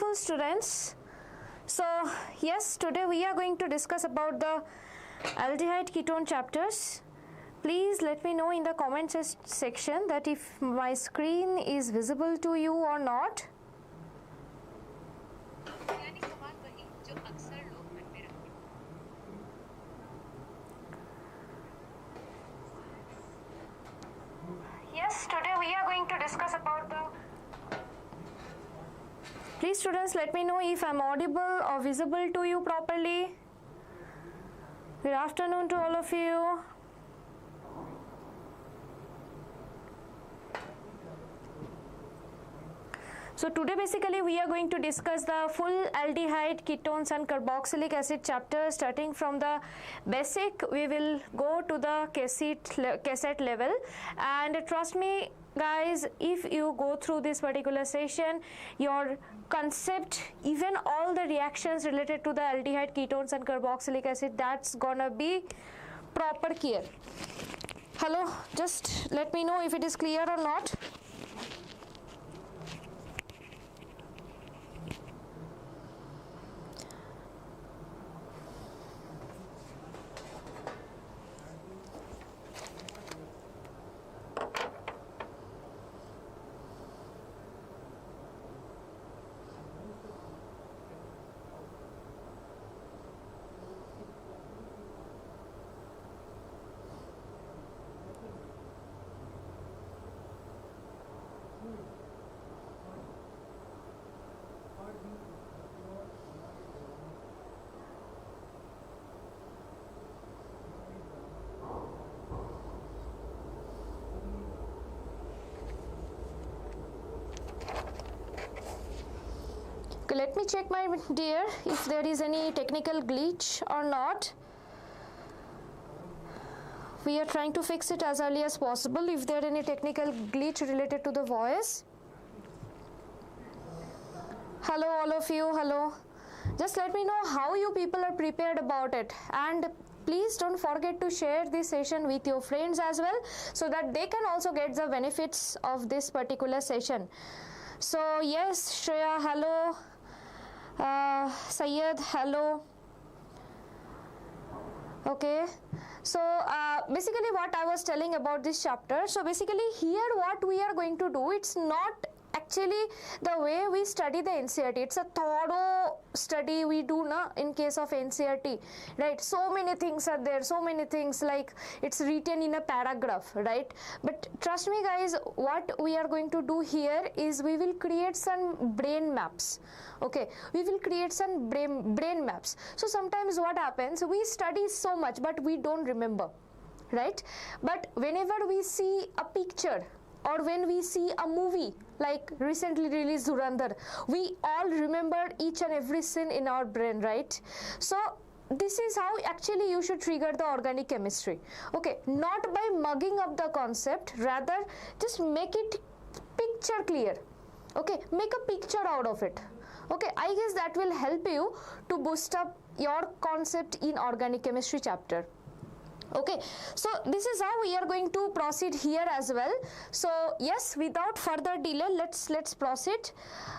Hello students. So yes, today we are going to discuss about the aldehyde ketone chapters. Please let me know in the comment section that if my screen is visible to you or not. Yes, today we are going to discuss about the... Please students, let me know if I am audible or visible to you properly. Good afternoon to all of you. So today basically we are going to discuss the full aldehyde, ketones and carboxylic acid chapter. Starting from the basic, we will go to the KCET level, and trust me guys, if you go through this particular session, your concept, even all the reactions related to the aldehyde, ketones and carboxylic acid, that's gonna be proper clear. Hello, just let me know if it is clear or not. Let me check, my dear, if there is any technical glitch or not. We are trying to fix it as early as possible. If there any technical glitch related to the voice. Hello all of you, hello. Just let me know how you people are prepared about it, and please don't forget to share this session with your friends as well, so that they can also get the benefits of this particular session. So yes, Shreya, hello. Sayed, hello. Okay, so basically what I was telling about this chapter, so basically here what we are going to do, it's not actually the way we study the NCERT. It's a thorough study we do in case of NCERT, right? So many things are there, so many things, like it's written in a paragraph, right? But trust me guys, what we are going to do here is we will create some brain maps. Okay, we will create some brain maps. So sometimes what happens, we study so much but we don't remember, right? But whenever we see a picture or when we see a movie like recently released Dhurandhar, we all remember each and every scene in our brain, right? So this is how actually you should trigger the organic chemistry. Okay, not by mugging up the concept, rather just make it picture clear. Okay, make a picture out of it. Okay, I guess that will help you to boost up your concept in organic chemistry chapter. Okay, so this is how we are going to proceed here as well. So yes, without further delay, let's proceed.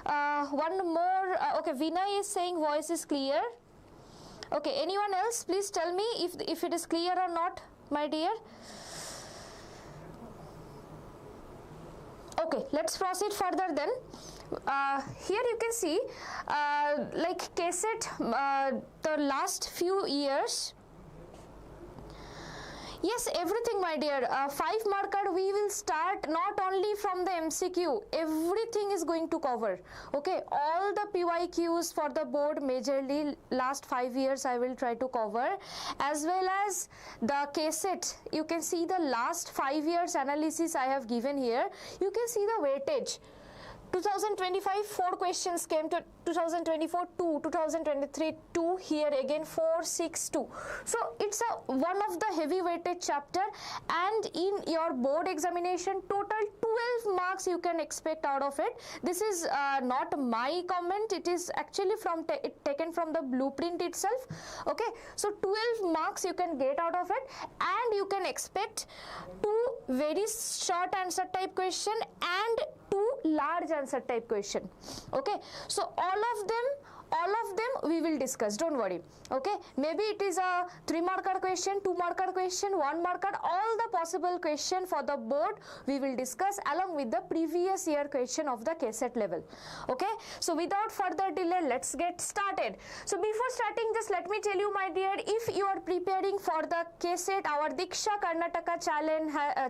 One more. Okay, Vinay is saying voice is clear. Okay, anyone else, please tell me if it is clear or not, my dear. Okay, let's proceed further then. Here you can see like KCET, the last few years. Yes, everything, my dear. 5 marker we will start not only from the MCQ, everything is going to cover. Okay, all the PYQs for the board majorly last 5 years I will try to cover, as well as the KCET. You can see the last 5 years analysis I have given here. You can see the weightage. 2025 4 questions came, to 2024 2, 2023 2, here again 4, 6, 2. So it's one of the heavy weighted chapter, and in your board examination total 12 marks you can expect out of it. This is not my comment, it is actually from taken from the blueprint itself. Okay, so 12 marks you can get out of it, and you can expect 2 very short answer type question and 2 large answer type question. Okay, so all of them we will discuss, don't worry. Okay, maybe it is a 3-marker question, 2-marker question, 1-marker, all the possible question for the board we will discuss along with the previous year question of the KCET level. Okay, so without further delay, let's get started. So before starting, just let me tell you, my dear, if you are preparing for the KCET, our Deeksha Karnataka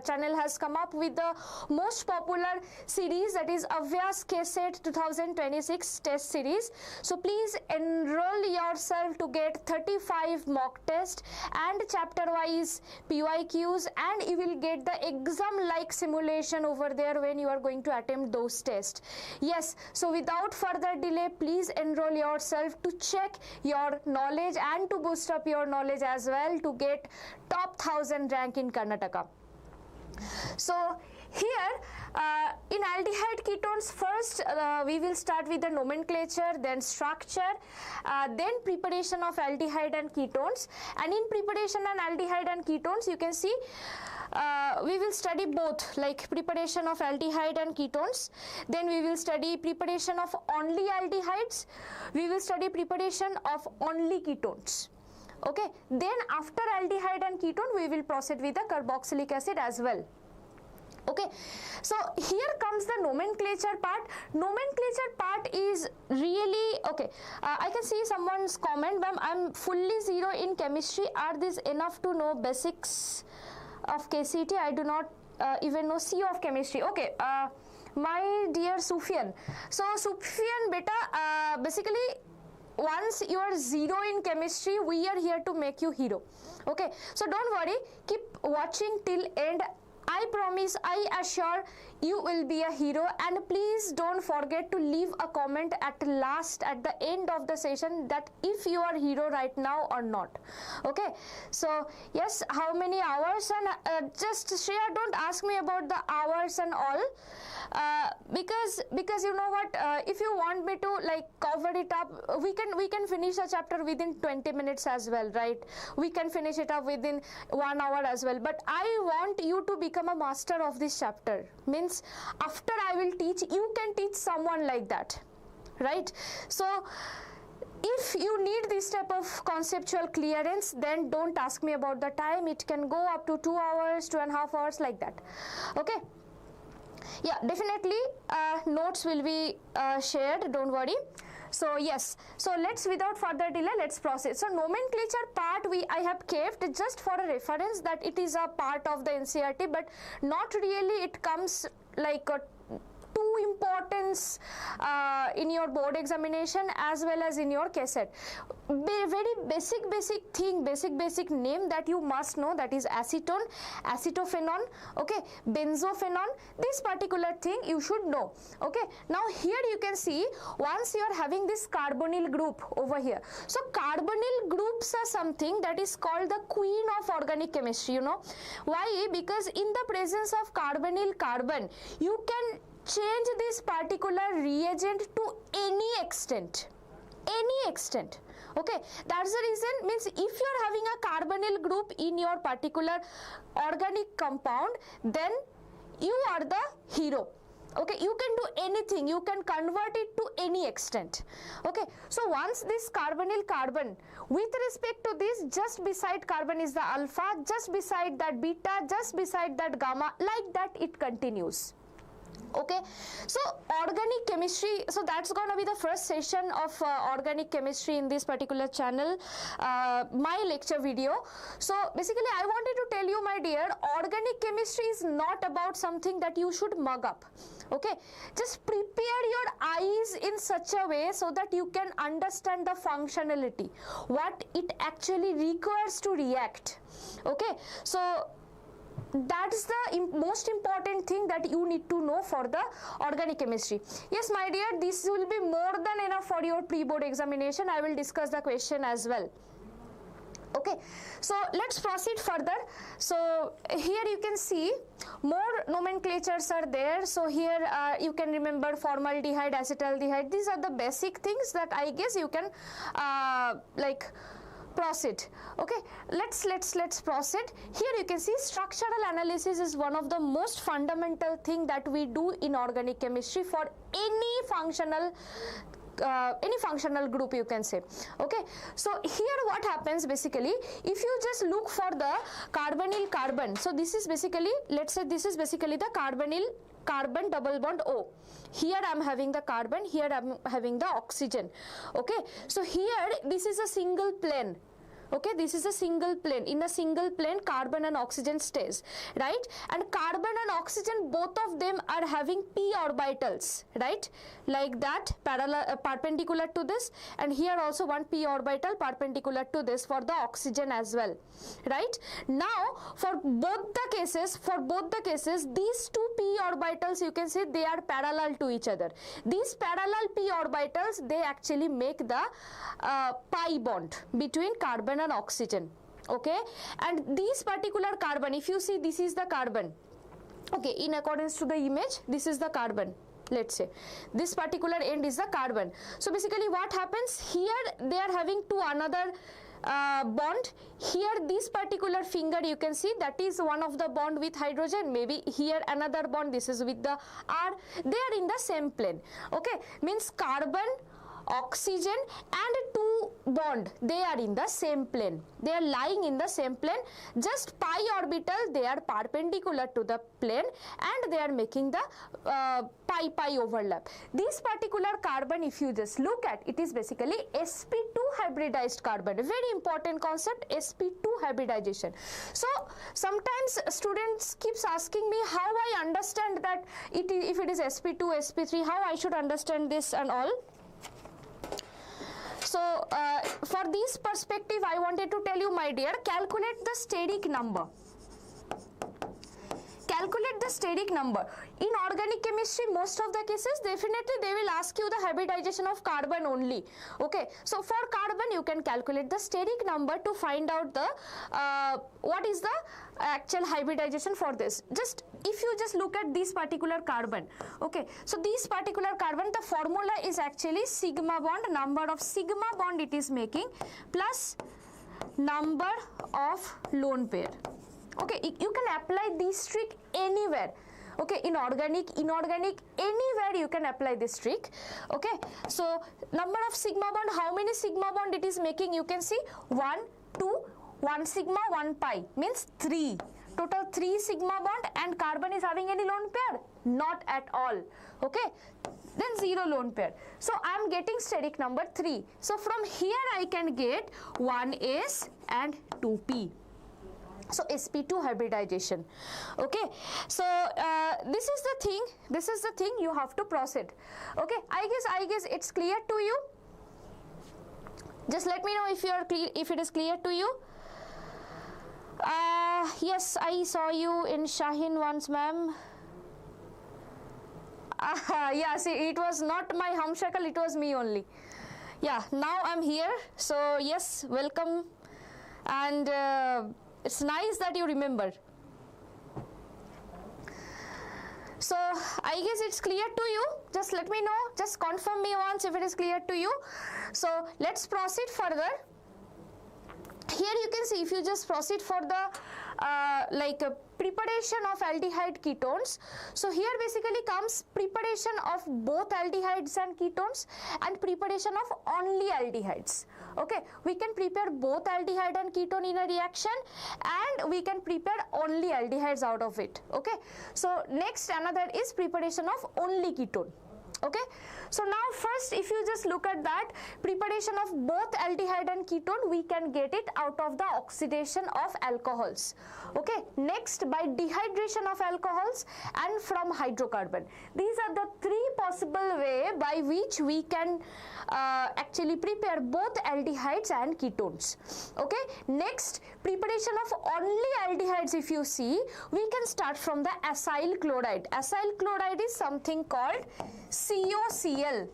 channel has come up with the most popular series, that is ABHYAS KCET 2026 test series. So please enroll yourself to get 35 mock tests and chapter wise PYQs, and you will get the exam like simulation over there when you are going to attempt those tests. Yes, so without further delay, please enroll yourself to check your knowledge and to boost up your knowledge as well to get top 1000 rank in Karnataka. So here in aldehyde ketones, first we will start with the nomenclature, then structure, then preparation of aldehyde and ketones. And in preparation and aldehyde and ketones, you can see we will study both, like preparation of aldehyde and ketones, then we will study preparation of only aldehydes, we will study preparation of only ketones. Okay, then after aldehyde and ketone, we will proceed with the carboxylic acid as well. Okay, so here comes the nomenclature part. Nomenclature part is really okay. I can see someone's comment, ma'am, I'm fully 0 in chemistry. Are these enough to know basics of KCET? I do not even know C of chemistry. Okay, my dear Sufyan. So Sufyan beta, basically once you are 0 in chemistry, we are here to make you hero. Okay, so don't worry, keep watching till end. I promise, I assure you will be a hero, and please don't forget to leave a comment at the end of the session, that if you are hero right now or not. Okay, so yes, how many hours, and just Shreya, don't ask me about the hours and all, because you know what, if you want me to like cover it up, we can finish a chapter within 20 minutes as well, right? We can finish it up within 1 hour as well, but I want you to become a master of this chapter. Means after I will teach, you can teach someone like that, right? So if you need this type of conceptual clearance, then don't ask me about the time. It can go up to 2 hours, 2.5 hours, like that. Okay, yeah, definitely notes will be shared, don't worry. So yes, so let's, without further delay, let's proceed. So nomenclature part I have kept just for a reference, that it is a part of the NCERT, but not really it comes like a too importance in your board examination as well as in your KCET. Very basic thing, basic name that you must know, that is acetone, acetophenone, okay, benzophenone. This particular thing you should know. Okay, now here you can see, once you are having this carbonyl group over here. So carbonyl groups are something that is called the queen of organic chemistry, you know. Why? Because in the presence of carbonyl carbon, you can change this particular reagent to any extent. Okay, that's the reason. Means if you are having a carbonyl group in your particular organic compound, then you are the hero. Okay, you can do anything, you can convert it to any extent. Okay, so once this carbonyl carbon, with respect to this, just beside carbon is the alpha, just beside that beta, just beside that gamma, like that it continues. Okay, so organic chemistry, so that's going to be the first session of organic chemistry in this particular channel, my lecture video. So basically I wanted to tell you, my dear, organic chemistry is not about something that you should mug up. Okay, just prepare your eyes in such a way so that you can understand the functionality, what it actually requires to react. Okay, so that's the most important thing that you need to know for the organic chemistry. Yes, my dear, this will be more than enough for your pre-board examination. I will discuss the question as well. Okay, so let's proceed further. So here you can see more nomenclatures are there. So here you can remember formaldehyde, acetaldehyde. These are the basic things that I guess you can like proceed. Okay, let's proceed. Here you can see structural analysis is one of the most fundamental thing that we do in organic chemistry for any functional group, you can say. Okay, so here what happens basically, if you just look for the carbonyl carbon, so this is basically, let's say this is basically the carbonyl carbon double bond O. Here I am having the carbon, here I am having the oxygen. Okay, so here this is a single plane. Okay, this is a single plane. In a single plane, carbon and oxygen stays, right? And carbon and oxygen, both of them are having p orbitals, right? Like that, parallel, perpendicular to this, and here also one p orbital perpendicular to this for the oxygen as well, right? Now, for both the cases, these two p orbitals, you can say they are parallel to each other. These parallel p orbitals, they actually make the pi bond between carbon and oxygen. Okay, and this particular carbon, if you see, this is the carbon. Okay, in accordance to the image, this is the carbon. Let's say this particular end is the carbon. So basically what happens here, they are having two another bond. Here this particular finger, you can see that is one of the bond with hydrogen, maybe here another bond, this is with the R. They are in the same plane. Okay, means carbon, oxygen and two bond, they are in the same plane, they are lying in the same plane, just pi orbital, they are perpendicular to the plane and they are making the pi overlap. This particular carbon, if you just look at, it is basically sp2 hybridized carbon. Very important concept, sp2 hybridization. So sometimes students keeps asking me how I understand that if it is sp2, sp3, how I should understand this and all. So for this perspective, I wanted to tell you, my dear, calculate the steric number. Calculate the steric number. In organic chemistry, most of the cases, definitely they will ask you the hybridization of carbon only. Okay, so for carbon, you can calculate the steric number to find out the what is the actual hybridization for this. Just if you just look at this particular carbon. Okay, so this particular carbon, the formula is actually sigma bond, number of sigma bond it is making, plus number of lone pair. Okay, you can apply this trick anywhere. Okay, in organic, inorganic, anywhere you can apply this trick. Okay, so number of sigma bond, how many sigma bond it is making, you can see 1, 2, 1 sigma, 1 pi, means 3. Total 3 sigma bond, and carbon is having any lone pair? Not at all. Okay, then 0 lone pair. So I am getting steric number 3. So from here I can get 1s and 2p. So sp2 hybridization. Okay, so this is the thing you have to proceed. Okay, I guess it's clear to you. Just let me know if you are clear, if it is clear to you. Yes, I saw you in Shaheen once, ma'am. Yeah, see, it was not my humshakal, it was me only. Yeah, now I'm here. So yes, welcome, and it's nice that you remember. So I guess it's clear to you. Just let me know, just confirm me once if it is clear to you. So let's proceed further. Here you can see, if you just proceed for the preparation of aldehyde ketones. So here basically comes preparation of both aldehydes and ketones, and preparation of only aldehydes. Okay, we can prepare both aldehyde and ketone in a reaction, and we can prepare only aldehydes out of it. Okay, so next another is preparation of only ketone. Okay, so now first, if you just look at that, preparation of both aldehyde and ketone, we can get it out of the oxidation of alcohols. Okay, next by dehydration of alcohols and from hydrocarbon. These are the three possible ways by which we can actually prepare both aldehydes and ketones. Okay, next preparation of only aldehydes, if you see, we can start from the acyl chloride. Acyl chloride is something called COCl.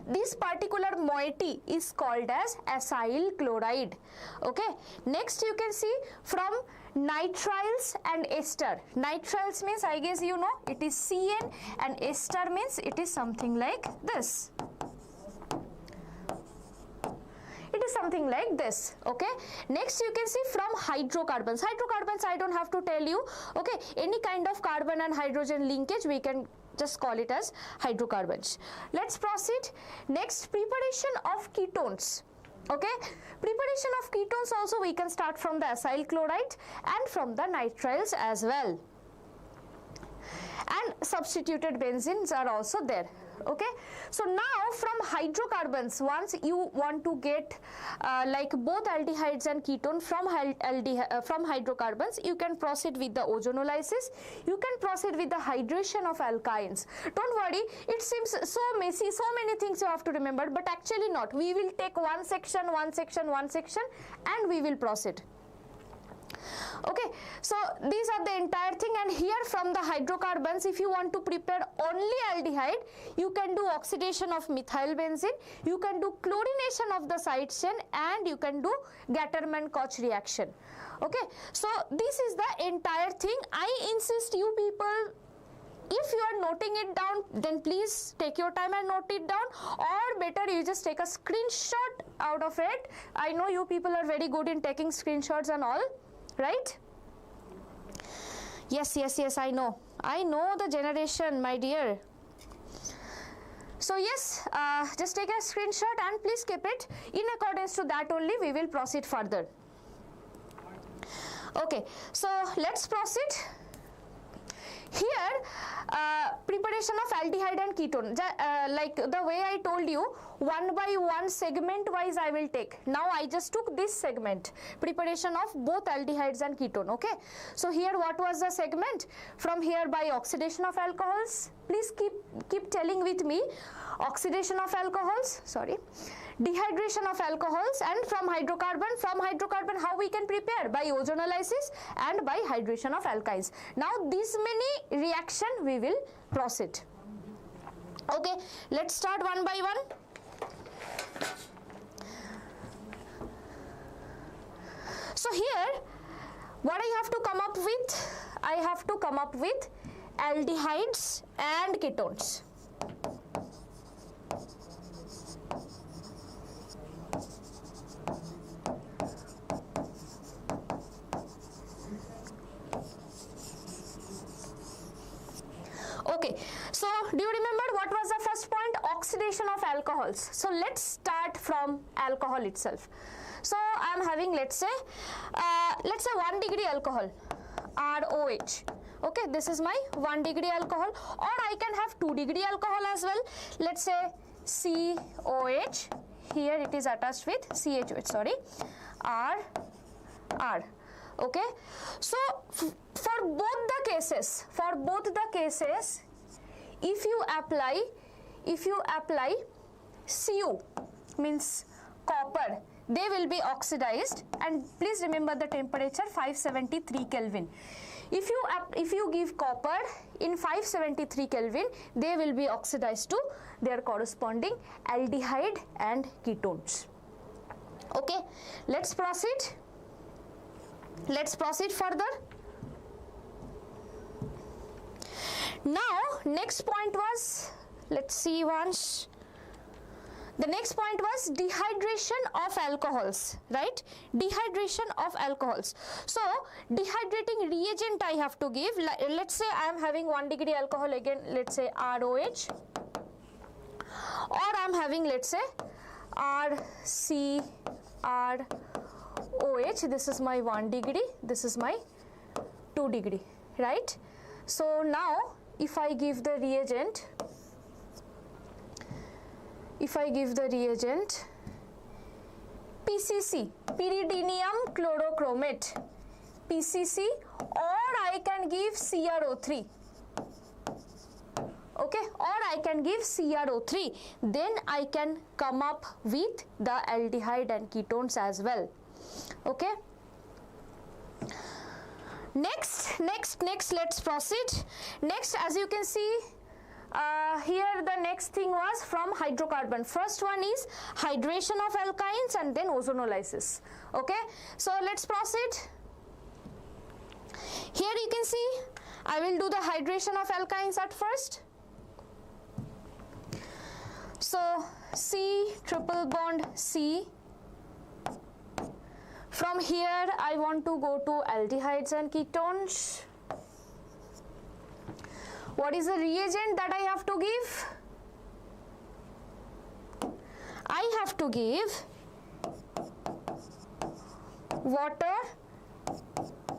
This particular moiety is called as acyl chloride. Okay, next you can see from nitriles and ester. Nitriles means, I guess you know, it is CN, and ester means it is something like this. It It is something like this. Okay, next you can see from hydrocarbons. Hydrocarbons I don't have to tell you. Okay, any kind of carbon and hydrogen linkage, we can just call it as hydrocarbons. Let's proceed. Next, preparation of ketones. Okay, preparation of ketones also we can start from the acyl chloride and from the nitriles as well, and substituted benzenes are also there. Okay, so now from hydrocarbons, once you want to get like both aldehydes and ketone from hydrocarbons, you can proceed with the ozonolysis, you can proceed with the hydration of alkynes. Don't worry, it seems so messy, so many things you have to remember, but actually not. We will take one section, and we will proceed. Okay, so these are the entire thing, and here from the hydrocarbons, if you want to prepare only aldehyde, you can do oxidation of methyl benzene, you can do chlorination of the side chain, and you can do Gattermann-Koch reaction. Okay, so this is the entire thing. I insist you people, if you are noting it down, then please take your time and note it down, or better you just take a screenshot out of it. I know you people are very good in taking screenshots and all, right? Yes, I know the generation, my dear. So yes, just take a screenshot and please keep it. In accordance to that only we will proceed further. Okay, so let's proceed. Here, preparation of aldehyde and ketone, like the way I told you, one by one segment wise I will take. Now I just took this segment, preparation of both aldehydes and ketone. Okay, so here what was the segment? From here, by oxidation of alcohols, please keep telling with me, oxidation of alcohols, dehydration of alcohols, and from hydrocarbon how we can prepare? By ozonolysis and by hydration of alkynes. Now these many reaction we will proceed. Okay, let's start one by one. So here what I have to come up with? I have to come up with aldehydes and ketones. Okay, so do you remember what was the first point? Oxidation of alcohols. So let's start from alcohol itself. So I am having, let's say 1 degree alcohol, ROH. Okay, this is my 1 degree alcohol, or I can have 2 degree alcohol as well. Let's say COH. Here it is attached with CHOH. R. Okay, so for both the cases, if you apply Cu, means copper, they will be oxidized, and please remember the temperature 573 Kelvin. If you give copper in 573 Kelvin, they will be oxidized to their corresponding aldehyde and ketones. Okay, let's proceed. Let's proceed further. Now, next point was, let's see once. The next point was dehydration of alcohols, right? Dehydration of alcohols. So, dehydrating reagent I have to give. Let's say I am having 1 degree alcohol, again, let's say ROH. Or I am having, let's say, RCROH. This is my 1 degree, this is my 2 degree, right? So, now, if I give the reagent, PCC, pyridinium chlorochromate, PCC, or I can give CrO3. Okay, or I can give CrO3, then I can come up with the aldehyde and ketones as well. Okay, next let's proceed. Next, as you can see, here the next thing was from hydrocarbon. First one is hydration of alkynes and then ozonolysis. Okay, so let's proceed. Here you can see I will do the hydration of alkynes at first. So C triple bond C, From here I want to go to aldehydes and ketones. What is the reagent that I have to give? I have to give water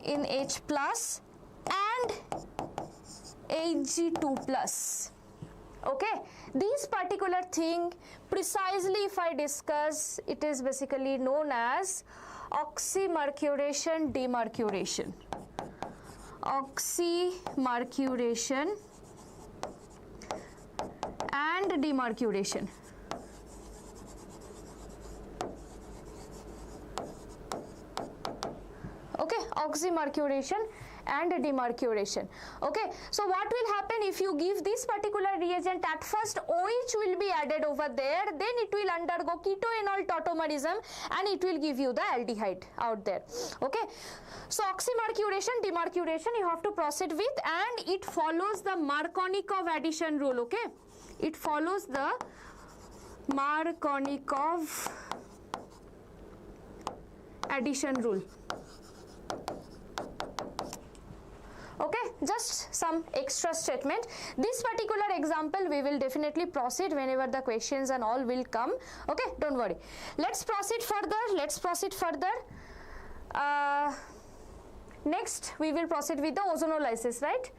in H plus and Hg2 plus. Okay, these particular thing precisely if I discuss, it is basically known as oxymercuration demercuration. Oxymercuration and demercuration. Okay, oxymercuration and demercuration. Okay, so what will happen if you give this particular reagent? At first OH will be added over there, then it will undergo ketoenol tautomerism and it will give you the aldehyde out there. Okay, so oxymercuration, demercuration you have to proceed with, and it follows the Markovnikov addition rule. Okay, it follows the Markovnikov addition rule. Okay, just some extra statement. This particular example we will definitely proceed whenever the questions and all will come. Okay, don't worry. Let's proceed further. Next we will proceed with the ozonolysis, right?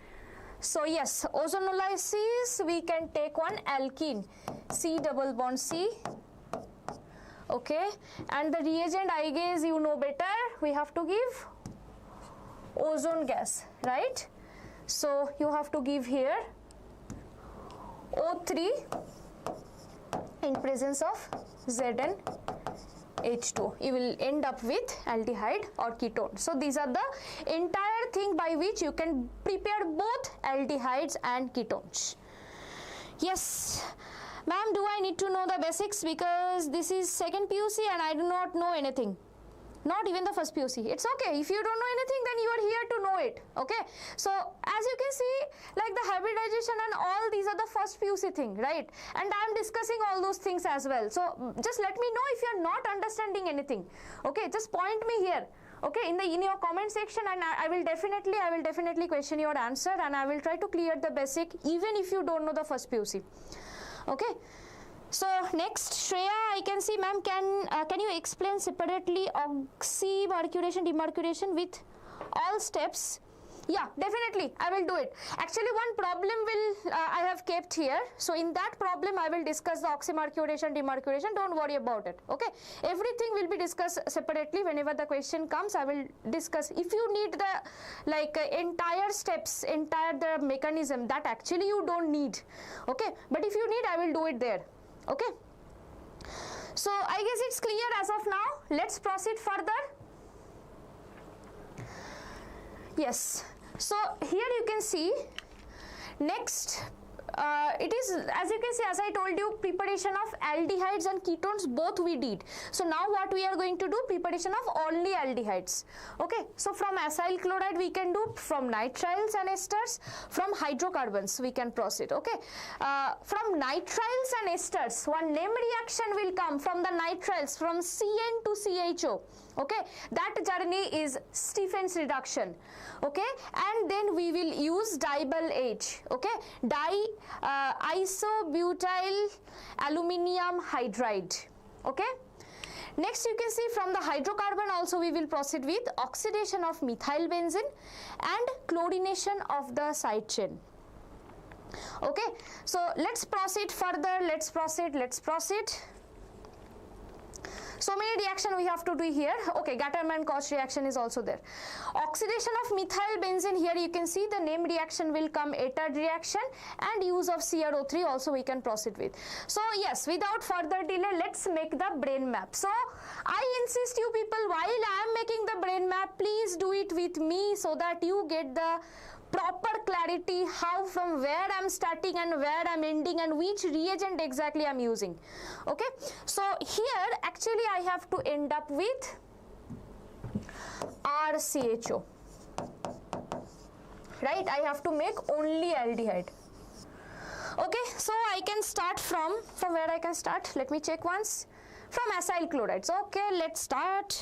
So yes, ozonolysis we can take one alkene, C double bond C. Okay, and the reagent I guess you know better, we have to give ozone gas, right? So you have to give here O3 in presence of ZnH2. You will end up with aldehyde or ketone. So these are the entire thing by which you can prepare both aldehydes and ketones. Yes, ma'am, do I need to know the basics because this is second PUC and I do not know anything? Not even the first PUC. It's okay. If you don't know anything, then you are here to know it. Okay. So as you can see, like the hybridization and all, these are the first PUC thing, right? And I am discussing all those things as well. So just let me know if you are not understanding anything. Okay. Just point me here. Okay, in your comment section, and I will definitely question your answer, and I will try to clear the basic even if you don't know the first PUC. Okay. So next, Shreya, I can see, ma'am, can you explain separately oxymercuration, demercuration with all steps? Yeah, definitely, I will do it. Actually, one problem I have kept here. So in that problem, I will discuss the oxymercuration, demercuration. Don't worry about it. Okay, everything will be discussed separately. Whenever the question comes, I will discuss. If you need the entire steps, the mechanism, that actually you don't need. Okay, but if you need, I will do it there. Okay, so I guess it's clear as of now. Let's proceed further. Yes, so here you can see next it is, as you can see, as I told you, preparation of aldehydes and ketones both we did. So now what we are going to do, preparation of only aldehydes. Okay, so from acyl chloride we can do, from nitriles and esters, from hydrocarbons we can proceed. Okay, from nitriles and esters one name reaction will come from the nitriles, from CN to CHO. Okay, that journey is Stephen's reduction. Okay, and then we will use dibyl H. Okay, isobutyl aluminium hydride. Okay, next you can see from the hydrocarbon also we will proceed with oxidation of methyl benzene and chlorination of the side chain. Okay, so let's proceed further. Let's proceed. So many reaction we have to do here. Okay, Gattermann-Koch reaction is also there. Oxidation of methyl benzene, here you can see the name reaction will come Etard reaction, and use of CrO3 also we can proceed with. So yes, without further delay, let's make the brain map. So I insist you people, while I am making the brain map, please do it with me so that you get the proper clarity how, from where I am starting and where I am ending and which reagent exactly I am using. Okay, so here actually I have to end up with RCHO, right? I have to make only aldehyde. Okay, so I can start from where I can start. Let me check once. From acyl chlorides. Okay, let's start.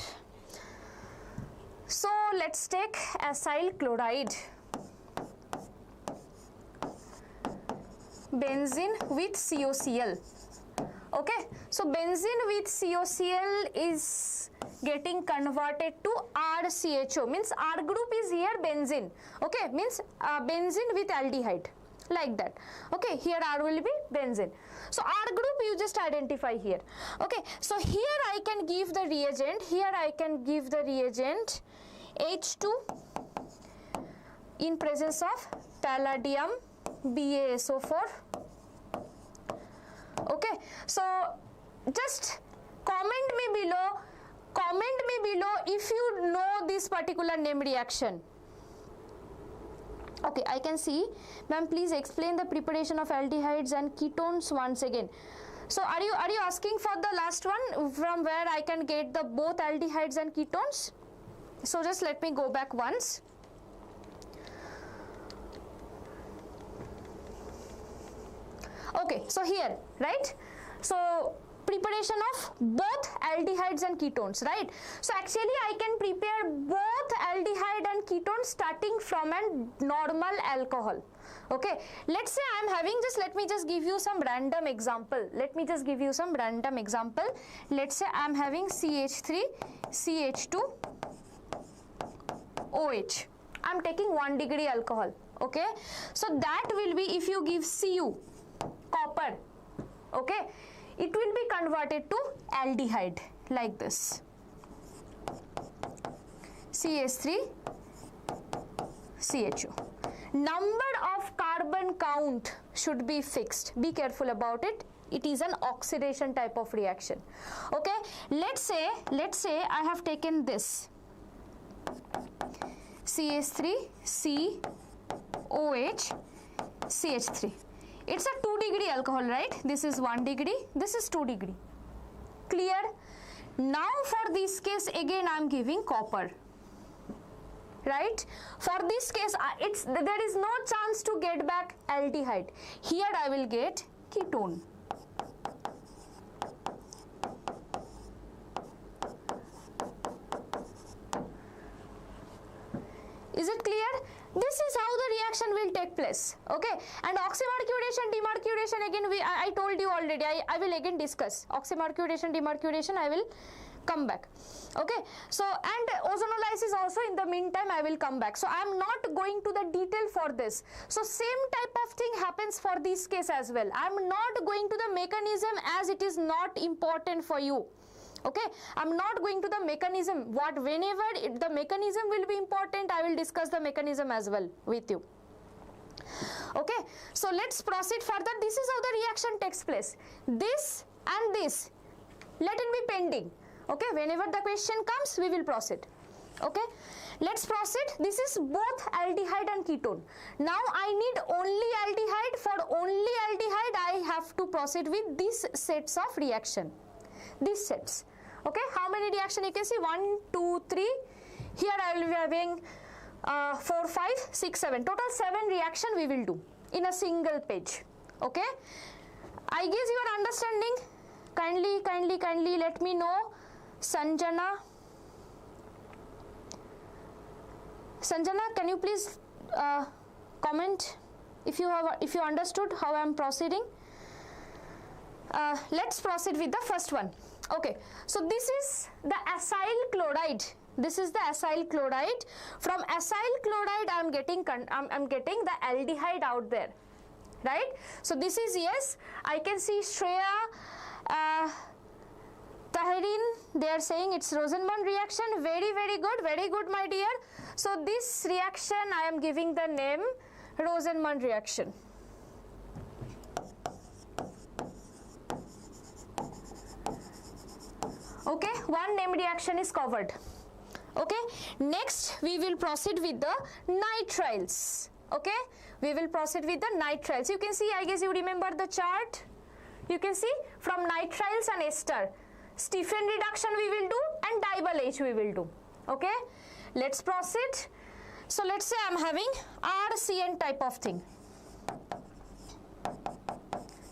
So let's take acyl chloride, benzene with COCl. Okay, so benzene with COCl is getting converted to RCHO, means R group is here benzene. Okay, means benzene with aldehyde, like that. Okay, here R will be benzene. So R group you just identify here. Okay, so here I can give the reagent, H2 in presence of palladium BaSO4. Okay, so just comment me below if you know this particular name reaction. Okay, I can see. Ma'am, please explain the preparation of aldehydes and ketones once again. So are you asking for the last one, from where I can get the both aldehydes and ketones? So just let me go back once. Okay, so here, right? So preparation of both aldehydes and ketones, right? So actually I can prepare both aldehyde and ketone starting from a normal alcohol. Okay, let's say I am having, let me just give you some random example. Let's say I am having CH3, CH2, OH. I am taking 1 degree alcohol. Okay, so that will be, if you give Cu, copper, okay, it will be converted to aldehyde like this. CH3, CHO. Number of carbon count should be fixed. Be careful about it. It is an oxidation type of reaction. Okay, let's say I have taken this CH3, COH, CH3. It's a 2 degree alcohol, right? This is 1 degree, this is 2 degree. Clear? Now for this case again I am giving copper. Right? For this case there is no chance to get back aldehyde. Here I will get ketone. Is it clear? This is how the reaction will take place. Okay, and oxymercuration, demercuration, again I told you already, I will again discuss oxymercuration, demercuration, I will come back. Okay, so and ozonolysis also in the meantime I will come back. So I am not going to the detail for this. So same type of thing happens for this case as well. I am not going to the mechanism as it is not important for you. Okay, I am not going to the mechanism. Whenever the mechanism will be important, I will discuss the mechanism as well with you. Okay, so let's proceed further. This is how the reaction takes place. This and this, let it be pending. Okay, whenever the question comes, we will proceed. Okay, let's proceed. This is both aldehyde and ketone. Now I need only aldehyde. For only aldehyde, I have to proceed with these sets of reaction. These sets. Okay, how many reaction you can see? 1, 2, 3. Here I will be having 4, 5, 6, 7. Total 7 reaction we will do in a single page. Okay, I guess you are understanding. Kindly let me know. Sanjana, can you please comment if you understood how I am proceeding? Let's proceed with the first one. Okay, so this is the acyl chloride. From acyl chloride I am getting the aldehyde out there, right? So this is, yes, I can see Shreya, Tahirin, they are saying it's Rosenmund reaction. Very good my dear. So this reaction I am giving the name Rosenmund reaction. Okay, one name reaction is covered. Okay, next we will proceed with the nitriles. Okay, we will proceed with the nitriles. You can see, I guess you remember the chart. You can see from nitriles and ester, Stephen reduction we will do and dibyl H we will do. Okay, let's proceed. So let's say I am having RCN type of thing.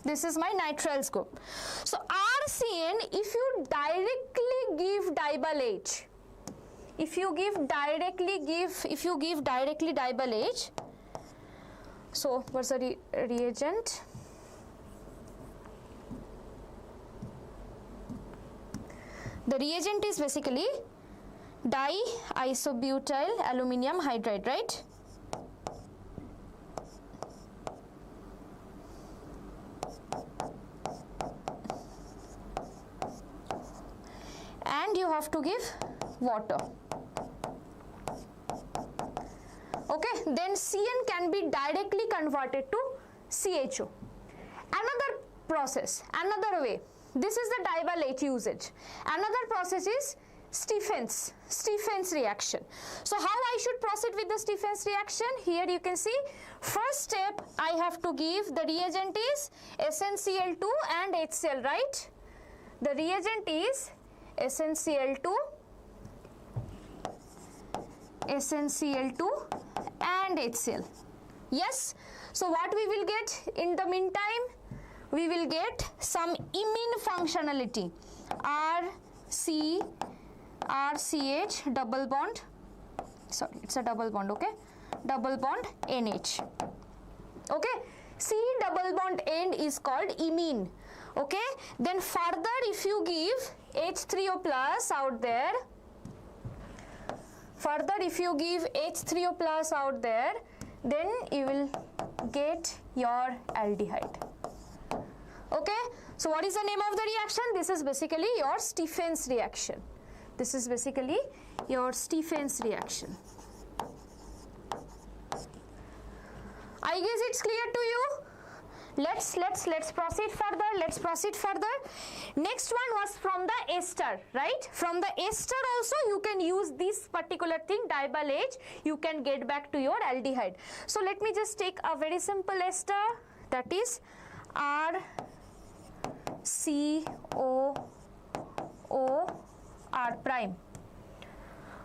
This is my nitriles group. So RCN, if you directly give dibyl H, if you give directly divalage, so what's the reagent? The reagent is basically diisobutyl aluminium hydride, right? And you have to give water. Okay, then CN can be directly converted to CHO. Another process, another way. This is the divalate usage. Another process is Stephens reaction. So how I should proceed with the Stephens reaction? Here you can see, first step I have to give, the reagent is SnCl2 and HCl, right? The reagent is SnCl2 and HCl. Yes, so what we will get in the meantime? We will get some imine functionality, RCH double bond, sorry, it's a double bond, okay, double bond NH, okay, C double bond end is called imine, okay. Then further if you give H3O plus out there, then you will get your aldehyde. Okay, so what is the name of the reaction? This is basically your Stephens reaction. This is basically your Stephens reaction. I guess it's clear to you. Let's proceed further. Next one was from the ester, right? From the ester also you can use this particular thing, divalage. You can get back to your aldehyde. So let me just take a very simple ester, that is RCOOR prime.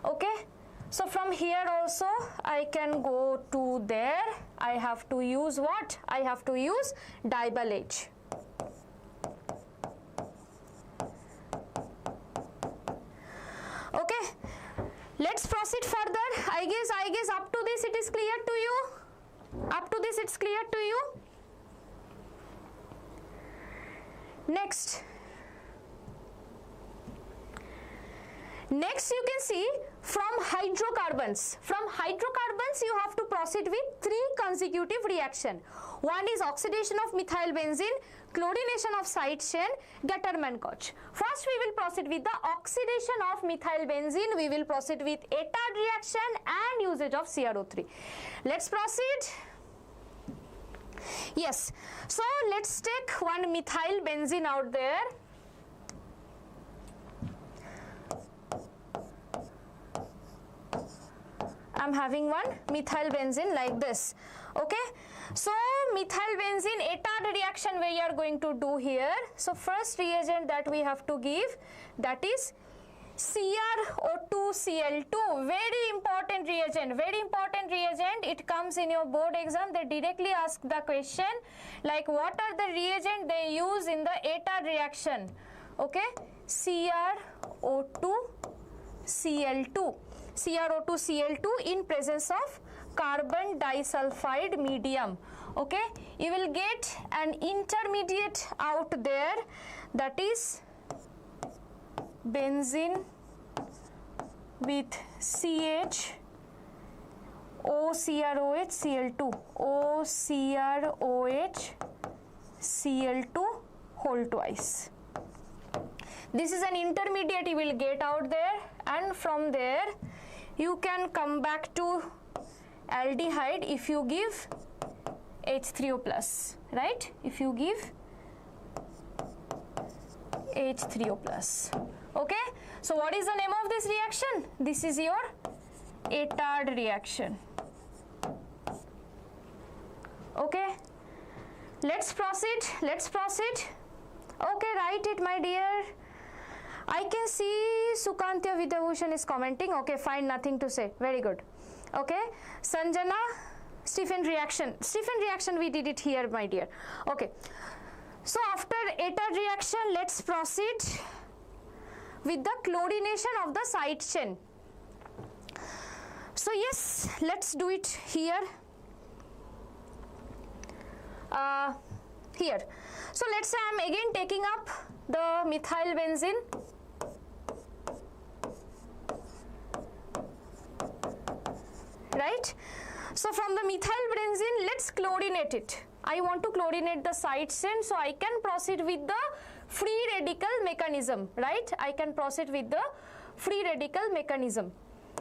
Okay, so from here also I can go to there. I have to use what? I have to use divalage. Okay, let's proceed further. I guess up to this it is clear to you. Up to this it's clear to you. Next you can see from hydrocarbons. From hydrocarbons you have to proceed with 3 consecutive reactions. One is oxidation of methyl benzene, chlorination of side chain, Gattermann-Koch. First we will proceed with the oxidation of methyl benzene. We will proceed with Etard reaction and usage of CrO3. Let's proceed. Yes, so let's take one methyl benzene out there. I'm having one methyl benzene like this. Okay, so methyl benzene Etard reaction we are going to do here. So first reagent that we have to give, that is CrO2Cl2. Very important reagent. It comes in your board exam. They directly ask the question like, what are the reagent they use in the Etard reaction? Okay, CrO2Cl2 in presence of carbon disulfide medium. Okay, you will get an intermediate out there, that is benzene with CH OCROH Cl2 whole twice. This is an intermediate you will get out there, and from there you can come back to aldehyde if you give H3O plus, right? If you give H3O plus. Okay, so what is the name of this reaction? This is your Etard reaction. Okay, let's proceed. Okay, write it, my dear. I can see Sukantya Vidabhushan is commenting. Okay, fine, nothing to say. Very good. Okay, Sanjana, Stephens reaction we did it here, my dear. Okay, so after Etard reaction, let's proceed with the chlorination of the side chain. So yes, let's do it here. Here. So let's say I am again taking up the methyl benzene. Right? So from the methyl benzene, let's chlorinate it. I want to chlorinate the side chain, so I can proceed with the free radical mechanism, right? I can proceed with the free radical mechanism.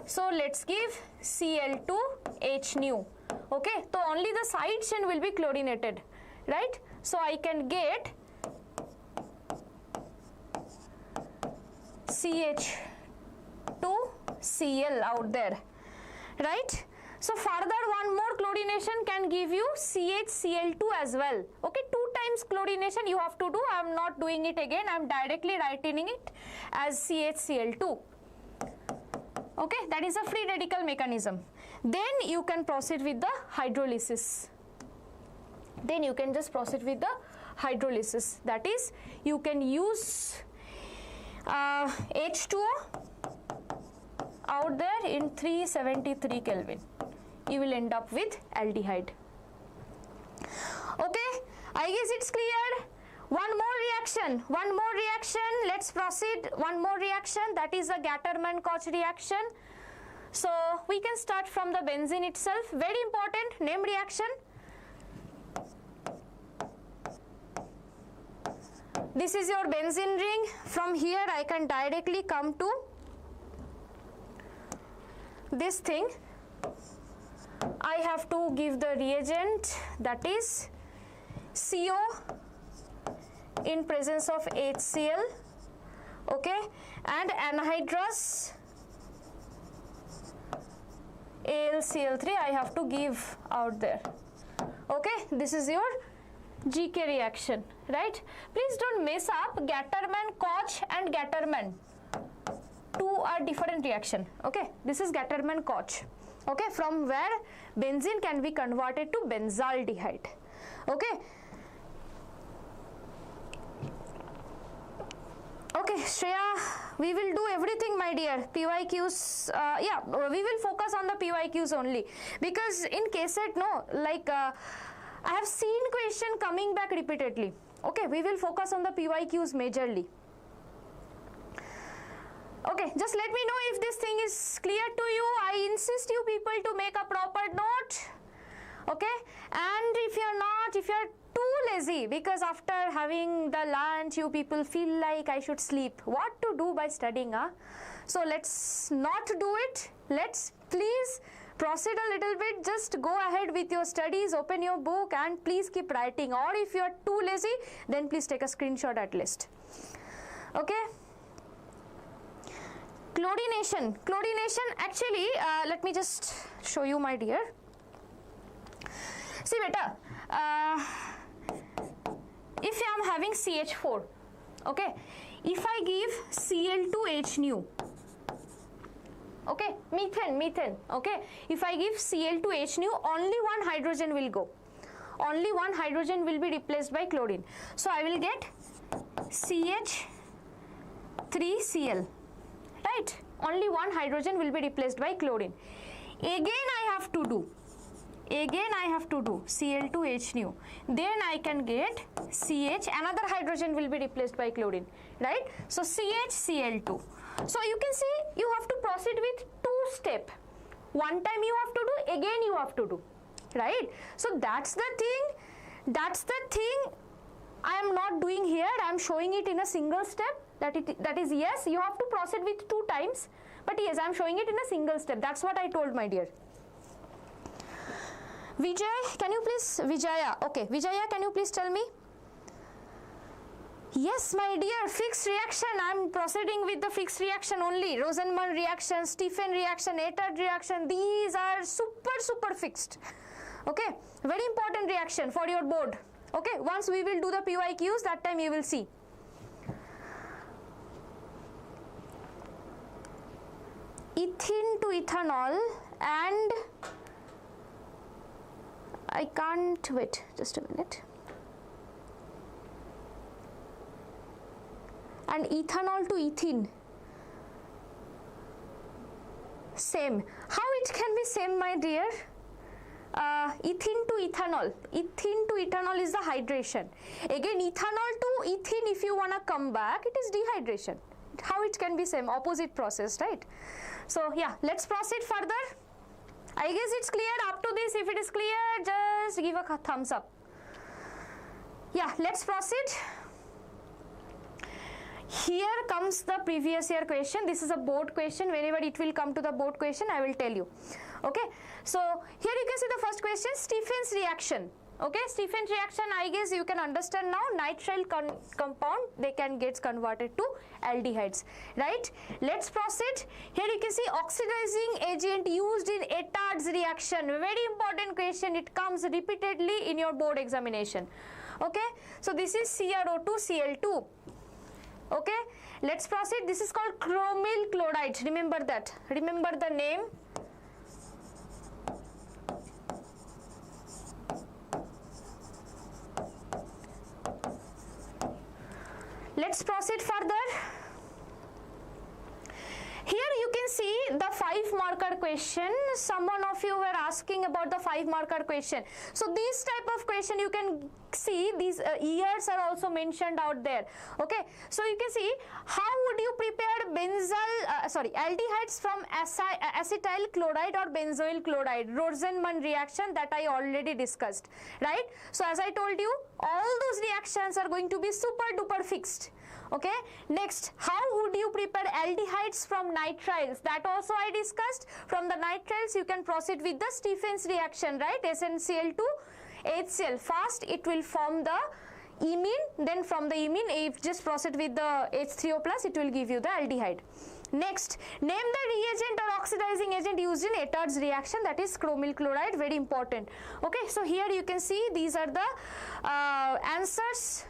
So let's give Cl2H nu. Okay, so only the side chain will be chlorinated, right? So I can get CH2Cl out there, right? So further one more chlorination can give you CHCl2 as well. Okay, 2 times chlorination you have to do. I am not doing it again. I am directly writing it as CHCl2. Okay, that is a free radical mechanism. Then you can proceed with the hydrolysis. Then you can just proceed with the hydrolysis. That is, you can use H2O out there in 373 Kelvin. You will end up with aldehyde. Okay, I guess it's clear. One more reaction, let's proceed. One more reaction, that is a Gattermann-Koch reaction. So we can start from the benzene itself. Very important, name reaction. This is your benzene ring. From here I can directly come to this thing. I have to give the reagent, that is CO in presence of HCl, okay, and anhydrous AlCl3 I have to give out there. Okay, this is your GK reaction, right? Please don't mess up Gattermann-Koch and Gattermann. Two are different reaction. Okay, this is Gattermann-Koch. Okay, from where benzene can be converted to benzaldehyde. Okay. Okay, Shreya, we will do everything, my dear. PYQs, yeah, we will focus on the PYQs only, because in KCET, no, like I have seen question coming back repeatedly. Okay, we will focus on the PYQs majorly. Okay, just let me know if this thing is clear to you. I insist you people to make a proper note. Okay, and if you're not, if you're too lazy, because after having the lunch you people feel like I should sleep, what to do by studying, huh? So let's not do it. Let's please proceed a little bit. Just go ahead with your studies, open your book and please keep writing, or if you're too lazy then please take a screenshot at least. Okay, chlorination actually, let me just show you, my dear. See beta, if I am having CH4, okay, if I give Cl2H nu, okay, methane, okay, if I give Cl2H nu, only one hydrogen will go. Only one hydrogen will be replaced by chlorine. So I will get CH3Cl, right? Only one hydrogen will be replaced by chlorine. Again I have to do Cl2H nu. Then I can get CH, another hydrogen will be replaced by chlorine, right? So CHCl2. So you can see you have to proceed with 2 steps. One time you have to do, again you have to do, right? So that's the thing I am not doing here. I am showing it in a single step. That is yes, you have to proceed with 2 times, but yes, I am showing it in a single step. That's what I told, my dear. Vijay, can you please, Vijaya, okay, Vijaya, can you please tell me? Yes, my dear, fixed reaction. I am proceeding with the fixed reaction only. Rosenman reaction, Stephen reaction, Etard reaction, these are super fixed. Okay, very important reaction for your board. Okay, once we will do the PYQs, that time you will see. Ethene to ethanol, and I can't wait, just a minute. And ethanol to ethene. Same. How it can be same, my dear? Ethene to ethanol. Ethene to ethanol is the hydration. Again, ethanol to ethene, if you want to come back, it is dehydration. How it can be same? Opposite process, right? So yeah, let's proceed further. I guess it's clear up to this. If it is clear, just give a thumbs up. Yeah, let's proceed. Here comes the previous year question. This is a board question. Whenever it will come to the board question, I will tell you. Okay, so here you can see the first question, Stephen's reaction. Okay, Stephen's reaction, I guess you can understand now. Nitrile compound, they can get converted to aldehydes, right? Let's proceed. Here you can see oxidizing agent used in Etard's reaction. Very important question. It comes repeatedly in your board examination. Okay, so this is CrO2, Cl2. Okay, let's proceed. This is called chromyl chloride. Remember that. Remember the name. Let's proceed further. Here you can see the 5-marker question. Someone of you were asking about the 5-marker question. So this type of question you can see, these years are also mentioned out there. Okay, so you can see how would you prepare aldehydes from acetyl chloride or benzoyl chloride, Rosenman reaction that I already discussed, right? So as I told you, all those reactions are going to be super duper fixed. Okay, next, how would you prepare aldehydes from nitriles? That also I discussed. From the nitriles you can proceed with the Stephen's reaction, right? SnCl2 HCl. First it will form the imine, then from the imine if just proceed with the H3O plus, it will give you the aldehyde. Next, name the reagent or oxidizing agent used in Etard's reaction, that is chromyl chloride, very important. Okay, so here you can see these are the answers.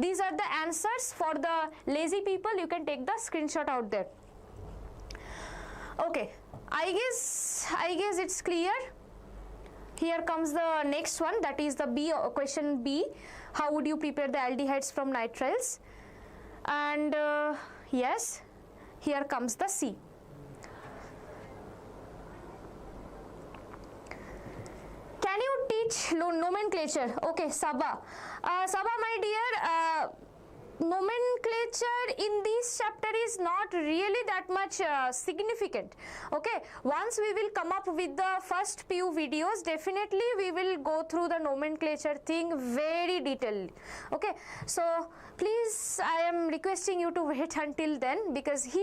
These are the answers. For the lazy people, you can take the screenshot out there. Okay, I guess it's clear. Here comes the next one, that is the B, question B. How would you prepare the aldehydes from nitriles? And yes, here comes the C. Can you teach nomenclature? Okay, Sabha. Sabha, my dear, nomenclature in this chapter is not really that much significant. Okay, once we will come up with the first few videos, definitely we will go through the nomenclature thing very detailed. Okay, so please, I am requesting you to wait until then, because here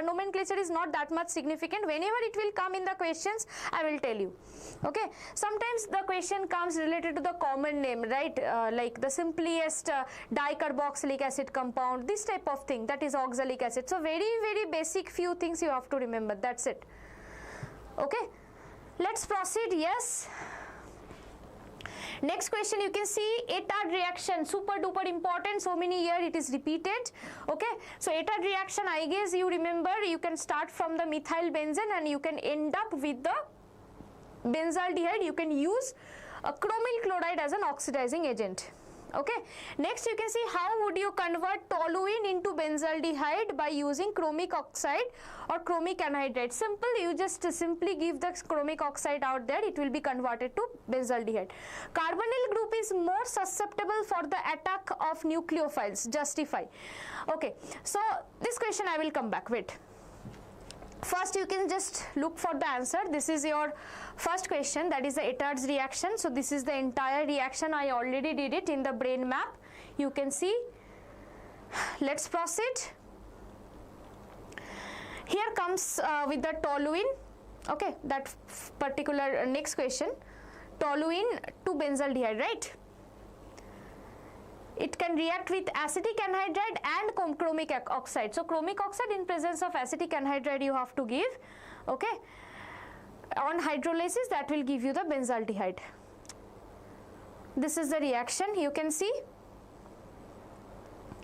nomenclature is not that much significant. Whenever it will come in the questions, I will tell you. Okay, sometimes the question comes related to the common name, right? Like the simplest dicarboxylic acid compound, this type of thing, that is oxalic acid. So very basic few things you have to remember, that's it. Okay, let's proceed. Yes, next question, you can see Etard reaction, super duper important, so many years it is repeated. Okay, so Etard reaction, I guess you remember, you can start from the methyl benzene and you can end up with the benzaldehyde. You can use chromyl chloride as an oxidizing agent. Okay, next you can see how would you convert toluene into benzaldehyde by using chromic oxide or chromic anhydride. Simple, you just simply give the chromic oxide out there, it will be converted to benzaldehyde. Carbonyl group is more susceptible for the attack of nucleophiles, justify. Okay, so this question I will come back, wait. First you can just look for the answer. This is your first question, that is the Etard's reaction. So this is the entire reaction, I already did it in the brain map, you can see. Let's proceed. Here comes with the toluene. Okay, that particular next question, toluene to benzaldehyde, right? It can react with acetic anhydride and chromic oxide. So chromic oxide in presence of acetic anhydride you have to give. Okay, on hydrolysis that will give you the benzaldehyde. This is the reaction, you can see.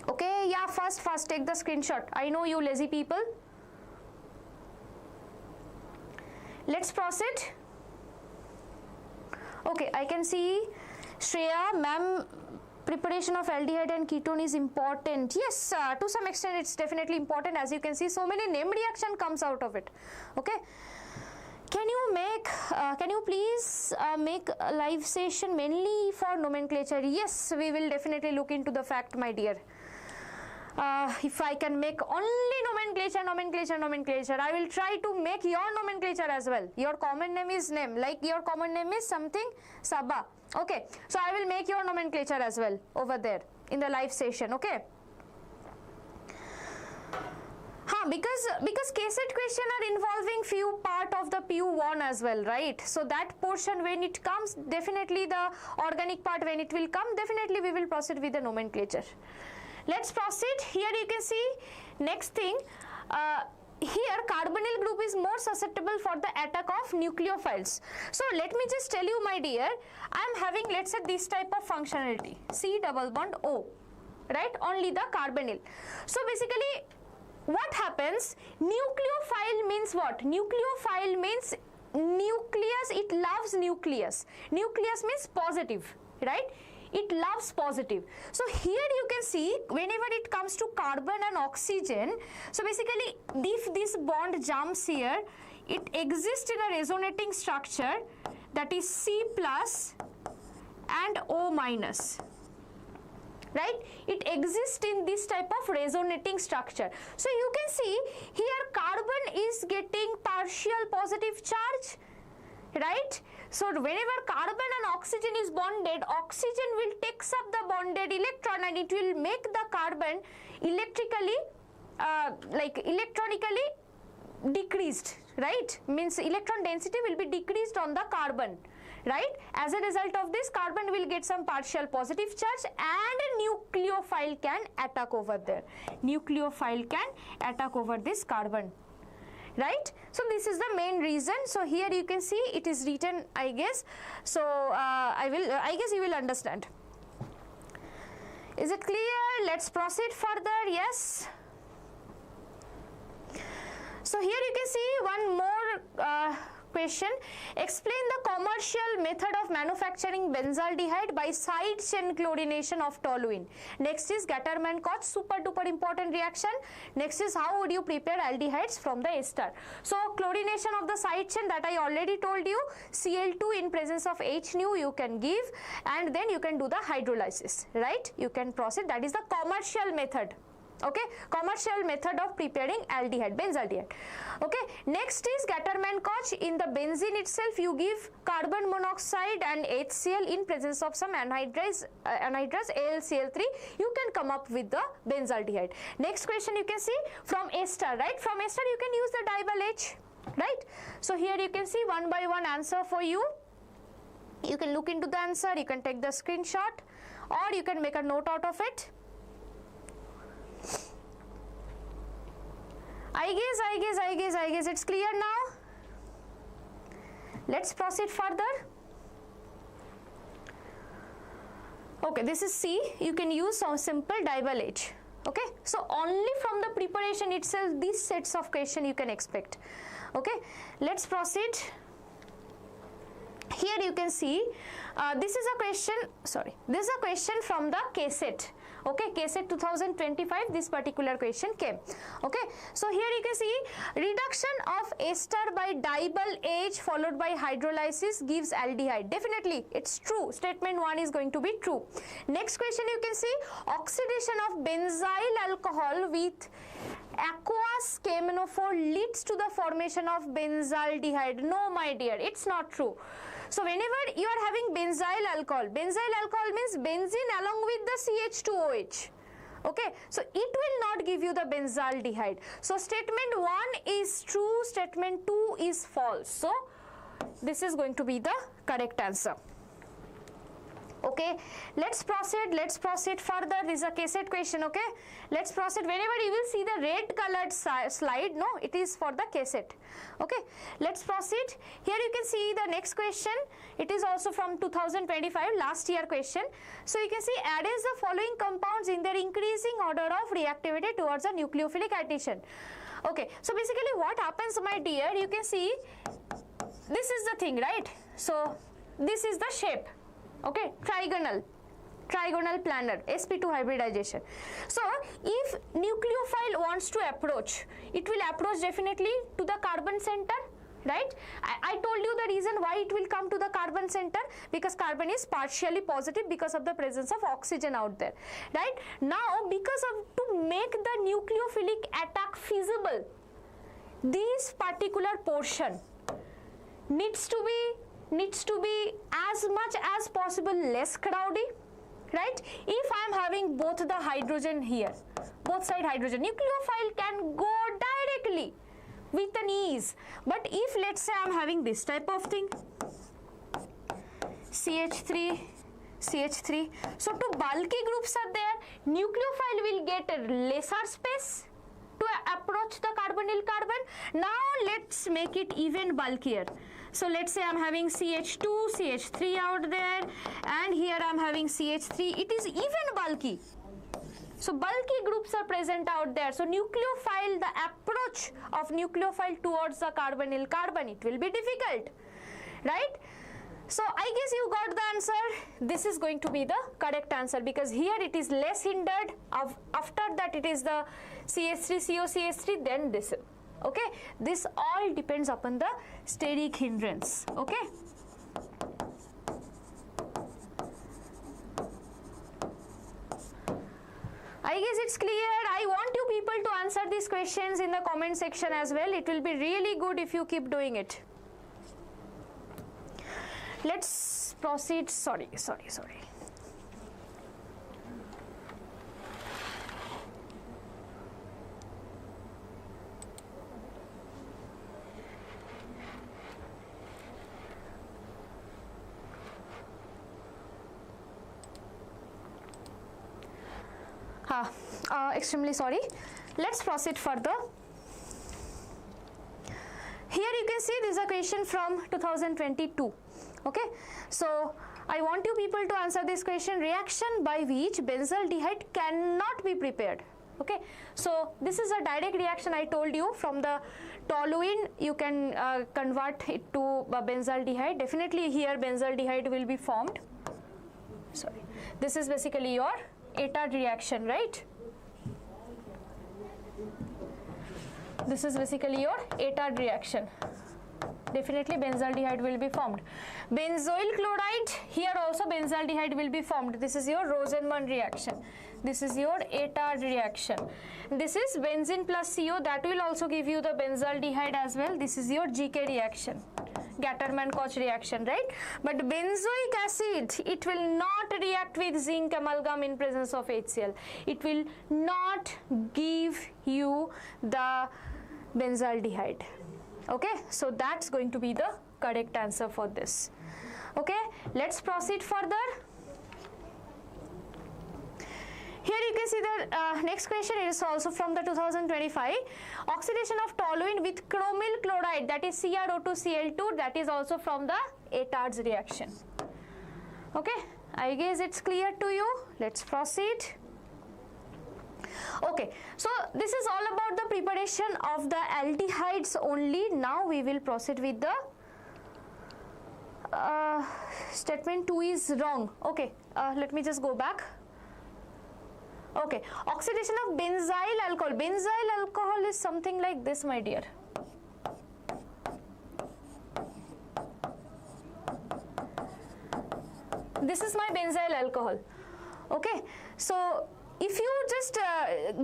Okay, yeah, first take the screenshot. I know you lazy people. Let's proceed. Okay, I can see Shreya ma'am preparation of aldehyde and ketone is important. Yes, to some extent it's definitely important. As you can see, so many name reaction comes out of it. Okay. Can you please make a live session mainly for nomenclature? Yes, we will definitely look into the fact, my dear. If I can make only nomenclature, I will try to make your nomenclature as well. Your common name is name, like your common name is something, Sabha. Okay, so I will make your nomenclature as well over there in the live session. Okay. Because KCET question are involving few part of the PU1 as well, right? So that portion when it comes, definitely the organic part when it will come, definitely we will proceed with the nomenclature. Let's proceed. Here you can see next thing. Here carbonyl group is more susceptible for the attack of nucleophiles. So let me just tell you, my dear, I am having, let's say, this type of functionality, C double bond O, right? Only the carbonyl. So basically what happens, nucleophile means what? Nucleophile means nucleus, it loves nucleus. Nucleus means positive, right? It loves positive. So here you can see whenever it comes to carbon and oxygen, so basically if this bond jumps here, it exists in a resonating structure, that is C plus and O minus. Right? It exists in this type of resonating structure. So you can see here carbon is getting partial positive charge, right? So whenever carbon and oxygen is bonded, oxygen will takes up the bonded electron and it will make the carbon electronically decreased, right? Means electron density will be decreased on the carbon. Right? As a result of this, carbon will get some partial positive charge and a nucleophile can attack over there. Nucleophile can attack over this carbon. Right? So this is the main reason. So here you can see it is written, I guess. So I guess you will understand. Is it clear? Let's proceed further. Yes. So here you can see one more question. Explain the commercial method of manufacturing benzaldehyde by side chain chlorination of toluene. Next is Gattermann-Koch, super duper important reaction. Next is how would you prepare aldehydes from the ester. So chlorination of the side chain, that I already told you, Cl2 in presence of H nu you can give, and then you can do the hydrolysis, right? You can proceed. That is the commercial method. Okay, commercial method of preparing aldehyde, benzaldehyde. Okay, next is Gattermann-Koch. In the benzene itself, you give carbon monoxide and HCl in presence of some anhydrous AlCl3. You can come up with the benzaldehyde. Next question you can see from ester, right? From ester you can use the dival H, right? So here you can see one by one answer for you. You can look into the answer. You can take the screenshot, or you can make a note out of it. I guess it's clear now. Let's proceed further. Okay, this is C. You can use some simple dival H. Okay, so only from the preparation itself, these sets of question you can expect. Okay, let's proceed. Here you can see this is a question. Sorry, this is a question from the KCET. Okay, KCET 2025, this particular question came. Okay, so here you can see reduction of ester by dival H followed by hydrolysis gives aldehyde. Definitely, it's true. Statement 1 is going to be true. Next question you can see oxidation of benzyl alcohol with aqueous cheminophore leads to the formation of benzaldehyde. No, my dear, it's not true. So whenever you are having benzyl alcohol means benzene along with the CH2OH. Okay, so it will not give you the benzaldehyde. So statement 1 is true, statement 2 is false. So this is going to be the correct answer. Okay, let's proceed further. This is a KCET question. Okay, let's proceed. Whenever you will see the red colored slide, no, it is for the KCET. Okay, let's proceed. Here you can see the next question. It is also from 2025, last year question. So you can see arrange the following compounds in their increasing order of reactivity towards a nucleophilic addition. Okay, so basically what happens, my dear, you can see this is the thing, right? So this is the shape. Okay, trigonal, trigonal planar, sp2 hybridization. So if nucleophile wants to approach, it will approach definitely to the carbon center, right? I told you the reason why it will come to the carbon center, because carbon is partially positive because of the presence of oxygen out there, right? Now because of to make the nucleophilic attack feasible, this particular portion needs to be as much as possible less crowded, right? If I am having both the hydrogen here, both side hydrogen, nucleophile can go directly with an ease. But if let's say I am having this type of thing, CH3, CH3, so two bulky groups are there, nucleophile will get a lesser space to approach the carbonyl carbon. Now let's make it even bulkier. So let's say I'm having CH2, CH3 out there, and here I'm having CH3. It is even bulky. So bulky groups are present out there. So nucleophile, the approach of nucleophile towards the carbonyl carbon, it will be difficult, right? So I guess you got the answer. This is going to be the correct answer, because here it is less hindered. After that it is the CH3, COCH3, then this. Okay, this all depends upon the steric hindrance. Okay. I guess it's clear. I want you people to answer these questions in the comment section as well. It will be really good if you keep doing it. Let's proceed. Sorry. Extremely sorry. Let's proceed further. Here you can see this is a question from 2022. Okay, so I want you people to answer this question: reaction by which benzaldehyde cannot be prepared. Okay, so this is a direct reaction. I told you from the toluene you can convert it to benzaldehyde. Definitely here benzaldehyde will be formed. Sorry, this is basically your ATAD reaction, right? This is basically your ATAD reaction. Definitely benzaldehyde will be formed. Benzoyl chloride, here also benzaldehyde will be formed. This is your Rosenman reaction. This is your ATAD reaction. This is benzene plus CO, that will also give you the benzaldehyde as well. This is your GK reaction, Gatterman-Koch reaction, right? But benzoic acid, it will not react with zinc amalgam in presence of HCl. It will not give you the benzaldehyde. Okay, so that's going to be the correct answer for this. Okay, let's proceed further. Here you can see the next question is also from the 2025. Oxidation of toluene with chromyl chloride, that is CrO2Cl2, that is also from the ATAD's reaction. Okay, I guess it's clear to you. Let's proceed. Okay, so this is all about the preparation of the aldehydes only. Now we will proceed with the statement 2 is wrong. Okay, let me just go back. Okay, oxidation of benzyl alcohol. Benzyl alcohol is something like this, my dear. This is my benzyl alcohol. Okay, so if you just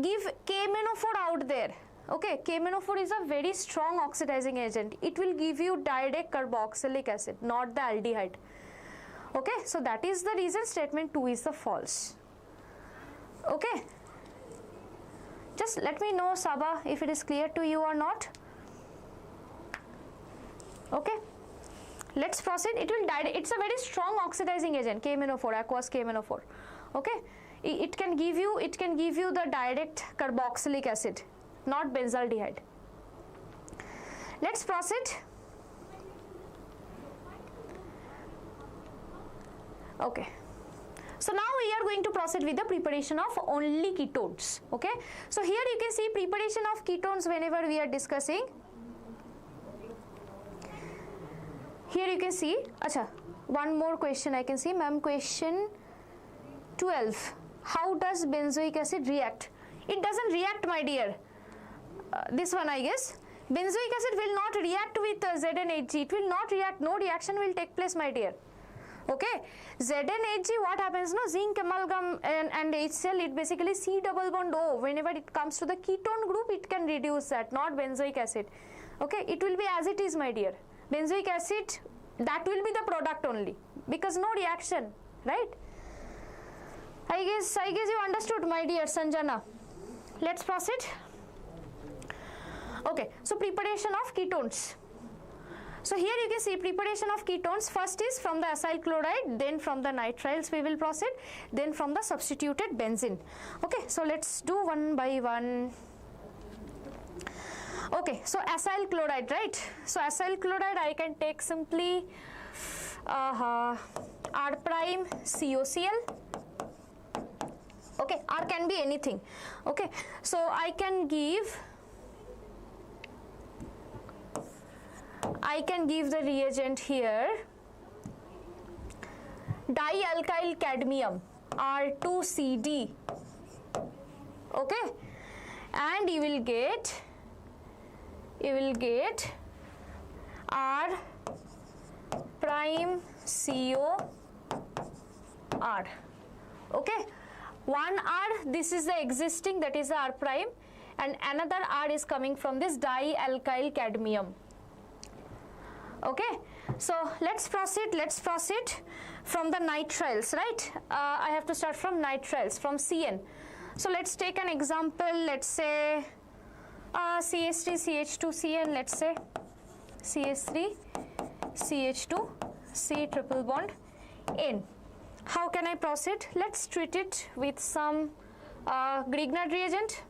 give K-menophore out there, okay, K-menophore is a very strong oxidizing agent. It will give you direct carboxylic acid, not the aldehyde. Okay, so that is the reason statement 2 is the false. Okay, just let me know, Saba, if it is clear to you or not. Okay, let's proceed. It will it's a very strong oxidizing agent, K-menophore, aqueous K-menophore. Okay, it can give you the direct carboxylic acid, not benzaldehyde. Let's proceed. Okay, so now we are going to proceed with the preparation of only ketones. Okay, so here you can see preparation of ketones whenever we are discussing. Here you can see, acha, one more question I can see, ma'am, question 12. How does benzoic acid react? It doesn't react, my dear. This one, I guess. Benzoic acid will not react with ZnHg. It will not react. No reaction will take place, my dear. Okay. ZnHg, what happens? No, zinc amalgam and HCl, it basically C double bond O. Whenever it comes to the ketone group, it can reduce that, not benzoic acid. Okay. It will be as it is, my dear. Benzoic acid, that will be the product only, because no reaction, right? I guess you understood, my dear Sanjana. Let's proceed. Okay, so preparation of ketones. So here you can see preparation of ketones. First is from the acyl chloride, then from the nitriles we will proceed, then from the substituted benzene. Okay, so let's do one by one. Okay, so acyl chloride, right? So acyl chloride I can take simply R prime COCl. Okay, R can be anything. Okay, so I can give the reagent here, dialkyl cadmium R2CD. Okay, and you will get R prime CO R. Okay, one R, this is the existing, that is the R prime, and another R is coming from this dialkyl cadmium. Okay, so let's proceed from the nitriles, right? I have to start from nitriles, from CN. So let's take an example, let's say CH3 CH2 CN, let's say CH3 CH2 C triple bond N. How can I proceed? Let's treat it with some Grignard reagent.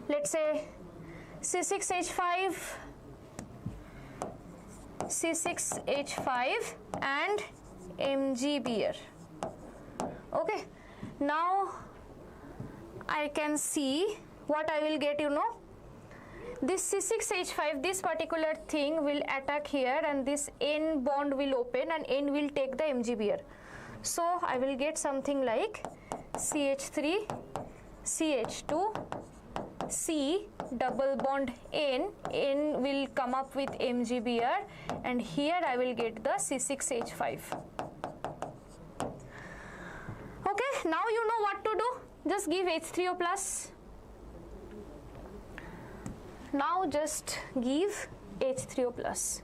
Let's say C6H5 and MgBr. Okay, now I can see what I will get, you know. This C6H5, this particular thing will attack here, and this N bond will open and N will take the MgBr. So I will get something like CH3 CH2 C double bond N will come up with MgBr, and here I will get the C6H5. Okay, now you know what to do. Just give H3O plus. Now just give H3O plus.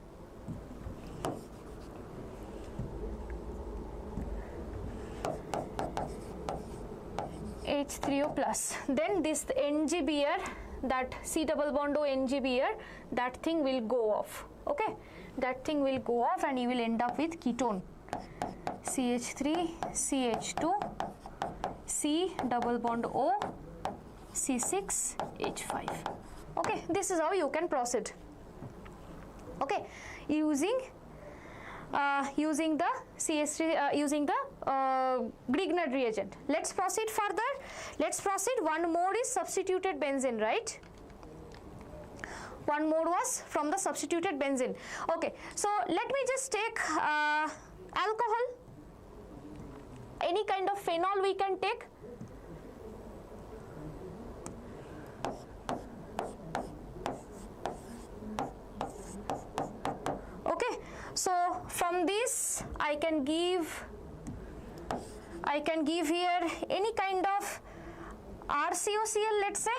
H3O plus. Then this NgBr, that C double bond O NgBr, that thing will go off. Okay, that thing will go off, and you will end up with ketone. CH3 CH2 C double bond O C6H5. Okay, this is how you can proceed. Okay, using the CH3 using the Grignard reagent. Let's proceed further. Let's proceed. One more is substituted benzene, right? One more was from the substituted benzene. Okay, so let me just take alcohol. Any kind of phenol we can take. Okay, so from this I can give here any kind of RCOCl, let's say.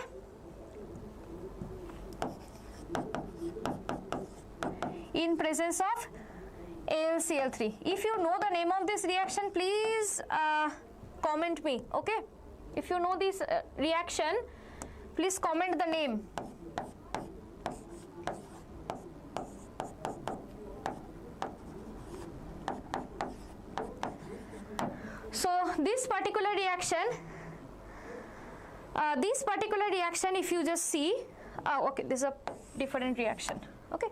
In presence of AlCl3. If you know the name of this reaction, please comment me. Okay, if you know this reaction, please comment the name. So this particular reaction, if you just see, okay, this is a different reaction. Okay,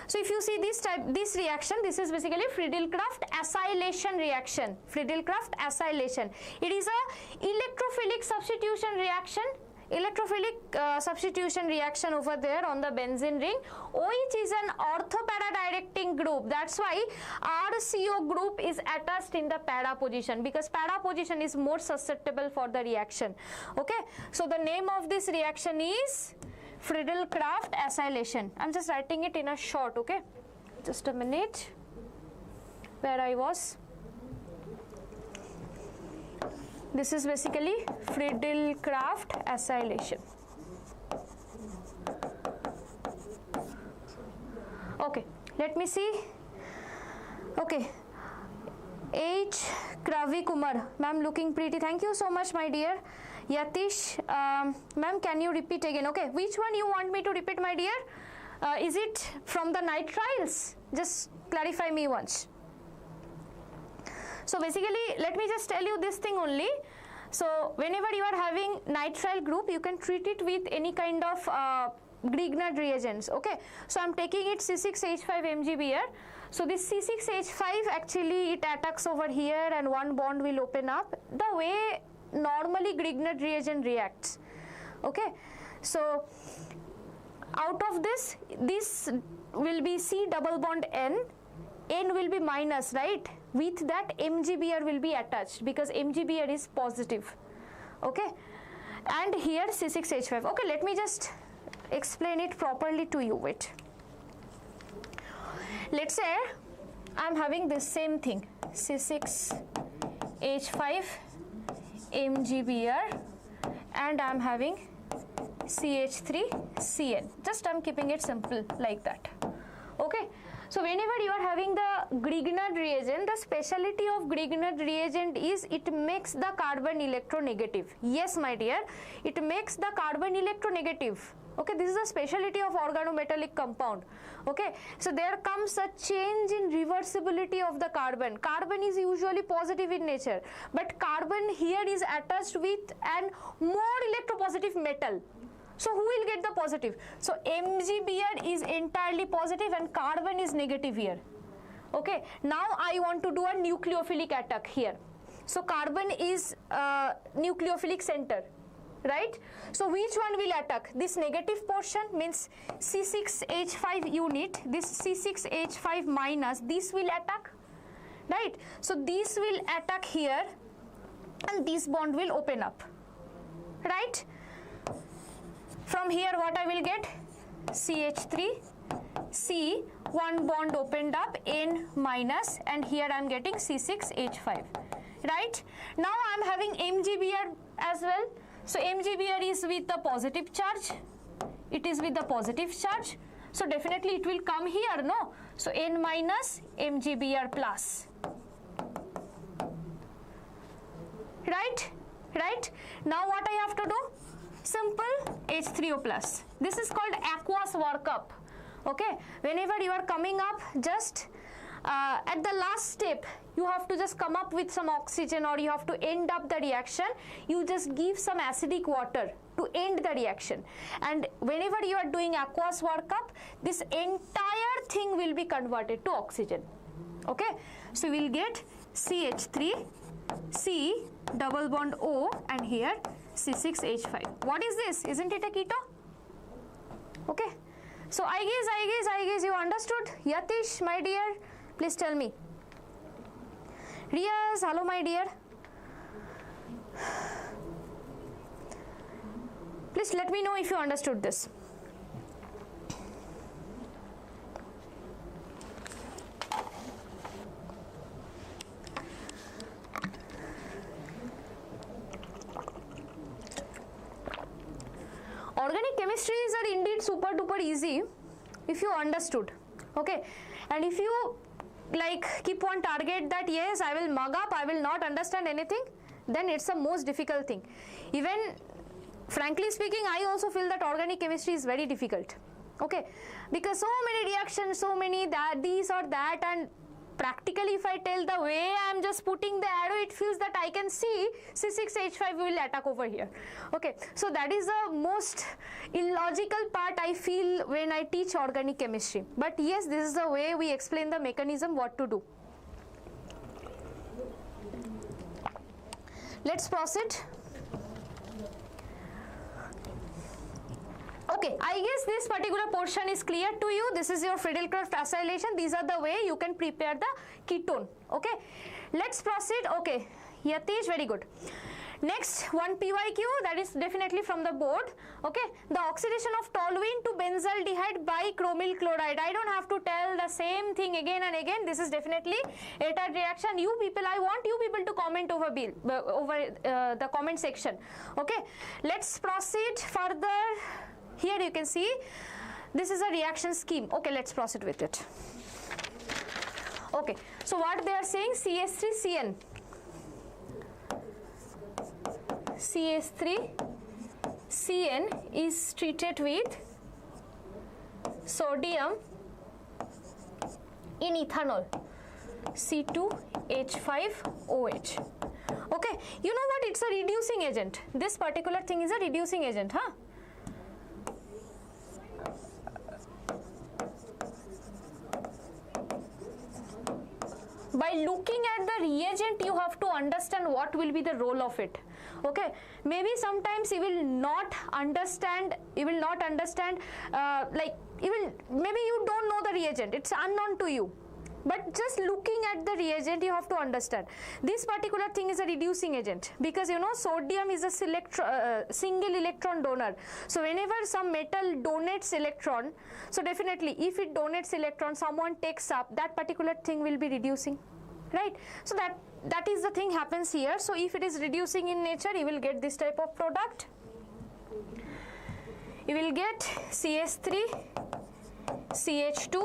so if you see this reaction, this is basically Friedel-Crafts acylation reaction. Friedel-Crafts acylation. It is a electrophilic substitution reaction electrophilic substitution reaction over there on the benzene ring, which is an ortho-para directing group. That's why RCO group is attached in the para position, because para position is more susceptible for the reaction. Okay, so the name of this reaction is Friedel-Crafts acylation. I'm just writing it in a short. Okay, just a minute, where I was. This is basically Friedel-Crafts acylation. Okay, let me see. Okay, H. Kravi Kumar, ma'am, looking pretty. Thank you so much, my dear. Yatish, ma'am, can you repeat again? Okay, which one you want me to repeat, my dear? Is it from the nitriles? Just clarify me once. So basically, let me just tell you this thing only. So whenever you are having nitrile group, you can treat it with any kind of Grignard reagents. Okay, so I'm taking it C6H5 MgBr. So this C6H5 actually it attacks over here and one bond will open up the way normally Grignard reagent reacts. Okay, so out of this will be C double bond N will be minus, right? With that MgBr will be attached because MgBr is positive. Okay, and here C6H5. Okay, let me just explain it properly to you. Wait, let's say I'm having this same thing, C6H5 MgBr, and I'm having CH3Cn. Just I'm keeping it simple like that. Okay, so whenever you are having the Grignard reagent, the speciality of Grignard reagent is it makes the carbon electronegative. Yes, my dear, it makes the carbon electronegative. Okay, this is the speciality of organometallic compound. Okay, so there comes a change in reversibility of the carbon. Carbon is usually positive in nature, but carbon here is attached with an more electropositive metal. So who will get the positive? So MgBr is entirely positive and carbon is negative here. Okay, now I want to do a nucleophilic attack here. So carbon is nucleophilic center, right? So which one will attack? This negative portion means C6H5 unit, this C6H5 minus, this will attack, right? So this will attack here and this bond will open up, right? From here what I will get? CH3, C, one bond opened up, N minus, and here I am getting C6H5, right? Now I am having MgBr as well. So MgBr is with the positive charge. It is with the positive charge. So definitely it will come here, no? So N minus, MgBr plus. Right? Right? Now what I have to do? Simple, H3O plus. This is called aqueous workup. Okay, whenever you are coming up, just at the last step, you have to just come up with some oxygen, or you have to end up the reaction. You just give some acidic water to end the reaction. And whenever you are doing aqueous workup, this entire thing will be converted to oxygen. Okay, so we will get CH3, C, double bond O, and here C6H5. What is this? Isn't it a keto? Okay. So I guess you understood. Yatish, my dear, please tell me. Riyaz, hello, my dear. Please let me know if you understood this. Organic chemistries are indeed super duper easy if you understood. Okay, and if you like keep one target that yes, I will mug up, I will not understand anything, then it's the most difficult thing. Even frankly speaking, I also feel that organic chemistry is very difficult. Okay, because so many reactions, so many that, these or that, and practically if I tell the way I am just putting the arrow, it feels that I can see C6H5 will attack over here. Okay, so that is the most illogical part I feel when I teach organic chemistry. But yes, this is the way we explain the mechanism, what to do. Let's proceed. Okay, I guess this particular portion is clear to you. This is your Friedel-Crafts acylation. These are the way you can prepare the ketone. Okay, let's proceed. Okay, Yatish, very good. Next, one PYQ, that is definitely from the board. Okay, the oxidation of toluene to benzaldehyde by chromyl chloride. I don't have to tell the same thing again and again. This is definitely ATAD reaction. You people, I want you people to comment over the comment section. Okay, let's proceed further. Here you can see this is a reaction scheme. Okay, let's proceed with it. Okay, so what they are saying, CH3CN. CH3CN is treated with sodium in ethanol, C2H5OH. Okay, you know what, it's a reducing agent. This particular thing is a reducing agent, huh? By looking at the reagent, you have to understand what will be the role of it. Okay, maybe sometimes you will not understand, maybe you don't know the reagent, it's unknown to you. But just looking at the reagent, you have to understand. This particular thing is a reducing agent because you know sodium is a single electron donor. So whenever some metal donates electron, so definitely if it donates electron, someone takes up, that particular thing will be reducing, right? So that is the thing happens here. So if it is reducing in nature, you will get this type of product. You will get CH3, CH2,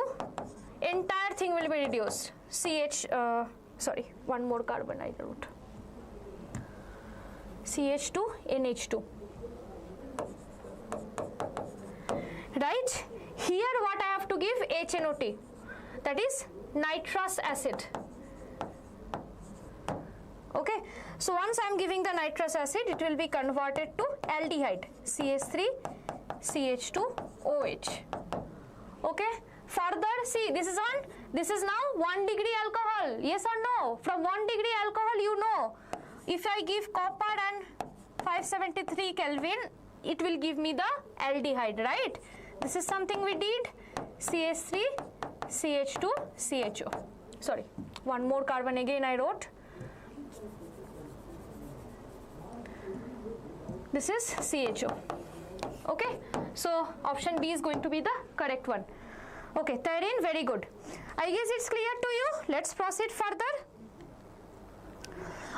entire thing will be reduced. One more carbon I wrote. CH2, NH2. Right? Here what I have to give, HNO2, that is nitrous acid. Okay, so once I am giving the nitrous acid, it will be converted to aldehyde, CH3, CH2OH. Okay, further see, this is now 1 degree alcohol, yes or no? From 1 degree alcohol, you know, if I give copper and 573 Kelvin, it will give me the aldehyde, right? This is something we did, CH3, CH2, CHO. Sorry, one more carbon again I wrote. This is CHO. Okay, so option B is going to be the correct one. Okay, Tyrene, very good. I guess it's clear to you. Let's proceed further.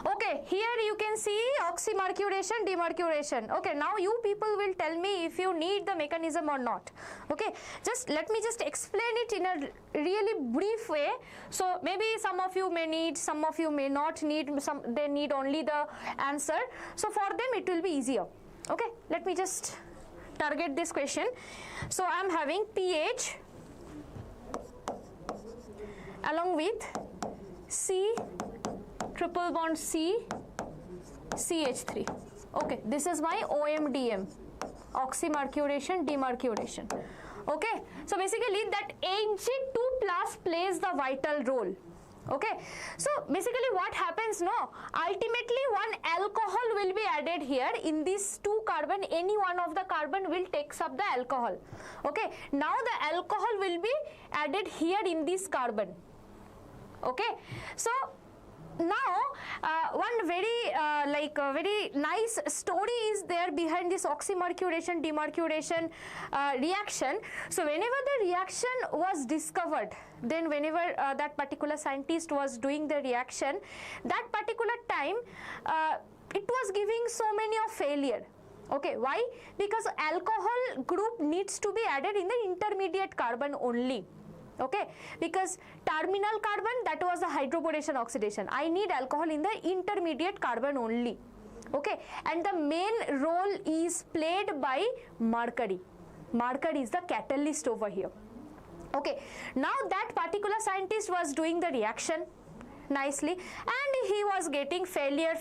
Okay, here you can see oxymercuration, demercuration. Okay, now you people will tell me if you need the mechanism or not. Okay, let me explain it in a really brief way. So maybe some of you may need, some of you may not need, they need only the answer. So for them it will be easier. Okay, let me just target this question. So I am having pH along with C triple bond C CH3. Okay, this is my OMDM, oxymercuration, demercuration. Okay, so basically that Hg2 plus plays the vital role. Okay, so basically what happens, ultimately one alcohol will be added here in these two carbon, any one of the carbon will takes up the alcohol. Okay, now the alcohol will be added here in this carbon. Okay, so now one very very nice story is there behind this oxymercuration demercuration reaction. So whenever the reaction was discovered, then whenever that particular scientist was doing the reaction, that particular time it was giving so many of failure. Okay, why? Because alcohol group needs to be added in the intermediate carbon only. Okay, because terminal carbon, that was the hydroboration oxidation. I need alcohol in the intermediate carbon only. Okay, and the main role is played by mercury. Mercury is the catalyst over here. Okay, now that particular scientist was doing the reaction nicely and he was getting failure,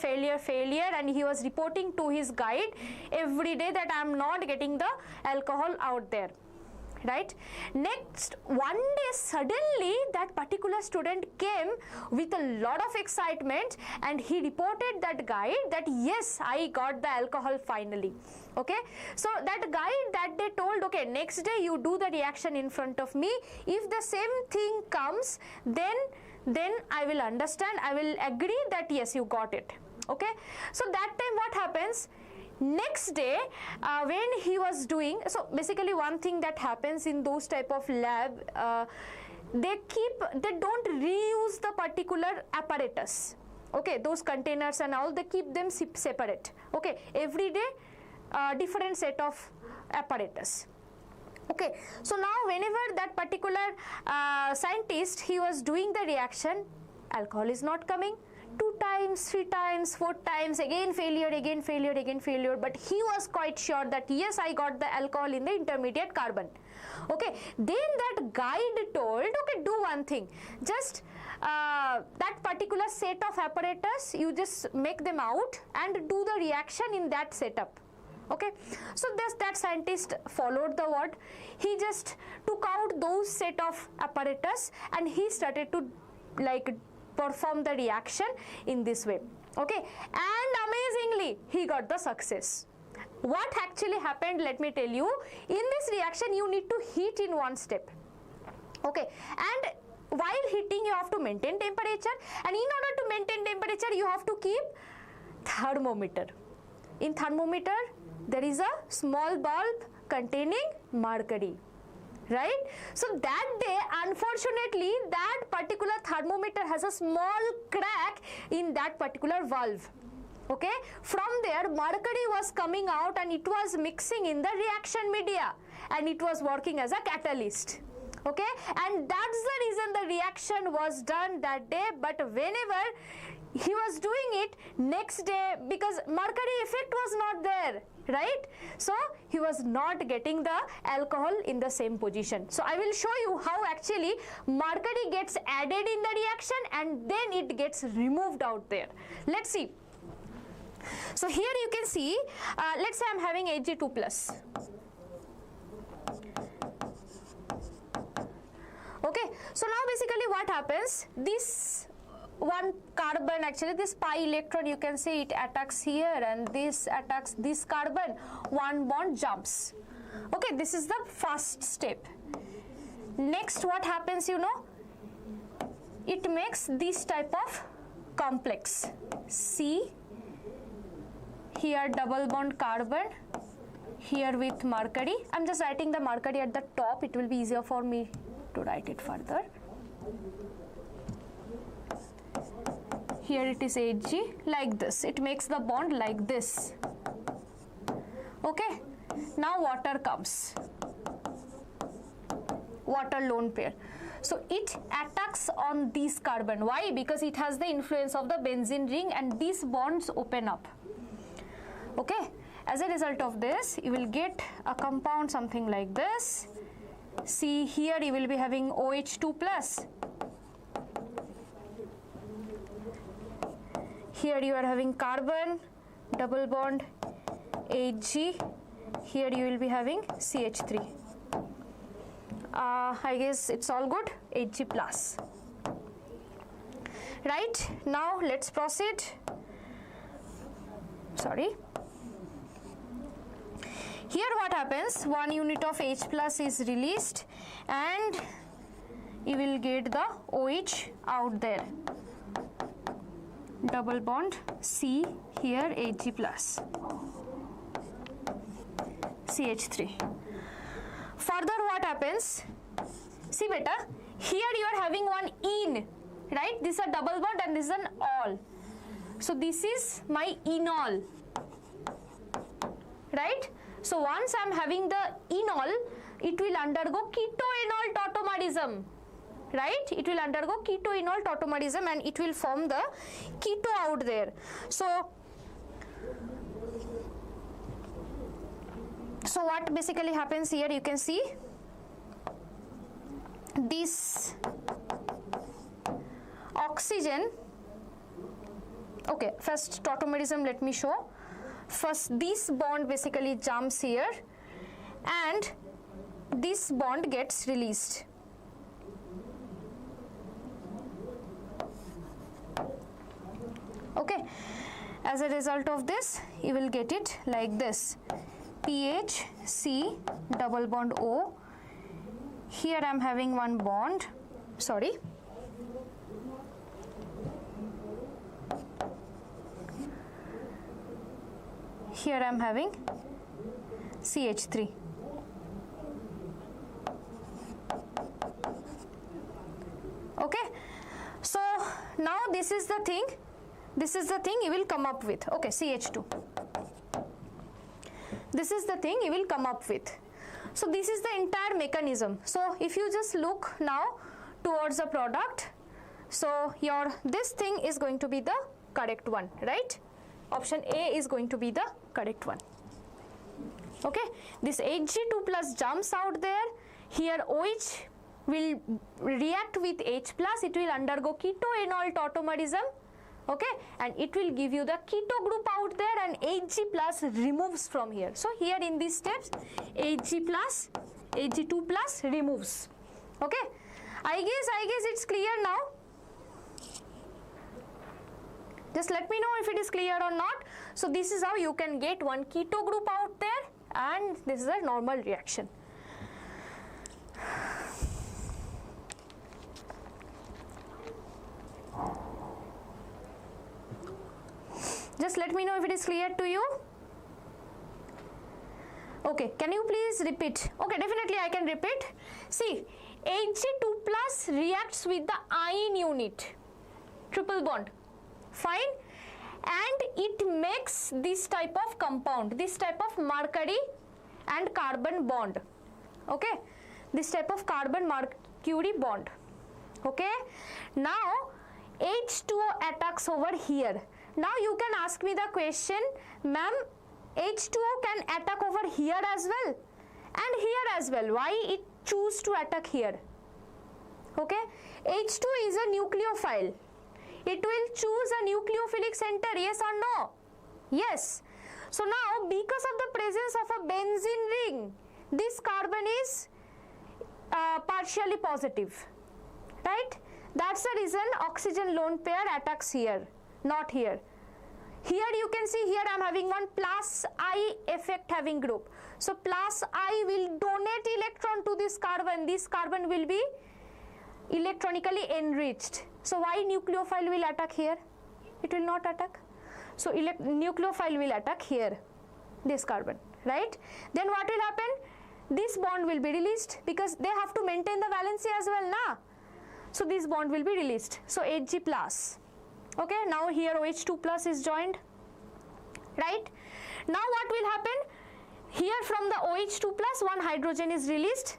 and he was reporting to his guide every day that I am not getting the alcohol out there. right? Next, one day suddenly that particular student came with a lot of excitement and he reported that guide that yes, I got the alcohol finally. Okay, so that guide that day told, okay, next day you do the reaction in front of me. If the same thing comes, then I will understand, I will agree that yes, you got it. Okay, so that time what happens? Next day when he was doing, so basically one thing that happens in those type of lab, they don't reuse the particular apparatus. Okay, those containers and all, they keep them separate. Okay, every day different set of apparatus. Okay, so now whenever that particular scientist, he was doing the reaction, alcohol is not coming. 2 times, 3 times, 4 times, again failure, again failure, again failure, but he was quite sure that yes, I got the alcohol in the intermediate carbon. Okay, then that guide told, okay, do one thing, just that particular set of apparatus, you just make them out and do the reaction in that setup. Okay, so that scientist followed the word. He just took out those set of apparatus and he started to like perform the reaction in this way. Okay, and amazingly he got the success. What actually happened, let me tell you. In this reaction you need to heat in one step. Okay, and while heating you have to maintain temperature, and in order to maintain temperature you have to keep thermometer. In thermometer there is a small bulb containing mercury, right? So that day, unfortunately, that particular thermometer has a small crack in that particular valve. Okay, from there mercury was coming out and it was mixing in the reaction media and it was working as a catalyst. Okay, and that's the reason the reaction was done that day. But whenever he was doing it next day, because mercury effect was not there, right? So he was not getting the alcohol in the same position. So I will show you how actually mercury gets added in the reaction and then it gets removed out there. Let's see. So here you can see, let's say I'm having Hg2 plus. Okay, so now basically what happens, this one carbon, actually this pi electron, you can see it attacks here and this attacks this carbon, one bond jumps. Okay, this is the first step. Next what happens, you know, it makes this type of complex. See, here double bond carbon, here with mercury. I'm just writing the mercury at the top, it will be easier for me to write it further. Here it is Hg, like this, it makes the bond like this. Okay, now water comes, water lone pair. So it attacks on this carbon. Why? Because it has the influence of the benzene ring and these bonds open up. Okay, as a result of this you will get a compound something like this. See, here you will be having OH2 plus. Here you are having carbon, double bond, Hg. Here you will be having CH3. I guess it's all good, Hg plus. Right, now let's proceed. Sorry. Here what happens, 1 unit of H plus is released and you will get the OH out there. Double bond C, here Hg plus, CH3. Further what happens, see beta, here you are having one ene, right? This is a double bond and this is an all. So this is my enol, right? So once I am having the enol, it will undergo ketoenol tautomerism, right? It will undergo ketoenol tautomerism and it will form the keto out there. So what basically happens here, you can see this oxygen. Okay, first tautomerism let me show. First this bond basically jumps here and this bond gets released. Okay, as a result of this, you will get it like this: PH, C, double bond O. Here I am having one bond, sorry. Here I am having CH3. Okay, so now this is the thing you will come up with. Okay, CH2. This is the thing you will come up with. So this is the entire mechanism. So if you just look now towards the product, so your this thing is going to be the correct one, right? Option A is going to be the correct one. Okay, this Hg2 plus jumps out there. Here OH will react with H plus, it will undergo keto-enol tautomerism. Okay, and it will give you the keto group out there, and Hg plus removes from here. So here in these steps, Hg plus, Hg2 plus removes. Okay, I guess it's clear now. Just let me know if it is clear or not. So this is how you can get one keto group out there, and this is a normal reaction. Just let me know if it is clear to you. Okay, can you please repeat? Okay, definitely I can repeat. See, Hg2 plus reacts with the ion unit, triple bond, fine, and it makes this type of compound, this type of mercury and carbon bond. Okay, this type of carbon mercury bond. Okay, now H2O attacks over here. Now you can ask me the question, ma'am, H2O can attack over here as well and here as well. Why it choose to attack here? Okay, H2 is a nucleophile. It will choose a nucleophilic center, yes or no? Yes. So now because of the presence of a benzene ring, this carbon is partially positive, right? That's the reason oxygen lone pair attacks here, not here. Here you can see, here I am having one plus I effect having group. So plus I will donate electron to this carbon will be electronically enriched. So why nucleophile will attack here? It will not attack. So nucleophile will attack here, this carbon, right? Then what will happen? This bond will be released because they have to maintain the valency as well, na? So this bond will be released. So Hg plus. Okay, now here OH2 plus is joined, right? Now what will happen? Here from the OH2 plus one hydrogen is released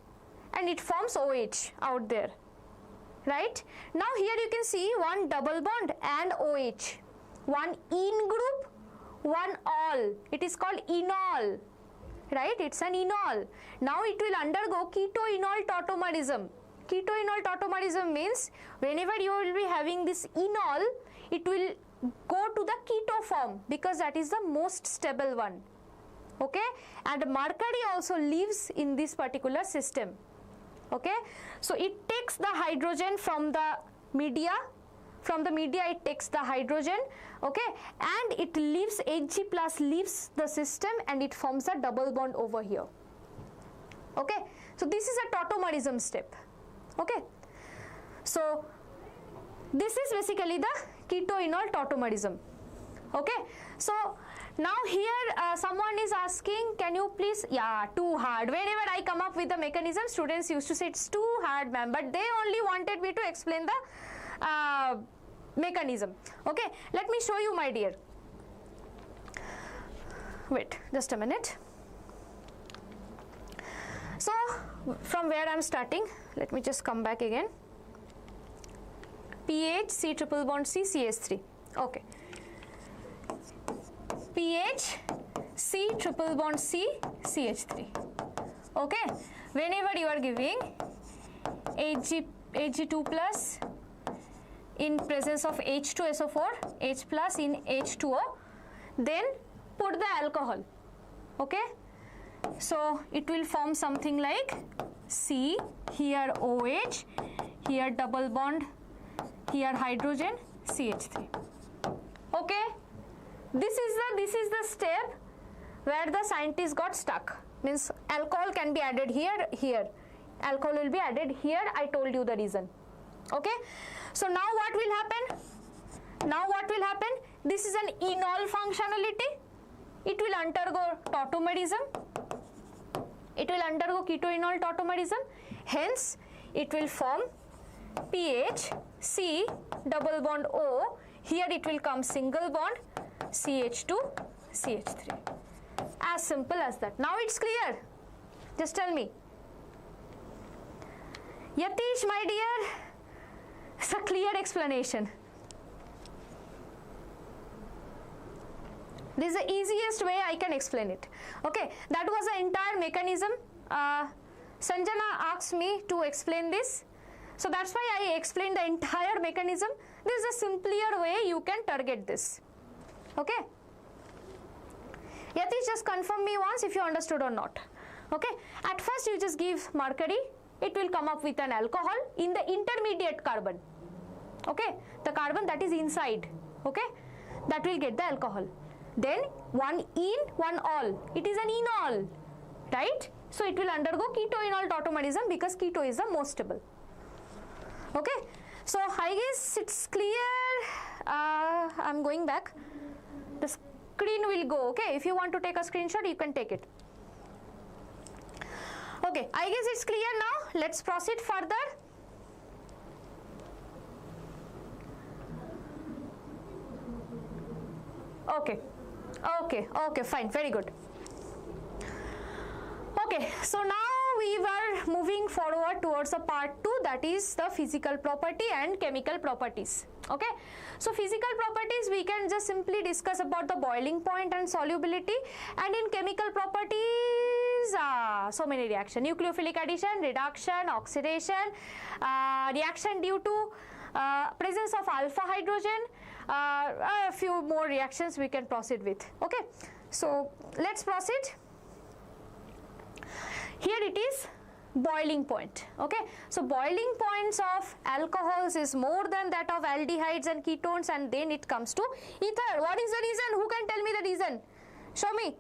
and it forms OH out there, right? Now here you can see one double bond and OH, one in group, one all. It is called enol, right? It's an enol. Now it will undergo keto-enol tautomerism. Keto-enol tautomerism means whenever you will be having this enol, it will go to the keto form because that is the most stable one. Okay, and mercury also lives in this particular system. Okay, so it takes the hydrogen from the media. From the media it takes the hydrogen, okay, and it leaves, Hg plus leaves the system and it forms a double bond over here. Okay, so this is a tautomerism step. Okay, so this is basically the keto-enol tautomerism. Okay, so now here someone is asking, can you please, yeah, too hard. Whenever I come up with the mechanism, students used to say it's too hard, ma'am, but they only wanted me to explain the mechanism. Okay, let me show you, my dear. Wait, just a minute. So from where I'm starting, let me just come back again. PH, C triple bond C, CH3. Okay. PH, C triple bond C, CH3. Okay. Whenever you are giving Hg2 plus in presence of H2SO4, H plus in H2O, then put the alcohol. Okay. So it will form something like C, here OH, here double bond, here hydrogen, CH3. Okay, this is the step where the scientist got stuck. Means alcohol can be added here. Alcohol will be added here. I told you the reason. Okay, so now what will happen? This is an enol functionality. It will undergo tautomerism. It will undergo ketoenol tautomerism. Hence, it will form PH, C, double bond O. Here it will come single bond, CH2, CH3. As simple as that. Now it's clear. Just tell me. Yatish, my dear, it's a clear explanation. This is the easiest way I can explain it. Okay, that was the entire mechanism. Sanjana asked me to explain this. So that's why I explained the entire mechanism. This is a simpler way you can target this. Okay. Yatish, just confirm me once if you understood or not. Okay. At first you just give mercury. It will come up with an alcohol in the intermediate carbon. Okay. The carbon that is inside. Okay. That will get the alcohol. Then one in, one all. It is an enol. Right. So it will undergo ketoenol tautomerism because keto is the most stable. Okay. So I guess it's clear. I'm going back. The screen will go. Okay. If you want to take a screenshot, you can take it. Okay. I guess it's clear now. Let's proceed further. Okay. Okay, fine, very good. Okay, so now we were moving forward towards the part 2, that is the physical property and chemical properties. Okay, so physical properties we can just simply discuss about the boiling point and solubility, and in chemical properties so many reactions: nucleophilic addition, reduction, oxidation, reaction due to presence of alpha hydrogen, a few more reactions we can proceed with. Okay, so let's proceed. Here it is boiling point. Okay, so boiling points of alcohols is more than that of aldehydes and ketones, and then it comes to ether. What is the reason? Who can tell me the reason? Show me.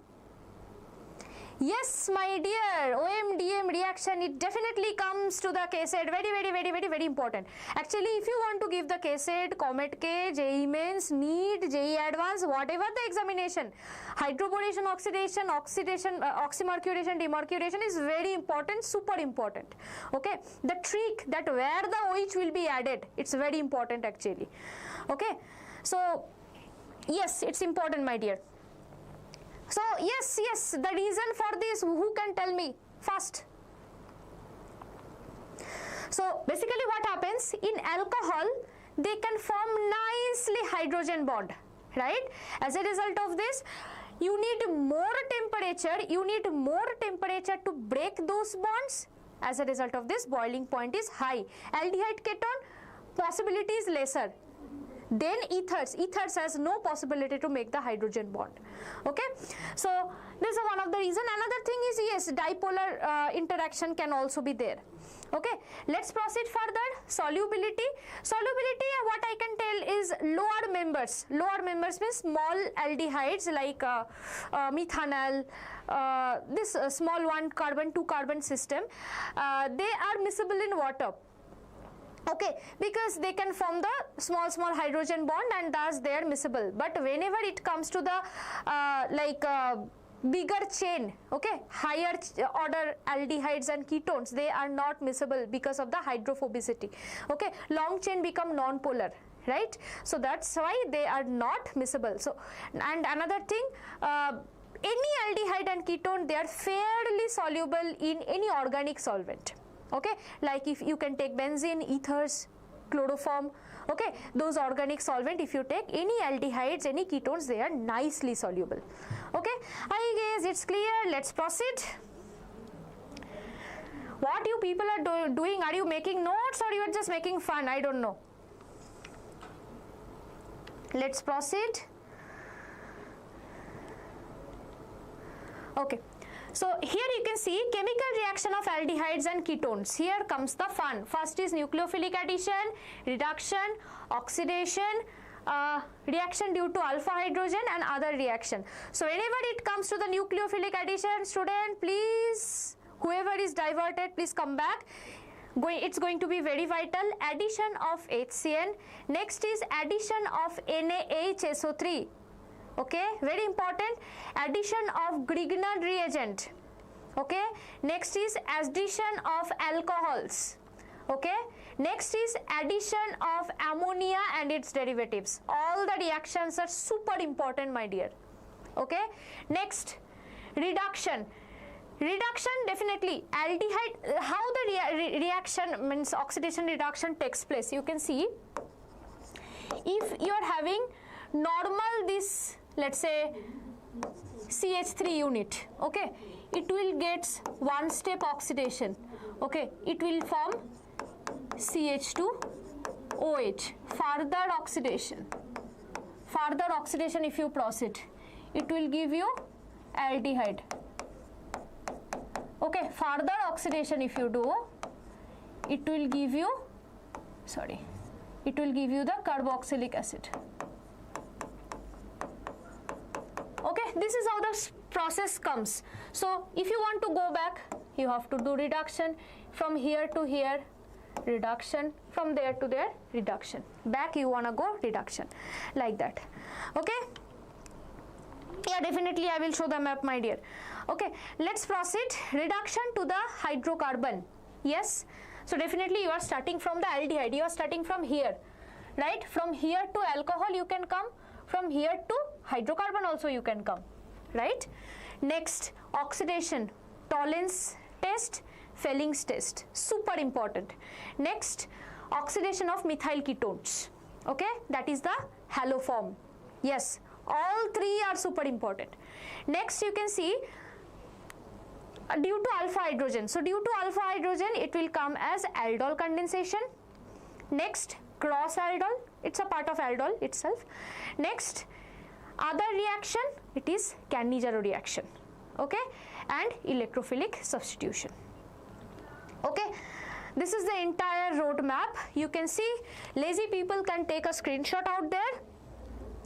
Yes, my dear, OMDM reaction, it definitely comes to the KCET. Very important. Actually, if you want to give the KCET, Comet K, JEE Mains, NEET, JEE Advanced, whatever the examination, hydroboration, oxidation, oxymercuration, demercuration is very important, super important. Okay, the trick that where the OH will be added, it's very important actually. Okay, so yes, it's important, my dear. So yes, the reason for this, who can tell me first? So basically what happens in alcohol, they can form nicely hydrogen bond, right? As a result of this, you need more temperature to break those bonds. As a result of this, boiling point is high. Aldehyde ketone, possibility is lesser. Then ethers has no possibility to make the hydrogen bond. Okay, so this is one of the reason. Another thing is, yes, dipolar interaction can also be there. Okay, let's proceed further. Solubility, what I can tell is lower members means small aldehydes like methanol, this small 1 carbon 2 carbon system, they are miscible in water. Okay, because they can form the small hydrogen bond and thus they are miscible. But whenever it comes to the bigger chain, okay, higher order aldehydes and ketones, they are not miscible because of the hydrophobicity. Okay, long chain become non-polar, right? So that's why they are not miscible. So, and another thing, any aldehyde and ketone, they are fairly soluble in any organic solvent. Okay, like if you can take benzene, ethers, chloroform, okay, those organic solvent, if you take any aldehydes, any ketones, they are nicely soluble. Okay, I guess it's clear. Let's proceed. What you people are doing, are you making notes or you are just making fun? I don't know. Let's proceed. Okay, So here you can see chemical reaction of aldehydes and ketones. Here comes the fun. First is nucleophilic addition, reduction, oxidation, reaction due to alpha hydrogen and other reaction. So whenever it comes to the nucleophilic addition, student, please, whoever is diverted, please come back. It's going to be very vital. Addition of HCN. Next is addition of NaHSO3. Okay, very important. Addition of Grignard reagent. Okay, next is addition of alcohols. Okay, next is addition of ammonia and its derivatives. All the reactions are super important, my dear. Okay, next, reduction. Reduction, definitely aldehyde, how the reaction means oxidation reduction takes place. You can see if you are having normal this, let's say CH3 unit, okay, it will get one step oxidation, okay, it will form CH2OH. Further oxidation if you proceed, it will give you aldehyde. Okay, further oxidation if you do, it will give you, it will give you the carboxylic acid. Okay, this is how the process comes. So if you want to go back, you have to do reduction from here to here, reduction from there to there, reduction. Back you want to go reduction, like that. Okay. Yeah, definitely I will show the map, my dear. Okay, let's proceed. Reduction to the hydrocarbon. Yes, so definitely you are starting from the aldehyde. You are starting from here, right? From here to alcohol you can come. From here to hydrocarbon also you can come, right? Next, oxidation, Tollens test, Felling's test. Super important. Next, oxidation of methyl ketones. Okay, that is the halo form. Yes. All three are super important. Next you can see due to alpha hydrogen. So due to alpha hydrogen it will come as aldol condensation. Next, cross aldol, it's a part of aldol itself. Next, other reaction, it is Cannizzaro reaction. Okay, and electrophilic substitution. Okay, this is the entire roadmap. You can see lazy people can take a screenshot out there.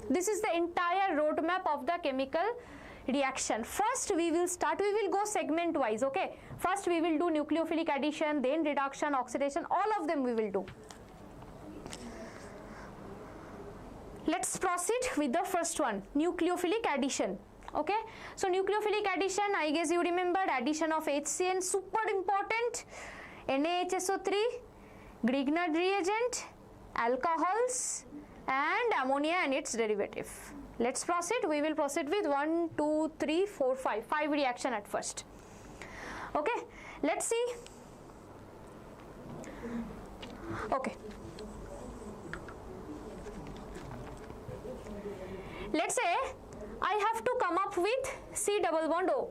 This is the entire roadmap of the chemical reaction. First we will go segment wise, okay. First we will do nucleophilic addition, then reduction, oxidation, all of them we will do. Let's proceed with the first one, nucleophilic addition. Okay, so nucleophilic addition, I guess you remember addition of HCN, super important, NaHSO3, Grignard reagent, alcohols, and ammonia and its derivative. Let's proceed. We will proceed with 1, 2, 3, 4, 5. 5 reaction at first. Okay, let's see. Okay. Let's say I have to come up with C double bond O.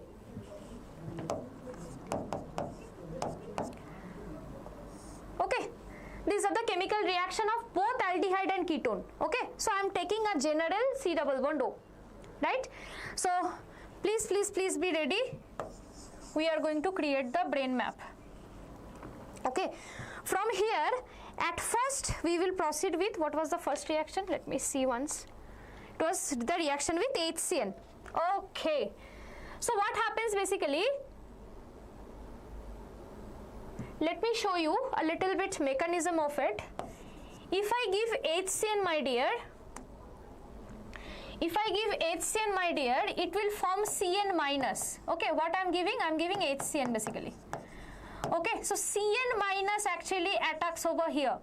Okay. These are the chemical reaction of both aldehyde and ketone. Okay, so I am taking a general C double bond O, right? So please be ready. We are going to create the brain map. Okay, from here at first we will proceed with what was the first reaction. Let me see once. It was the reaction with HCN. Okay, so what happens basically? Let me show you a little bit mechanism of it. If I give HCN, my dear, it will form CN minus. Okay, what I'm giving HCN basically. Okay, so CN minus actually attacks over here.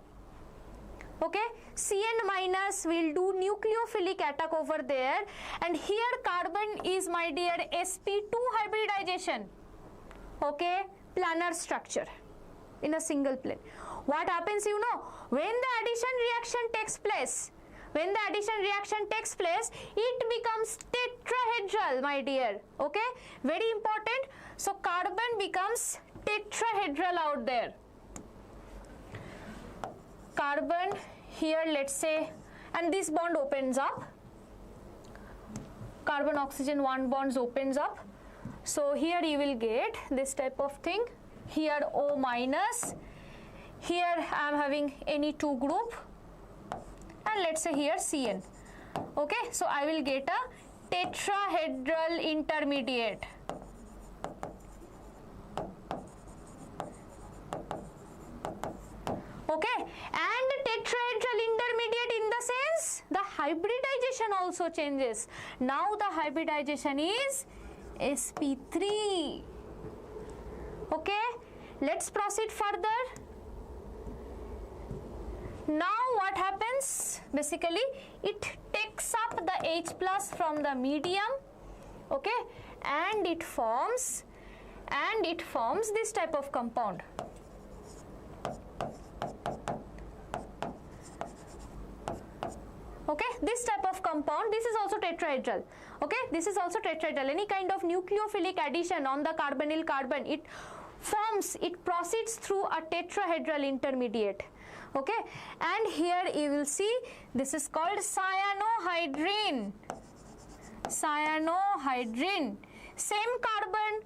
Okay, CN minus will do nucleophilic attack over there, and here carbon is, my dear, sp2 hybridization. Okay, planar structure in a single plane. What happens, you know, when the addition reaction takes place, it becomes tetrahedral, my dear. Okay, very important. So carbon becomes tetrahedral out there. Carbon here, let's say, and this bond opens up. Carbon oxygen 1 bonds opens up. So here you will get this type of thing. Here O minus, here I am having any 2 group, and let's say here CN. Okay, so I will get a tetrahedral intermediate. Okay, and tetrahedral intermediate in the sense the hybridization also changes. Now the hybridization is sp3. Okay, let's proceed further. Now what happens? Basically it takes up the H plus from the medium, okay, and it forms this type of compound. Okay, this type of compound, this is also tetrahedral. Okay, this is also tetrahedral. Any kind of nucleophilic addition on the carbonyl carbon, it proceeds through a tetrahedral intermediate. Okay, and here you will see this is called cyanohydrin. Cyanohydrin, same carbon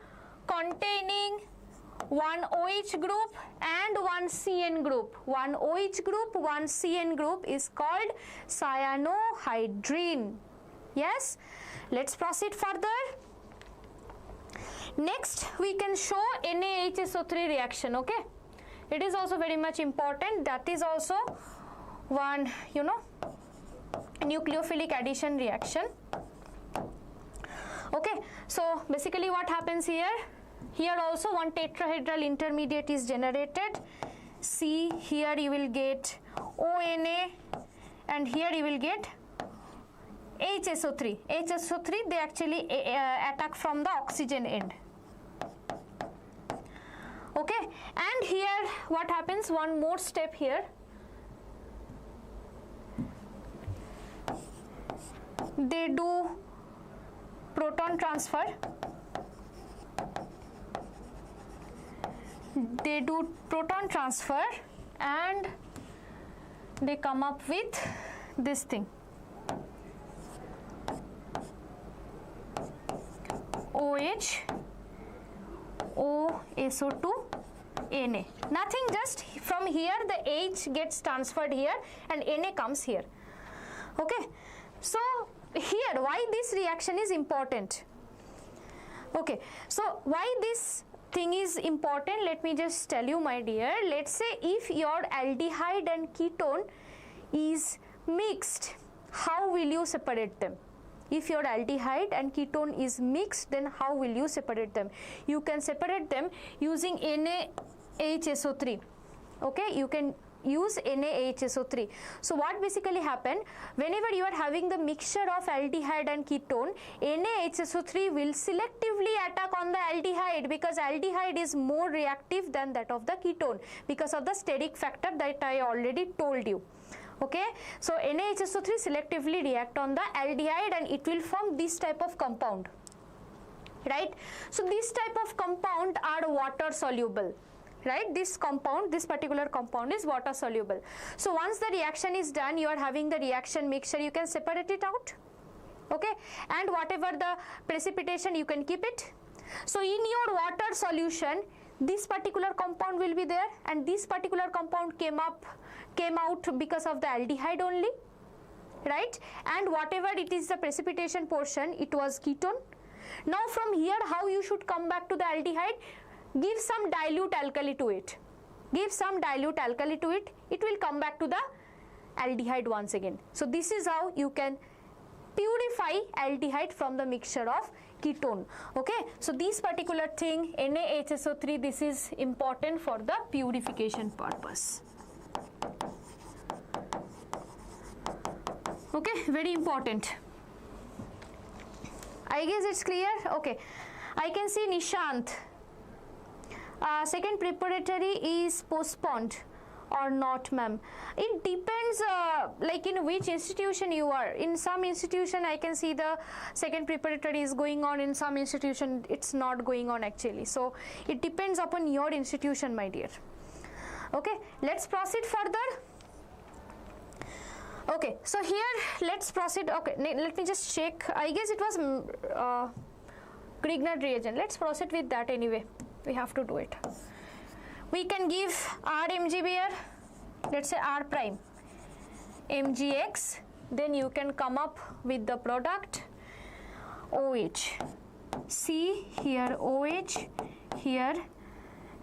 containing one OH group and one CN group. One OH group, one CN group is called cyanohydrin. Yes, let's proceed further. Next we can show NaHSO3 reaction. Okay, it is also very much important. That is also one, you know, nucleophilic addition reaction. Okay, so basically what happens here? Here also one tetrahedral intermediate is generated. See, here you will get ONA, and here you will get HSO3. HSO3, they actually attack from the oxygen end. Okay, and here what happens? One more step here. They do proton transfer. They do proton transfer and they come up with this thing. OH, OSO2, Na. Nothing, just from here the H gets transferred here and Na comes here. Okay, so here why this reaction is important? Okay, so why this thing is important, let me just tell you, my dear. Let's say if your aldehyde and ketone is mixed, how will you separate them? If your aldehyde and ketone is mixed, then how will you separate them? You can separate them using NaHSO3. Okay, you can use NaHSO3. So what basically happen, whenever you are having the mixture of aldehyde and ketone, NaHSO3 will selectively attack on the aldehyde, because aldehyde is more reactive than that of the ketone because of the steric factor that I already told you. Okay, so NaHSO3 selectively react on the aldehyde and it will form this type of compound, right? So this type of compound are water soluble. Right, this compound, this particular compound is water soluble. So once the reaction is done, you are having the reaction mixture, you can separate it out. Okay, and whatever the precipitation, you can keep it. So in your water solution, this particular compound will be there, and this particular compound came out because of the aldehyde only, right? And whatever it is the precipitation portion, it was ketone. Now from here, how you should come back to the aldehyde? Give some dilute alkali to it. Give some dilute alkali to it. It will come back to the aldehyde once again. So this is how you can purify aldehyde from the mixture of ketone. Okay. So this particular thing, NaHSO3, this is important for the purification purpose. Okay. Very important. I guess it's clear. Okay. I can see Nishant. Second preparatory is postponed or not, ma'am? It depends like in which institution you are. In some institution I can see the second preparatory is going on, in some institution it's not going on actually. So it depends upon your institution, my dear. Okay, let's proceed further. Okay, so here let's proceed. Okay, let me just check. I guess it was Grignard reagent. Let's proceed with that anyway. We have to do it. We can give R MgBr, let's say R prime, MgX, then you can come up with the product OH. See here OH, here,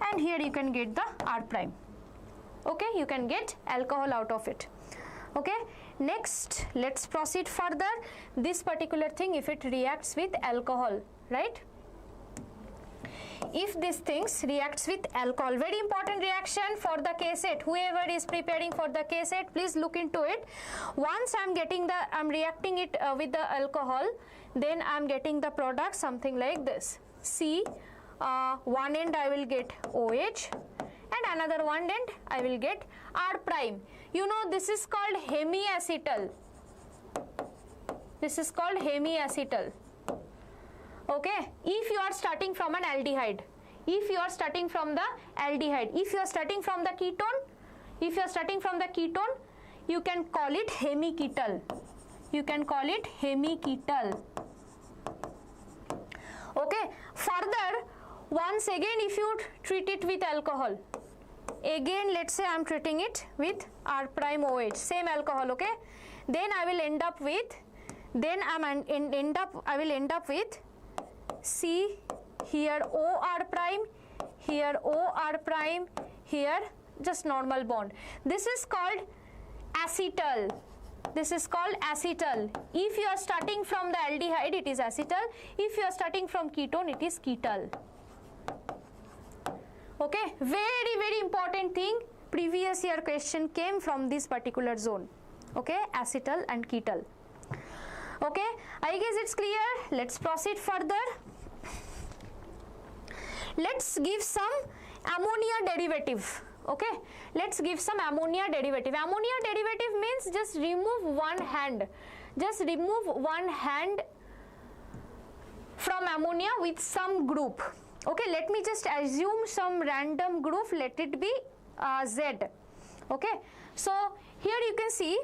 and here you can get the R prime. Okay, you can get alcohol out of it. Okay, next let's proceed further. This particular thing, if it reacts with alcohol, right? If these things reacts with alcohol, very important reaction for the KCET. Whoever is preparing for the KCET, please look into it. Once I'm reacting it with the alcohol, then I'm getting the product something like this. See, one end I will get OH, and another one end I will get R prime. You know, this is called hemiacetal. This is called hemiacetal. Okay, if you are starting from an aldehyde, if you are starting from the aldehyde, if you are starting from the ketone, you can call it hemiketal. You can call it hemiketal. Okay, further, once again, if you treat it with alcohol, again let's say I am treating it with R prime OH, same alcohol. Okay, then I will end up with, I will end up with C, here OR prime, here OR prime, here just normal bond. This is called acetal. This is called acetal. If you are starting from the aldehyde, it is acetal. If you are starting from ketone, it is ketal. Okay, very, very important thing. Previous year question came from this particular zone. Okay, acetal and ketal. Okay, I guess it's clear. Let's proceed further. Let's give some ammonia derivative. Okay, let's give some ammonia derivative. Ammonia derivative means just remove one hand. Just remove one hand from ammonia with some group. Okay, let me just assume some random group. Let it be Z. Okay, so here you can see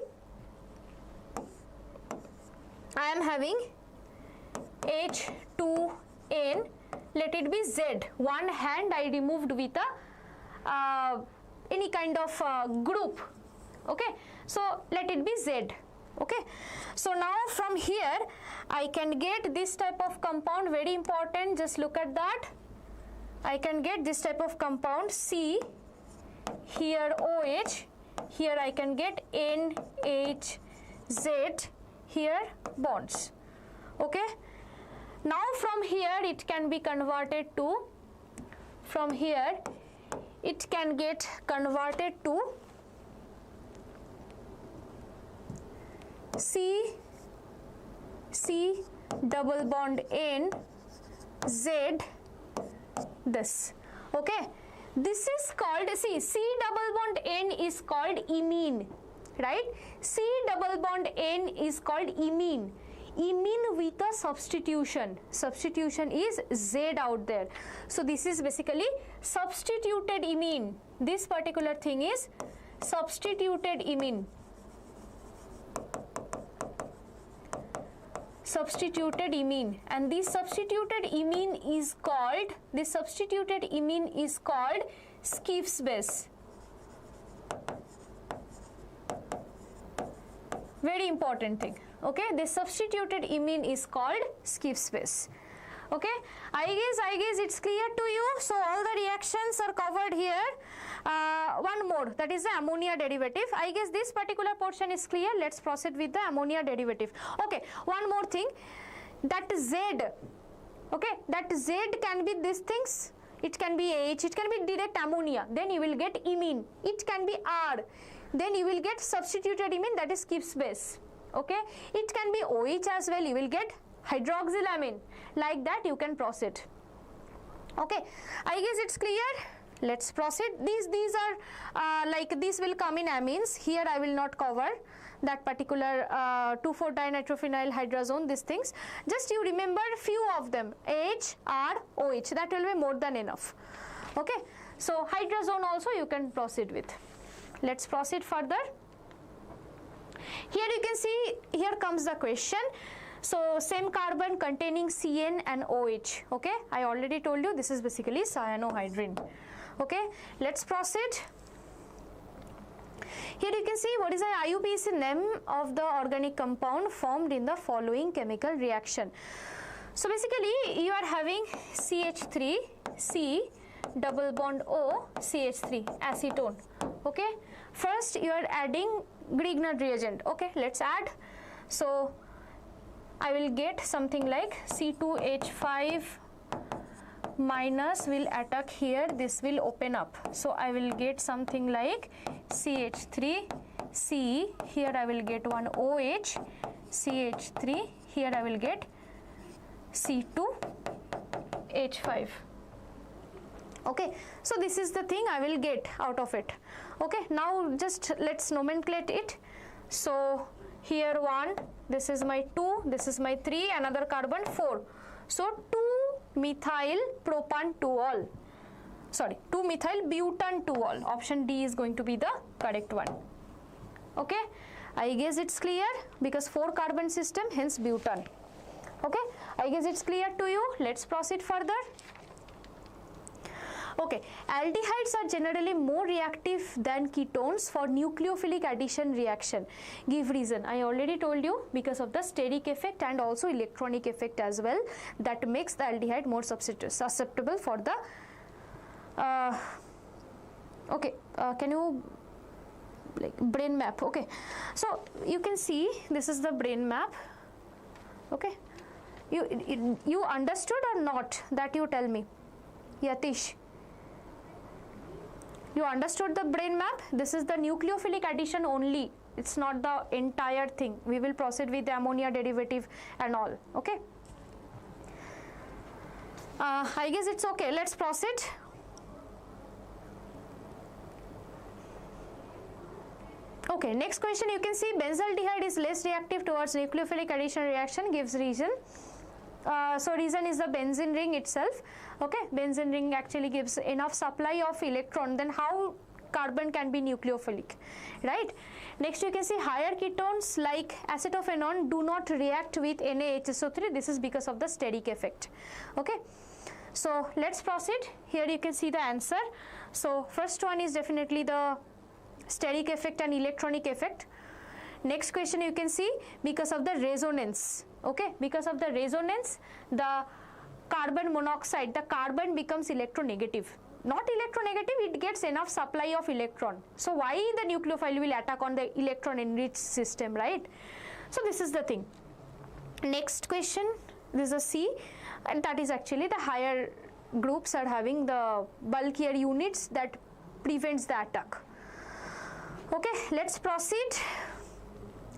I am having H2N. Let it be Z. One hand I removed with a any kind of group. Okay, so let it be Z. Okay, so now from here I can get this type of compound. Very important, just look at that. I can get this type of compound C, here OH, here I can get NHZ, here bonds. Okay, now from here it can be converted to, from here it can get converted to C double bond N Z, this. Okay, this is called, see, C double bond N is called imine, right? C double bond N is called imine. Imine with a substitution. Substitution is Z out there. So this is basically substituted imine. This particular thing is substituted imine. Substituted imine, and this substituted imine is called, Skiff's base. Very important thing. Okay, this substituted imine is called Skiff's base. Okay, I guess it's clear to you. So all the reactions are covered here. One more, that is the ammonia derivative. I guess this particular portion is clear. Let's proceed with the ammonia derivative. Okay, one more thing, that Z, okay, that Z can be these things. It can be H, it can be direct ammonia, then you will get imine. It can be R, then you will get substituted imine, that is Skiff's base. Okay, it can be OH as well, you will get hydroxylamine. Like that you can proceed. Okay, I guess it's clear. Let's proceed. These are like this will come in amines. Here I will not cover that particular 2,4-dinitrophenyl hydrazone, these things. Just you remember few of them, H, R, OH, that will be more than enough. Okay, so hydrazone also you can proceed with. Let's proceed further. Here you can see, here comes the question. So same carbon containing CN and OH. Okay, I already told you this is basically cyanohydrin. Okay, let's proceed. Here you can see what is the IUPAC name of the organic compound formed in the following chemical reaction. So basically you are having CH3, C, double bond O, CH3, acetone. Okay, first you are adding Grignard reagent. Okay, let's add. So I will get something like C2H5 minus will attack here, this will open up. So I will get something like CH3, C, here I will get one OH, CH3, here I will get C2H5. Okay, so this is the thing I will get out of it. Okay, now just let's nomenclate it. So here 1, this is my 2, this is my 3, another carbon 4. So 2-methyl propan 2-ol. Sorry, 2-methyl butan 2-ol. Option D is going to be the correct one. Okay, I guess it's clear because 4 carbon system, hence butan. Okay, I guess it's clear to you. Let's proceed further. Okay, aldehydes are generally more reactive than ketones for nucleophilic addition reaction. Give reason. I already told you, because of the steric effect and also electronic effect as well, that makes the aldehyde more susceptible for the can you like brain map? Okay, so you can see this is the brain map. Okay, you understood or not? That you tell me, Yatish. You understood the brain map? This is the nucleophilic addition only. It's not the entire thing. We will proceed with the ammonia derivative and all. Okay. I guess it's okay. Let's proceed. Okay, next question you can see benzaldehyde is less reactive towards nucleophilic addition reaction, gives reason. So reason is the benzene ring itself. Okay, benzene ring actually gives enough supply of electron, then how carbon can be nucleophilic, right? Next you can see higher ketones like acetophenone do not react with NaHSO3. This is because of the steric effect. Okay, so let's proceed. Here you can see the answer. So first one is definitely the steric effect and electronic effect. Next question you can see because of the resonance. Okay, because of the resonance, the carbon monoxide, the carbon becomes electronegative. Not electronegative, it gets enough supply of electron. So why the nucleophile will attack on the electron enriched system, right? So this is the thing. Next question, this is a C, and that is actually the higher groups are having the bulkier units that prevents the attack. Okay, let's proceed.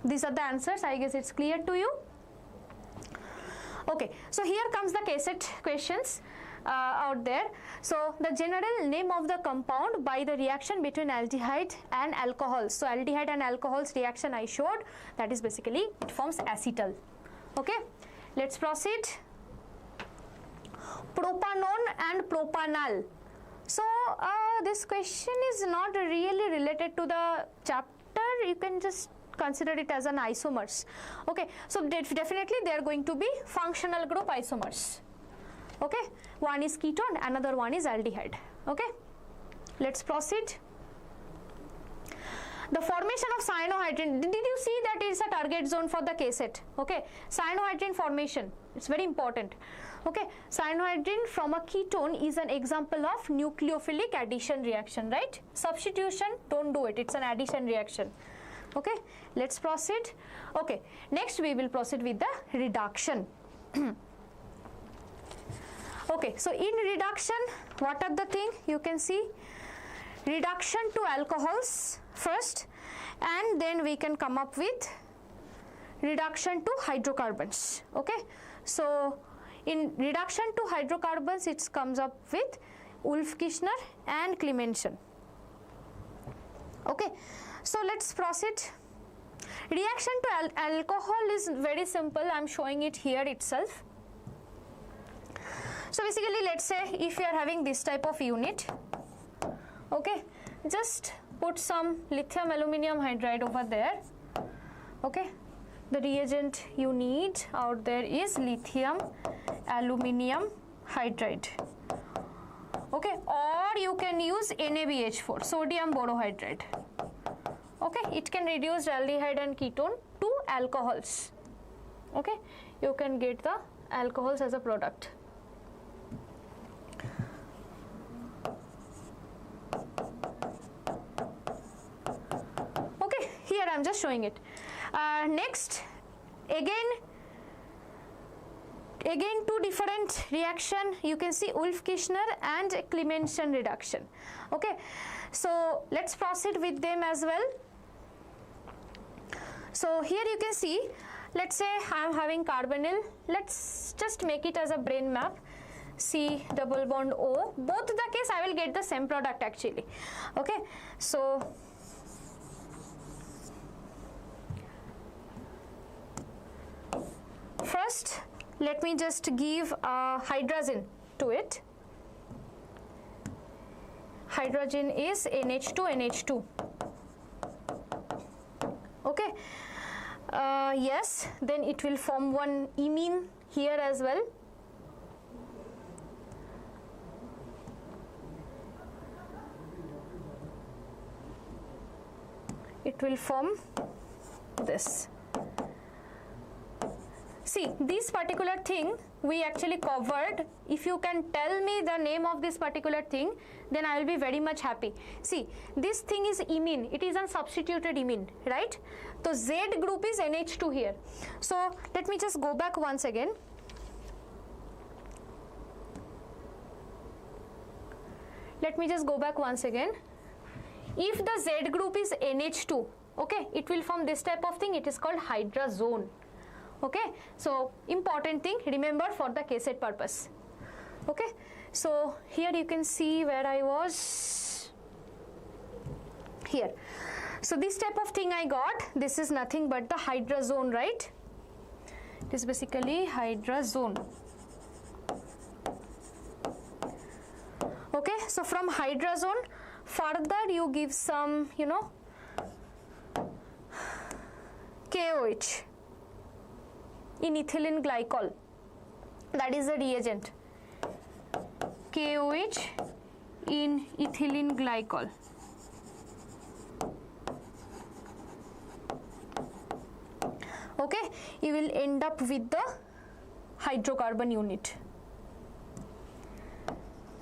These are the answers. I guess it's clear to you. Okay, so here comes the KCET questions out there. So the general name of the compound by the reaction between aldehyde and alcohol. So aldehyde and alcohol's reaction I showed, that is basically it forms acetal. Okay, let's proceed. Propanone and propanal. So this question is not really related to the chapter. You can just consider it as an isomers. Okay, so definitely they are going to be functional group isomers. Okay, one is ketone, another one is aldehyde. Okay, let's proceed. The formation of cyanohydrin, did you see that it is a target zone for the KCET? Okay, cyanohydrin formation, it's very important. Okay, cyanohydrin from a ketone is an example of nucleophilic addition reaction, right? Substitution, don't do it, it's an addition reaction. Okay, let's proceed. Okay, next we will proceed with the reduction. Okay, so in reduction, what are the things? You can see reduction to alcohols first, and then we can come up with reduction to hydrocarbons. Okay, so in reduction to hydrocarbons, it comes up with Wolff-Kishner and Clemenson. Okay, so let's proceed. Reaction to alcohol is very simple. I am showing it here itself. So basically, let's say if you are having this type of unit, okay, just put some lithium aluminium hydride over there. Okay, the reagent you need out there is lithium aluminium hydride. Okay, or you can use NaBH4, sodium borohydride. Okay, it can reduce aldehyde and ketone to alcohols. Okay, you can get the alcohols as a product. Okay, here I am just showing it. Next, again two different reaction, you can see Wolff-Kishner and Clemmensen reduction. Okay, so let's proceed with them as well. So here you can see, let's say I am having carbonyl, let's just make it as a brain map, C double bond O, both the case I will get the same product actually. Okay, so first let me just give a hydrogen to it. Hydrogen is NH2, okay. Yes, then it will form one imine here as well. It will form this. See, this particular thing we actually covered. If you can tell me the name of this particular thing, then I will be very much happy. See, this thing is imine, it is a substituted imine, right? So Z group is NH2 here. So let me just go back once again. Let me just go back once again. If the Z group is NH2, okay, it will form this type of thing, it is called hydrazone. Okay, so important thing, remember for the KCET purpose. Okay, so here you can see where I was here. So this type of thing I got, this is nothing but the hydrazone, right? It is basically hydrazone. Okay, so from hydrazone, further you give some, you know, KOH in ethylene glycol, that is the reagent, KOH in ethylene glycol. Okay, you will end up with the hydrocarbon unit,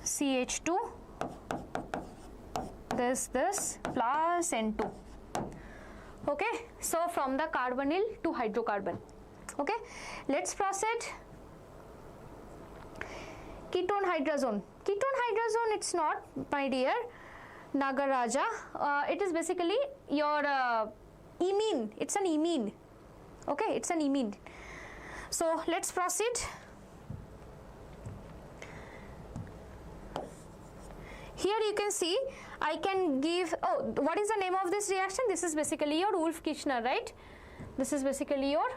CH2, this plus N2. Okay, so from the carbonyl to hydrocarbon. Okay, let's proceed. Ketone hydrazone. Ketone hydrazone, it's not, my dear Nagaraja. It is basically your imine. It's an imine. Okay, it's an imine. So let's proceed. Here you can see I can give, oh, what is the name of this reaction? This is basically your Wolff-Kishner, right? This is basically your,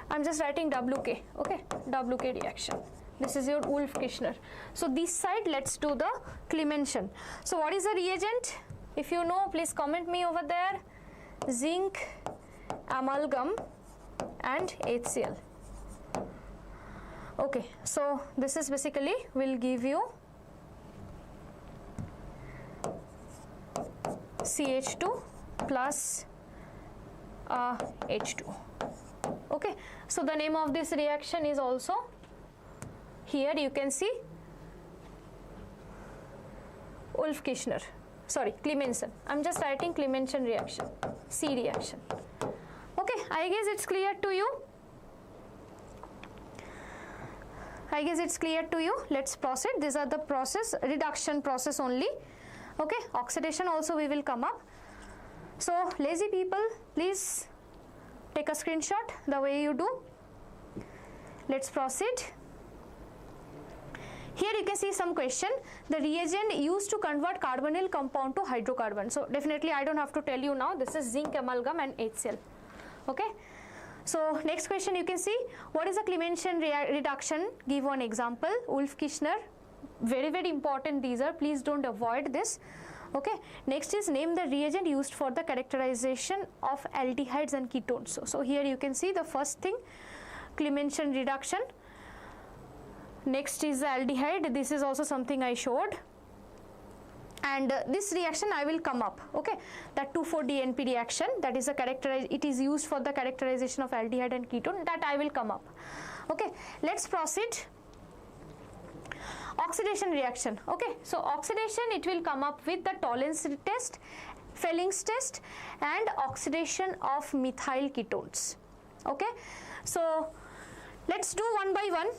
I'm just writing WK, okay, WK reaction. This is your Wolff-Kishner. So this side, let's do the Clemmensen. So what is the reagent? If you know, please comment me over there. Zinc, amalgam and HCl. Okay, so this is basically will give you CH2 plus H2. Okay, so the name of this reaction is also, here you can see Wolff-Kishner, sorry, Clemmensen. I'm just writing Clemmensen reaction, C reaction. Okay, I guess it's clear to you. I guess it's clear to you. Let's proceed. These are the process, reduction process only. Okay, oxidation also we will come up. So lazy people, please take a screenshot the way you do. Let's proceed. Here you can see some question. The reagent used to convert carbonyl compound to hydrocarbon. So definitely I don't have to tell you now. This is zinc amalgam and HCl. Okay. So next question you can see, what is a Clemmensen reduction? Give one example. Wolff-Kishner. Very, very important these are. Please don't avoid this. Okay, next is name the reagent used for the characterization of aldehydes and ketones. So here you can see the first thing, Clemmensen reduction. Next is the aldehyde. This is also something I showed. And this reaction I will come up, okay, that 2,4-DNP reaction, that is it is used for the characterization of aldehyde and ketone, that I will come up. Okay, let's proceed. Oxidation reaction. Okay, so oxidation, it will come up with the tolerance test, Felings test, and oxidation of methyl ketones. Okay, so let's do one by one.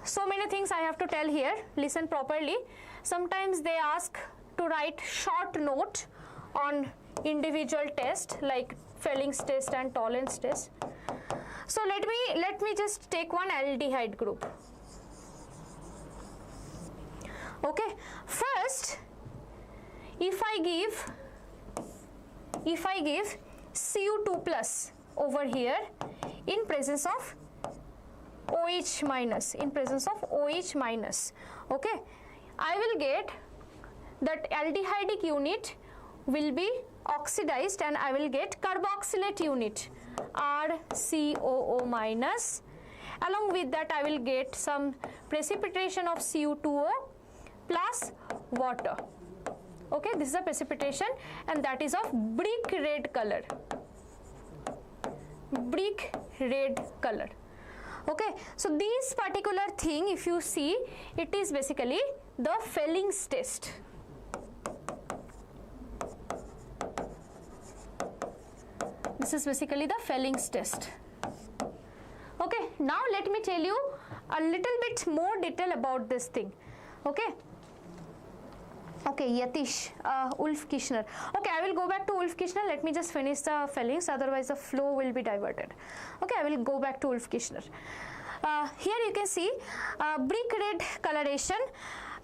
So many things I have to tell here, listen properly. Sometimes they ask to write short note on individual test like Felings test and tolerance test. So let me just take one aldehyde group. Okay, first if I give Cu2 plus over here in presence of OH minus, okay, I will get that aldehydic unit will be oxidized and I will get carboxylate unit RCOO minus. Along with that I will get some precipitation of Cu2O plus water. Okay, this is a precipitation and that is of brick red color. Okay, so this particular thing, if you see, it is basically the Felings test. This is basically the Felings test. Okay, now let me tell you a little bit more detail about this thing. Okay. Okay, Yatish, Ulf Kishner. Okay, I will go back to Ulf Kishner. Let me just finish the Felings, otherwise the flow will be diverted. Okay, I will go back to Ulf Kishner. Here you can see brick red coloration.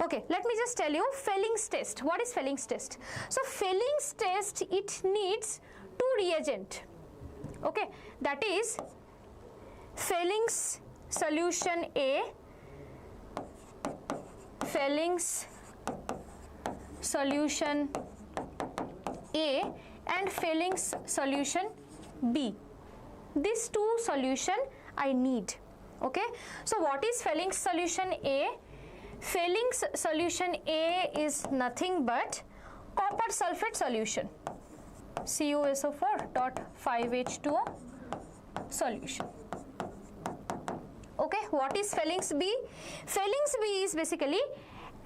Okay, let me just tell you Felings test. What is Felings test? So Felings test, it needs two reagent. Okay, that is Felings solution A, Felings solution A and Felings solution B. These two solution I need. Okay, so what is Felings solution A? Felings solution A is nothing but copper sulfate solution, CuSO4.5H2O solution. Okay, what is Felings B? Felings B is basically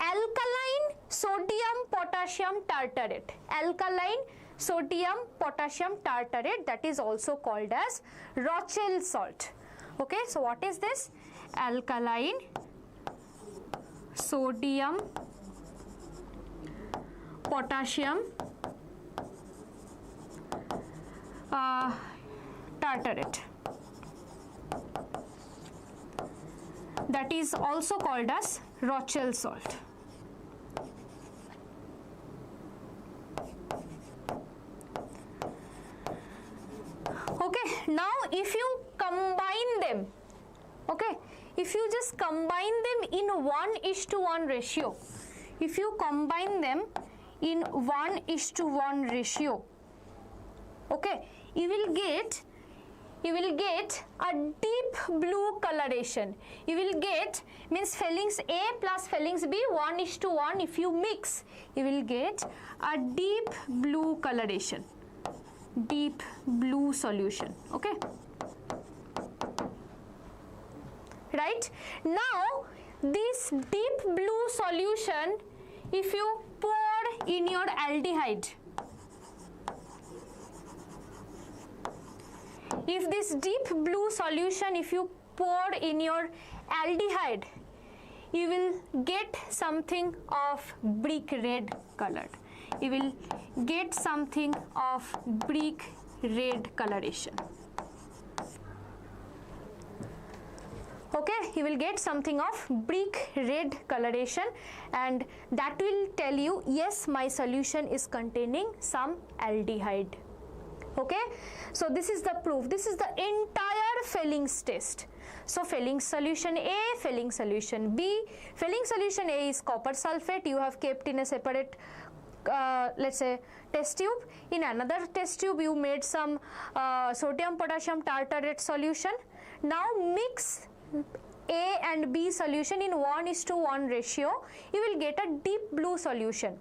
alkaline sodium potassium tartarate. Alkaline sodium potassium tartarate, that is also called as Rochelle salt. Okay, so what is this? Alkaline sodium potassium tartarate, that is also called as Rochelle salt. Okay, now if you combine them, okay, if you just combine them in 1:1 ratio, if you combine them in 1:1 ratio, okay, you will get a deep blue coloration. You will get, means Felings A plus Felings B 1:1, if you mix, you will get a deep blue coloration, deep blue solution. Okay, right? Now this deep blue solution, if you pour in your aldehyde, if this deep blue solution, if you pour in your aldehyde, you will get something of brick red colored. You will get something of brick red coloration. Okay, you will get something of brick red coloration, and that will tell you, yes, my solution is containing some aldehyde. Okay, so this is the proof. This is the entire Felings test. So Felings solution A, Felings solution B. Felings solution A is copper sulfate. You have kept in a separate let's say test tube. In another test tube you made some sodium potassium tartarate solution. Now mix A and B solution in 1:1 ratio, you will get a deep blue solution.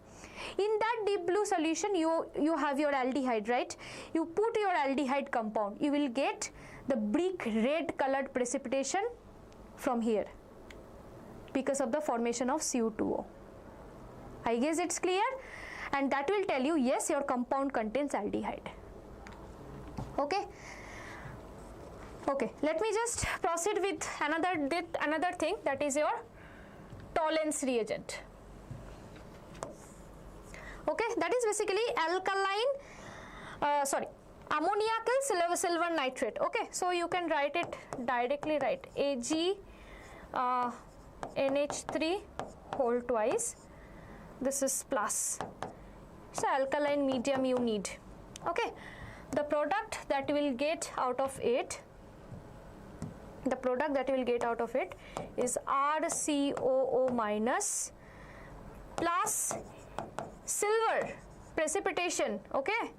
In that deep blue solution you have your aldehyde, right? You put your aldehyde compound, you will get the brick red colored precipitation from here because of the formation of Cu2O. I guess it's clear, and that will tell you yes, your compound contains aldehyde. Okay. Okay, let me just proceed with another thing, that is your Tollens reagent. Okay, that is basically ammoniacal silver nitrate. Okay, so you can write it directly, right? Ag NH3 whole twice. This is plus. So alkaline medium you need. Okay, the product that will get out of it. The product that you will get out of it is RCOO minus plus silver precipitation, okay,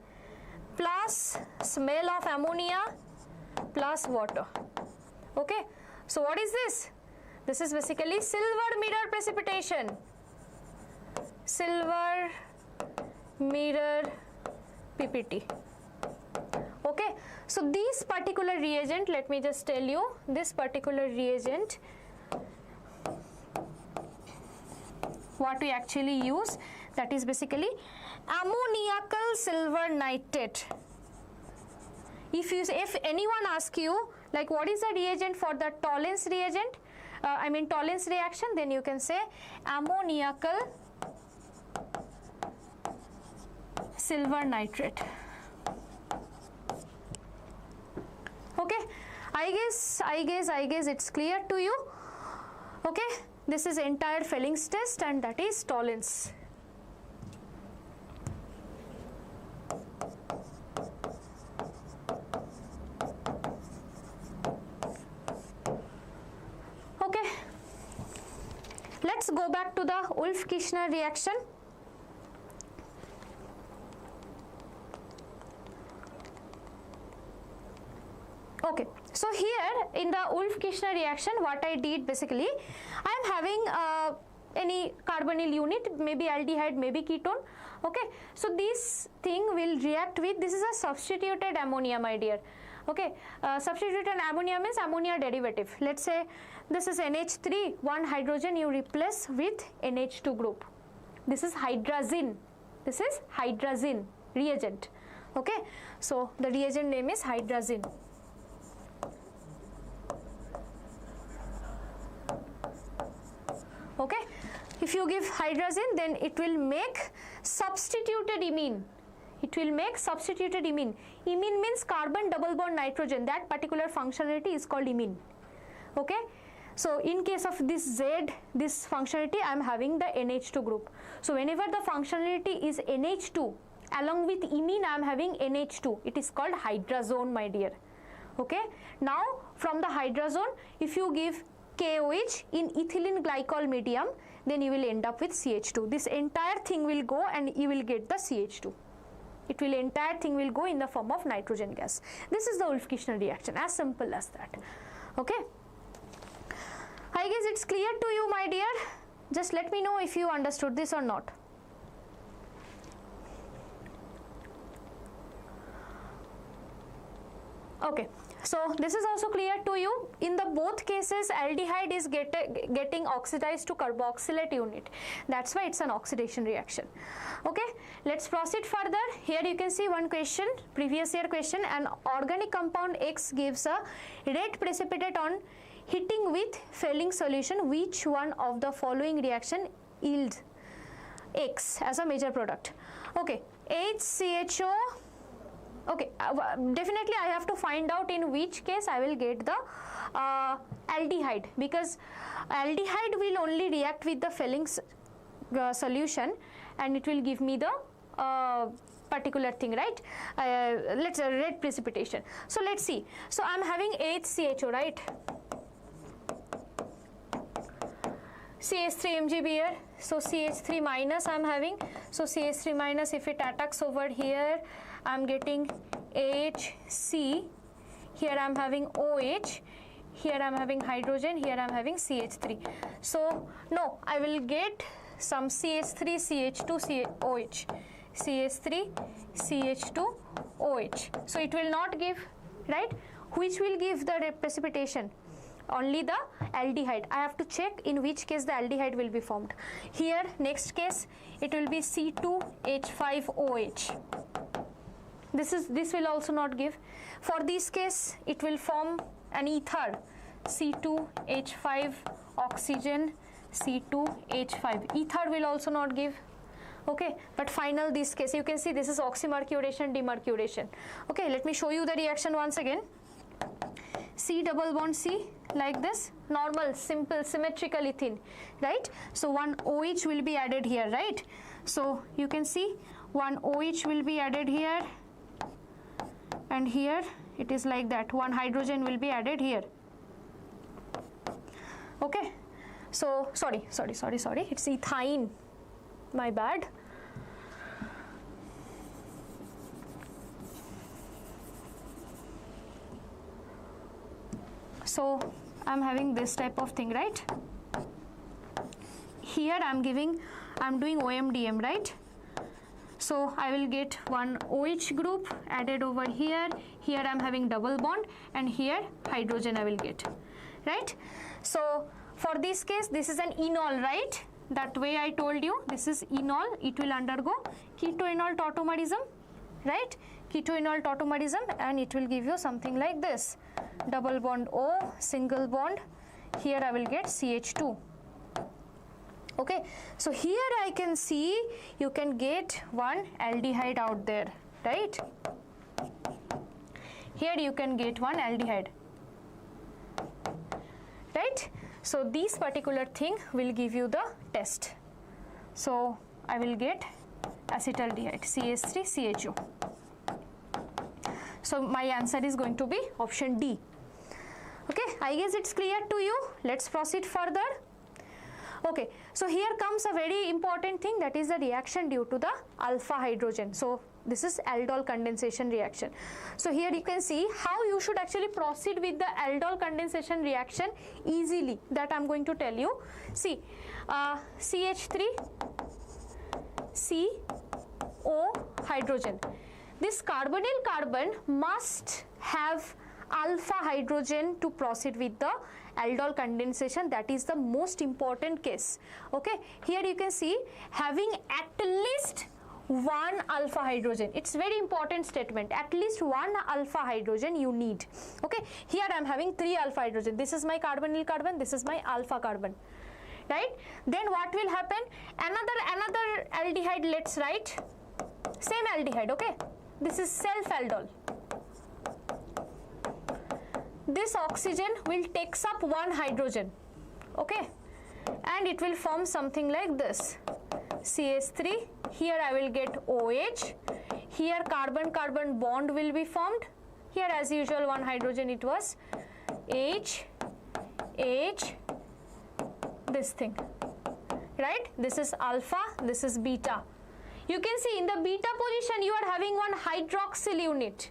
plus smell of ammonia plus water. Okay, so what is this? This is basically silver mirror precipitation. Silver mirror PPT. Okay, so this particular reagent, let me just tell you, this particular reagent, what we actually use, that is basically ammoniacal silver nitrate. If anyone asks you like what is the reagent for the Tollens reagent, Tollens reaction, then you can say ammoniacal silver nitrate. Okay, I guess it's clear to you. Okay, this is entire Fellings test, and that is Tollens. Okay, let's go back to the Wolff-Kishner reaction. Okay, so here in the Wolff-Kishner reaction, what I did basically, I am having any carbonyl unit, maybe aldehyde, maybe ketone. Okay, so this thing will react with, this is a substituted ammonia, my dear. Okay, substituted ammonia means ammonia derivative. Let's say this is NH3, one hydrogen you replace with NH2 group. This is hydrazine. This is hydrazine reagent. Okay, so the reagent name is hydrazine. Okay, if you give hydrazine, then it will make substituted imine. It will make substituted imine. Imine means carbon double bond nitrogen. That particular functionality is called imine. Okay, so in case of this Z, this functionality, I am having the NH2 group. So whenever the functionality is NH2, along with imine I am having NH2. It is called hydrazone, my dear. Okay, now from the hydrazone, if you give KOH in ethylene glycol medium, then you will end up with CH2. This entire thing will go and you will get the CH2. Entire thing will go in the form of nitrogen gas. This is the Wolff-Kishner reaction, as simple as that. Okay, I guess it's clear to you, my dear. Just let me know if you understood this or not. Okay, so this is also clear to you. In the both cases, aldehyde is getting oxidized to carboxylate unit. That's why it's an oxidation reaction. Okay, let's proceed further. Here you can see one question, previous year question. An organic compound X gives a red precipitate on heating with Fehling solution. Which one of the following reaction yields X as a major product? Okay, HCHO. Okay, definitely I have to find out in which case I will get the aldehyde, because aldehyde will only react with the Fehling solution and it will give me the particular thing, right? Let's red precipitation. So let's see. So I'm having HCHO, right? CH3 Mgb here, so CH3 minus I'm having, so CH3 minus, if it attacks over here, I'm getting HC, here I'm having OH, here I'm having hydrogen, here I'm having CH3. So no, I will get some CH3 CH2 OH, CH3 CH2 OH. So it will not give, right? Which will give the precipitation? Only the aldehyde. I have to check in which case the aldehyde will be formed. Here, next case, it will be C2H5OH. This will also not give. For this case, it will form an ether, C2H5 oxygen, C2H5. Ether will also not give. Okay, but final this case, you can see this is oxymercuration, demercuration. Okay, let me show you the reaction once again. C double bond C, like this, normal, simple, symmetrical ethene, right? So one OH will be added here, right? So you can see one OH will be added here, and here it is like that. One hydrogen will be added here. Okay, so sorry, it's ethine, my bad. So I'm having this type of thing, right? Here I'm doing OMDM, right? So I will get one OH group added over here. Here I'm having double bond, and here hydrogen I will get, right? So for this case, this is an enol, right? That way I told you, this is enol. It will undergo ketoenol tautomerism, right? Ketoenol tautomerism, and it will give you something like this. Double bond O, single bond, here I will get CH2. Okay, so here I can see you can get one aldehyde out there, right? Here you can get one aldehyde, right? So this particular thing will give you the test. So I will get acetaldehyde, CH3CHO. So my answer is going to be option D. Okay, I guess it's clear to you. Let's proceed further. Okay, so here comes a very important thing, that is the reaction due to the alpha hydrogen. So this is aldol condensation reaction. So here you can see how you should actually proceed with the aldol condensation reaction easily, that I'm going to tell you. See, CH3 CO hydrogen. This carbonyl carbon must have alpha hydrogen to proceed with the aldol condensation. That is the most important case. Okay, here you can see having at least one alpha hydrogen. It's very important statement. At least one alpha hydrogen you need. Okay, here I am having 3 alpha hydrogen. This is my carbonyl carbon, this is my alpha carbon, right? Then what will happen? Another aldehyde, let's write same aldehyde. Okay, this is self aldol. This oxygen will takes up one hydrogen, okay, and it will form something like this, CH3. Here I will get OH. Here carbon-carbon bond will be formed. Here as usual one hydrogen, it was H, this thing, right? This is alpha, this is beta. You can see in the beta position you are having one hydroxyl unit,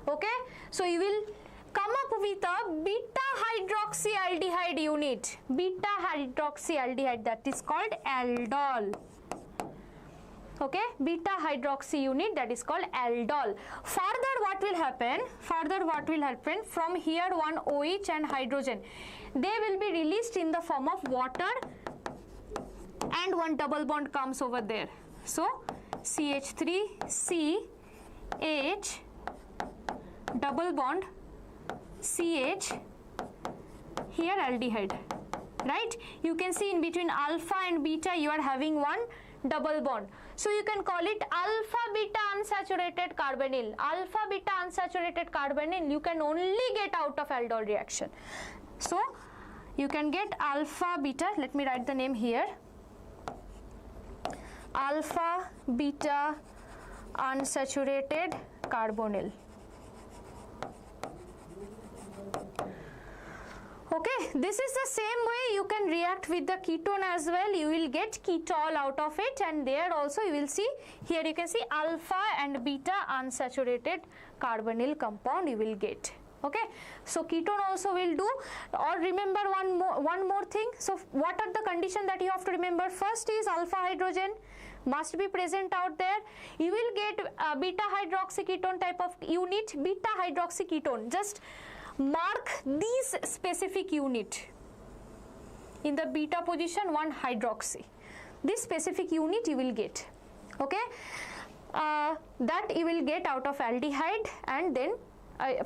okay? So you will come up with a beta hydroxyaldehyde unit, beta hydroxyaldehyde, that is called aldol. Okay, beta hydroxy unit, that is called aldol. Further what will happen? From here one OH and hydrogen, they will be released in the form of water, and one double bond comes over there. So CH3CH double bond CH, here aldehyde, right? You can see in between alpha and beta you are having one double bond. So you can call it alpha beta unsaturated carbonyl. Alpha beta unsaturated carbonyl you can only get out of aldol reaction. So you can get alpha beta, let me write the name here, alpha beta unsaturated carbonyl. Okay, this is the same way you can react with the ketone as well. You will get ketol out of it, and there also you will see, here you can see alpha and beta unsaturated carbonyl compound you will get. Okay, so ketone also will do. Or remember one more thing. So what are the conditions that you have to remember? First is alpha hydrogen must be present out there. You will get beta hydroxyketone type of unit, beta hydroxyketone. Just mark these specific unit. In the beta position, 1 hydroxy. This specific unit you will get. Okay, that you will get out of aldehyde, and then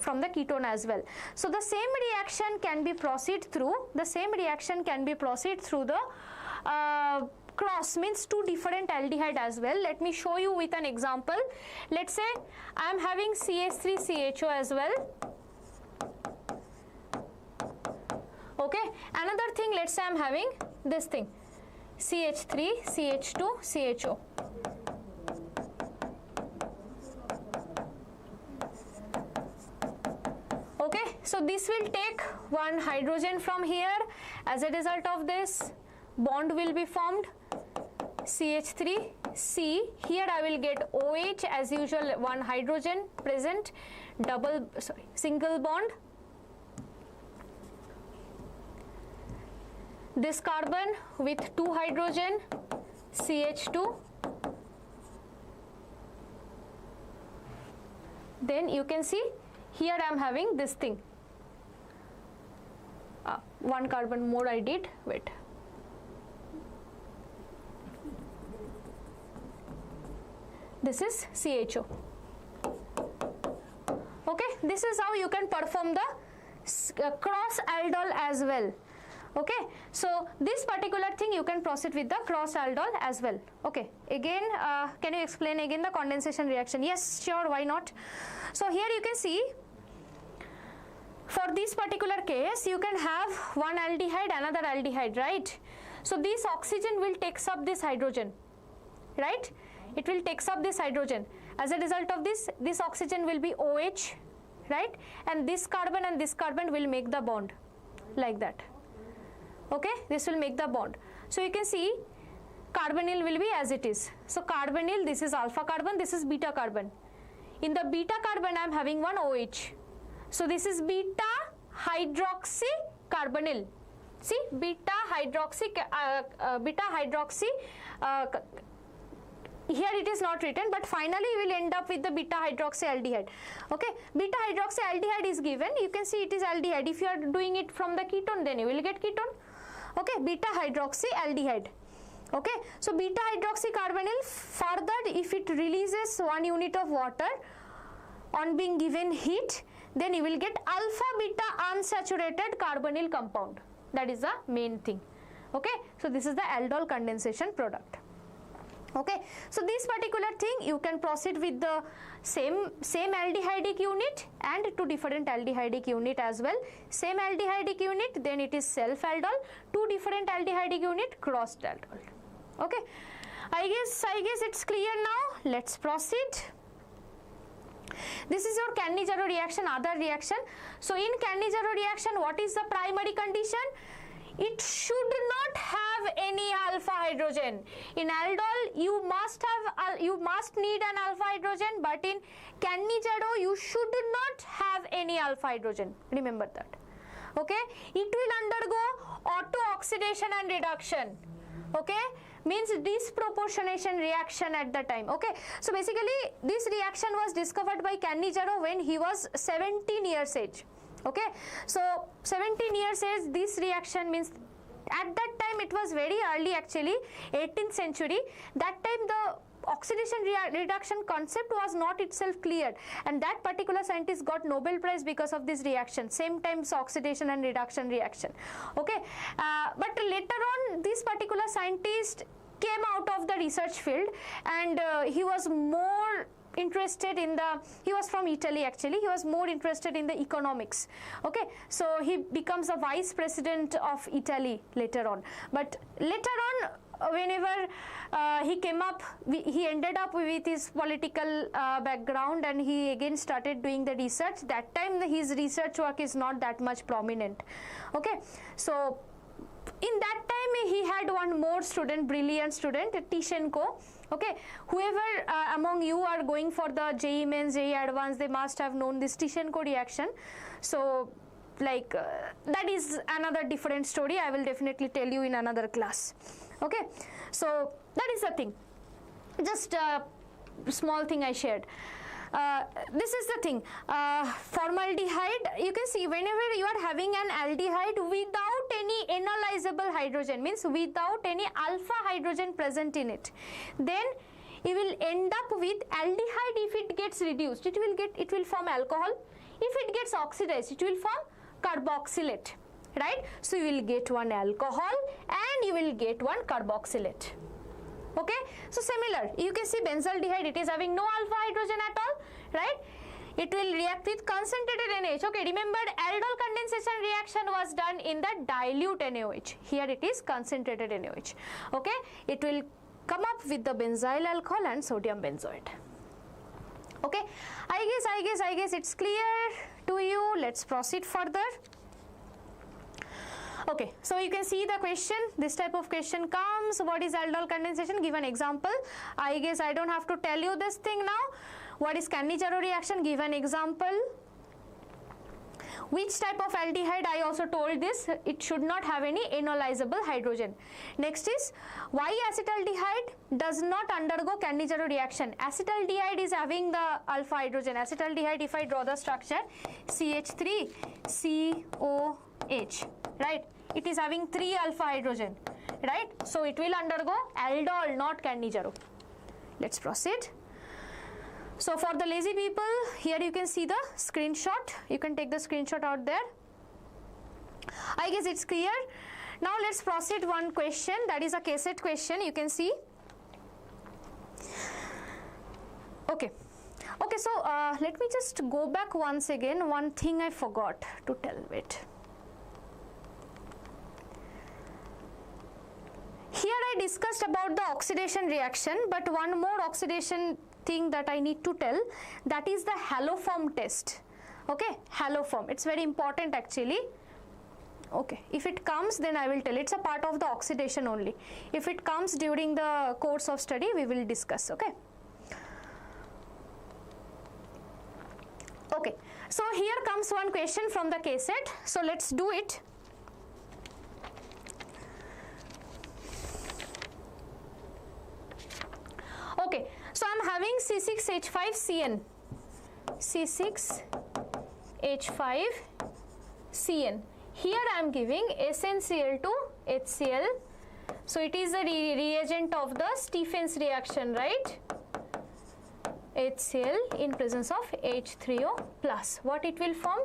from the ketone as well. So the same reaction can be proceed through. The same reaction can be proceed through the cross, means 2 different aldehyde as well. Let me show you with an example. Let's say I am having CH3CHO as well. Okay, another thing, let's say I am having this thing, CH3CH2CHO. Okay, so this will take 1 hydrogen from here. As a result of this, bond will be formed, CH3C. Here I will get OH as usual, 1 hydrogen present, single bond. This carbon with 2 hydrogen, CH2. Then you can see here I am having this thing. 1 carbon more I did, wait. This is CHO. Okay, this is how you can perform the cross aldol as well. Okay, so this particular thing you can proceed with the cross aldol as well. Okay, again, can you explain again the condensation reaction? Yes, sure, why not? So here you can see, for this particular case, you can have 1 aldehyde, another aldehyde, right? So this oxygen will takes up this hydrogen, right? It will takes up this hydrogen. As a result of this, this oxygen will be OH, right? And this carbon will make the bond, like that. Okay, this will make the bond. So you can see carbonyl will be as it is. So carbonyl, this is alpha carbon, this is beta carbon. In the beta carbon I am having 1 OH. So this is beta hydroxy carbonyl. See, beta hydroxy, here it is not written, but finally you will end up with the beta hydroxy aldehyde. Okay, beta hydroxy aldehyde is given. You can see it is aldehyde. If you are doing it from the ketone, then you will get ketone. Okay, beta hydroxy aldehyde. Okay, so beta hydroxy carbonyl, further if it releases 1 unit of water on being given heat, then you will get alpha beta unsaturated carbonyl compound. That is the main thing. Okay, so this is the aldol condensation product. Okay, so this particular thing you can proceed with the same aldehydic unit and 2 different aldehydic unit as well. Same aldehydic unit, then it is self aldol. 2 different aldehydic unit, crossed aldol. Okay, I guess it's clear now. Let's proceed. This is your Cannizzaro reaction, other reaction. So in Cannizzaro reaction, what is the primary condition? It should not have any alpha hydrogen. In aldol, you must need an alpha hydrogen, but in Cannizzaro, you should not have any alpha hydrogen. Remember that. Okay, it will undergo auto oxidation and reduction. Okay, means disproportionation reaction at the time. Okay, so basically this reaction was discovered by Cannizzaro when he was 17 years age. Okay, so 17 years age, this reaction means at that time it was very early, actually 18th century. That time the oxidation reduction concept was not itself cleared, and that particular scientist got Nobel Prize because of this reaction, same times oxidation and reduction reaction. Okay, but later on this particular scientist came out of the research field, and he was more interested in he was from Italy actually, he was more interested in the economics. Okay, so he becomes a vice president of Italy later on, but later on whenever he came up, he ended up with his political background, and he again started doing the research. That time his research work is not that much prominent. Okay, so in that time he had one more student, brilliant student, Tishenko. Okay, whoever among you are going for the JEE Mains, JEE Advanced, they must have known this Tishenko reaction. So like that is another different story. I will definitely tell you in another class. Okay, so that is the thing. Just a small thing I shared. This is the thing. Formaldehyde, you can see whenever you are having an aldehyde without any enolizable hydrogen, means without any alpha hydrogen present in it, then you will end up with aldehyde. If it gets reduced, it will form alcohol. If it gets oxidized, it will form carboxylate, right? So you will get one alcohol and you will get one carboxylate. Okay, so similar, you can see benzaldehyde, it is having no alpha hydrogen at all, right? It will react with concentrated NaOH. Okay, remember aldol condensation reaction was done in the dilute NaOH. Here it is concentrated NaOH. Okay, it will come up with the benzyl alcohol and sodium benzoate. Okay, I guess it's clear to you. Let's proceed further. Okay, so you can see the question, this type of question comes, what is aldol condensation? Give an example. I guess I don't have to tell you this thing now. What is Cannizzaro reaction? Give an example. Which type of aldehyde? I also told this, it should not have any enolizable hydrogen. Next is, why acetaldehyde does not undergo Cannizzaro reaction? Acetaldehyde is having the alpha hydrogen. Acetaldehyde, if I draw the structure, CH3, COH, right? It is having 3 alpha hydrogen, right? So it will undergo aldol, not Cannizzaro. Let's proceed. So for the lazy people, here you can see the screenshot. You can take the screenshot out there. I guess it's clear. Now let's proceed one question. That is a KCET question. You can see. Okay. Okay, so let me just go back once again. One thing I forgot to tell. Wait. Here I discussed about the oxidation reaction, but one more oxidation thing that I need to tell, that is the haloform test. Okay, haloform, it's very important actually. Okay, if it comes, then I will tell. It's a part of the oxidation only. If it comes during the course of study, we will discuss. Okay. Okay, so here comes one question from the KCET. So let's do it. Okay, so I'm having C6H5CN. C6H5CN. Here I am giving SnCl to HCl. So it is the reagent of the Stephens reaction, right? HCl in presence of H3O plus. What it will form?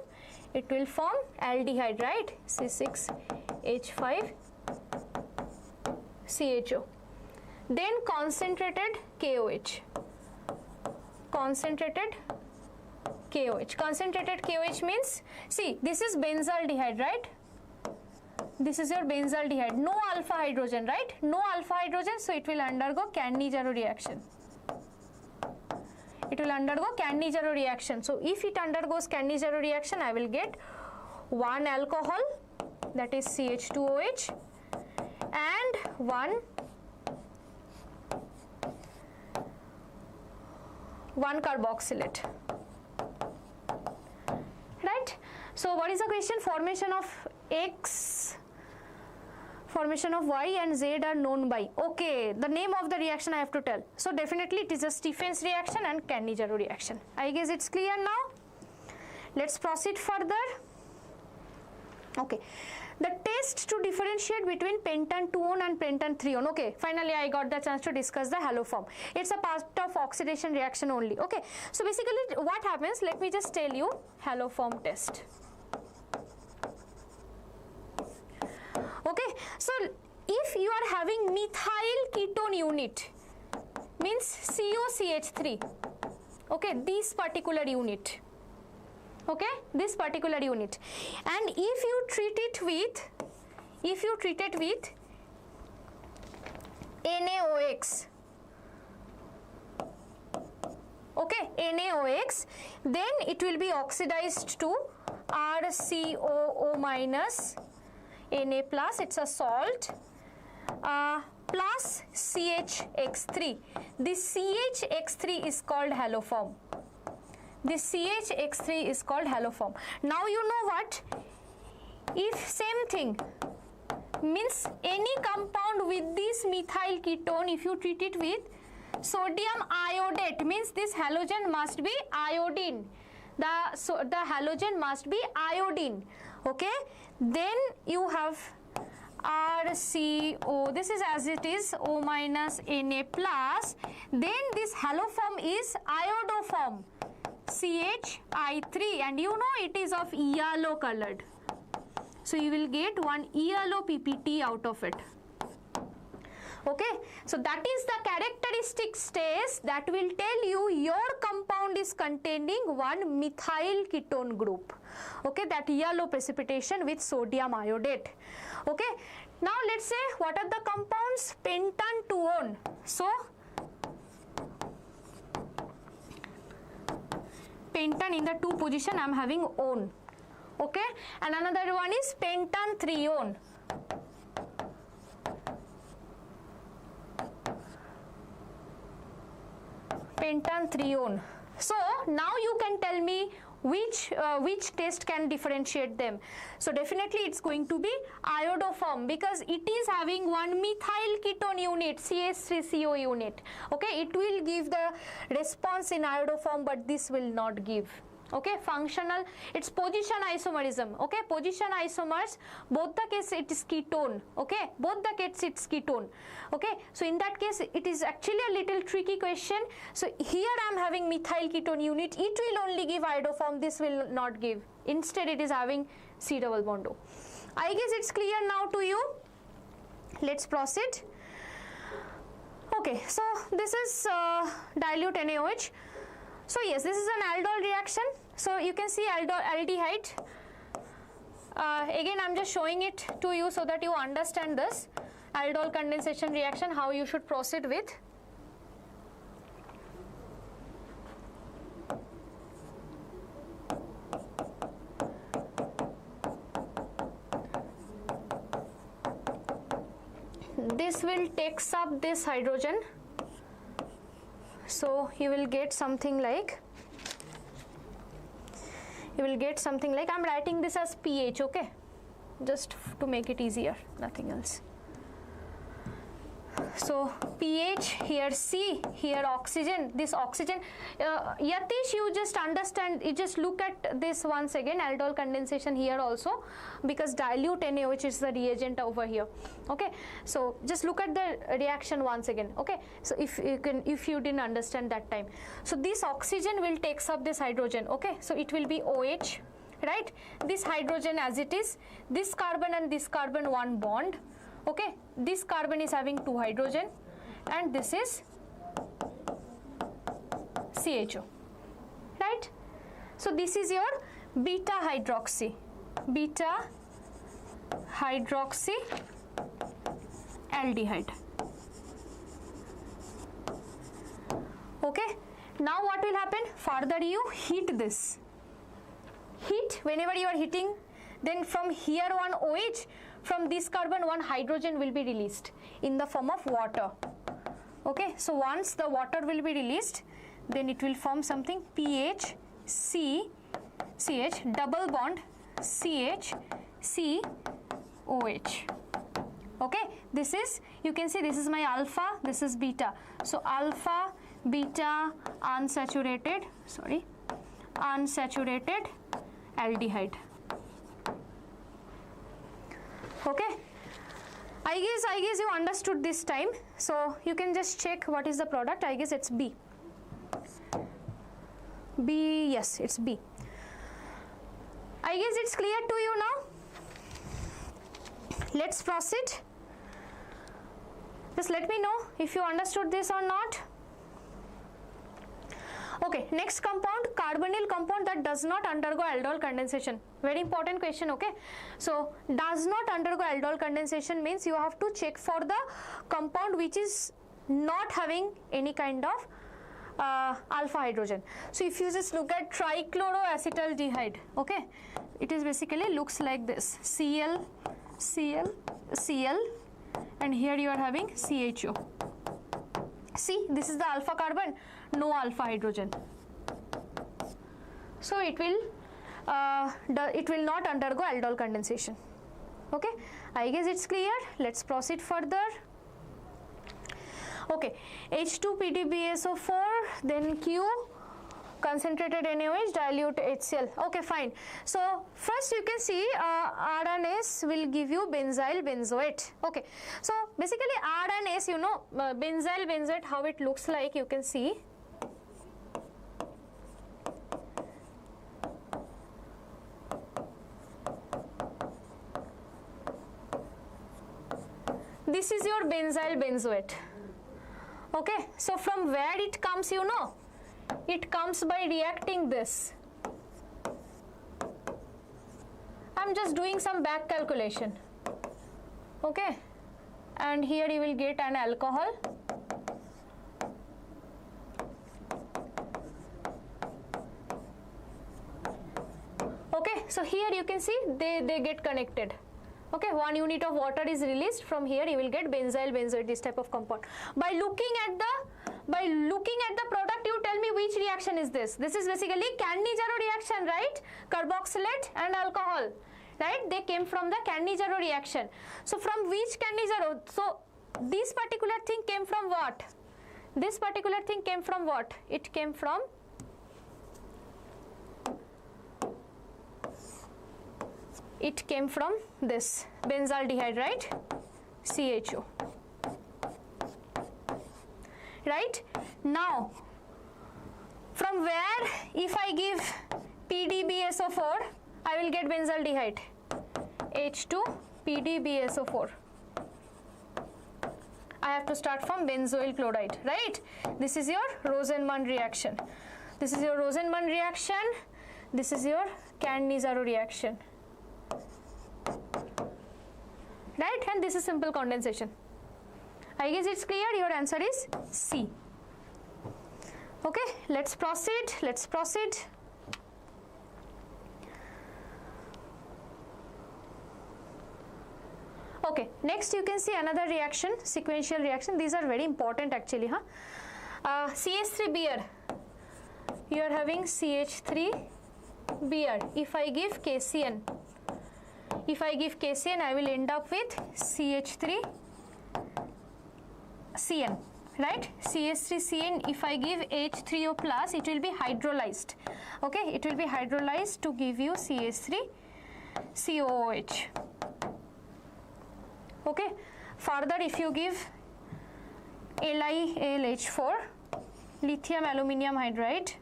It will form aldehyde, right? C6H5CHO. Then concentrated KOH. Concentrated KOH. Concentrated KOH means, see, this is benzaldehyde, right? This is your benzaldehyde. No alpha hydrogen, right? No alpha hydrogen, so it will undergo Cannizzaro reaction. It will undergo Cannizzaro reaction. So if it undergoes Cannizzaro reaction, I will get one alcohol, that is CH2OH, and one carboxylate, right? So what is the question? Formation of X, formation of Y and Z are known by. Okay, the name of the reaction I have to tell. So definitely it is a Stephens reaction and Cannizzaro reaction. I guess it's clear now. Let's proceed further. Okay, the test to differentiate between pentan 2-on and pentan 3-on. Okay, finally I got the chance to discuss the haloform. It's a part of oxidation reaction only. Okay, so basically what happens, let me just tell you haloform test. Okay, so if you are having methyl ketone unit, means COCH3, okay, this particular unit, okay, this particular unit, and if you treat it with NaOX. Okay, NaOX, then it will be oxidized to RCOO minus Na plus, it's a salt, plus CHX3. This CHX3 is called haloform. This CHX3 is called haloform. Now you know what? If same thing, means any compound with this methyl ketone, if you treat it with sodium iodate, means this halogen must be iodine. The halogen must be iodine. Okay, then you have RCO, this is as it is, O minus Na plus, then this haloform is iodoform, CHI3, and you know it is of yellow colored. So you will get one yellow PPT out of it. Okay, so that is the characteristic test that will tell you your compound is containing one methyl ketone group. Okay, that yellow precipitation with sodium iodate. Okay, now let's say what are the compounds? Pentan-2-one. So pentan in the 2 position I am having one. Okay, and another one is pentan-3-one. Pentan-3-one. So now you can tell me which test can differentiate them. So definitely it's going to be iodoform, because it is having one methyl ketone unit, CH3CO unit. Okay, it will give the response in iodoform, but this will not give. Okay, functional, it's position isomerism. Okay, position isomers, both the case it is ketone. Okay, both the case it's ketone. Okay, so in that case it is actually a little tricky question. So here I am having methyl ketone unit, it will only give iodoform, this will not give. Instead it is having C double bond O. I guess it's clear now to you. Let's proceed. Okay, so this is dilute NaOH. So yes, this is an aldol reaction. So you can see aldehyde. Again, I am just showing it to you so that you understand this aldol condensation reaction, how you should proceed with. This will takes up this hydrogen. So you will get something like, I'm writing this as pH, okay, just to make it easier, nothing else. So pH, here C, here oxygen, this oxygen, Yatish, you just understand, you just look at this once again, aldol condensation here also, because dilute NaOH is the reagent over here. Okay, so just look at the reaction once again. Okay, so if you didn't understand that time, so this oxygen will takes up this hydrogen. Okay, so it will be OH, right? This hydrogen as it is, this carbon and this carbon one bond. Okay, this carbon is having 2 hydrogen and this is CHO, right? So this is your beta hydroxy aldehyde. Okay, now what will happen? Further you heat this. Heat, whenever you are heating, then from here one OH, from this carbon one hydrogen will be released in the form of water. Okay, so once the water will be released, then it will form something PH C CH double bond CH C OH. Okay, this is, you can see this is my alpha, this is beta. So alpha beta unsaturated aldehyde. Okay, I guess you understood this time. So you can just check what is the product. I guess it's B. Yes, it's B. I guess it's clear to you now. Let's proceed. Just let me know if you understood this or not. Okay, next compound, carbonyl compound that does not undergo aldol condensation. Very important question, okay? So, does not undergo aldol condensation means you have to check for the compound which is not having any kind of alpha hydrogen. So, if you just look at trichloroacetaldehyde, okay, it is basically looks like this, Cl, Cl, Cl, and here you are having CHO. See, this is the alpha carbon, no alpha hydrogen. So it will not undergo aldol condensation. Okay, I guess it's clear. Let's proceed further. Okay, H2PDBSO4, then Q, concentrated NaOH, dilute HCl. Okay, fine. So first you can see R&S will give you benzyl benzoate. Okay, so basically R&S, you know, benzyl benzoate, how it looks like, you can see. This is your benzyl benzoate. Okay, so from where it comes, you know, it comes by reacting this. I'm just doing some back calculation. Okay, and here you will get an alcohol. Okay, so here you can see they get connected. Okay, 1 unit of water is released. From here you will get benzyl benzoate, this type of compound. By looking at the product, you tell me which reaction is this. This is basically Cannizzaro reaction, right? Carboxylate and alcohol, right? They came from the Cannizzaro reaction. So from which Cannizzaro? So this particular thing came from what? This particular thing came from what? It came from this benzaldehyde, right? CHO. Right? Now, from where if I give PDBSO4, I will get benzaldehyde, H2PDBSO4. I have to start from benzoyl chloride, right? This is your Rosenman reaction. This is your Rosenman reaction. This is your Cannizzaro reaction. Right? And this is simple condensation. I guess it's clear. Your answer is C. Okay, let's proceed. Okay, next you can see another reaction, sequential reaction. These are very important actually, huh? CH3 beer. You are having CH3 beer. If I give KCN, I will end up with CH3 CN, right? CH3CN, if I give H3O plus, it will be hydrolyzed. Okay, it will be hydrolyzed to give you CH3COOH. Okay, further if you give LiAlH4, lithium aluminium hydride,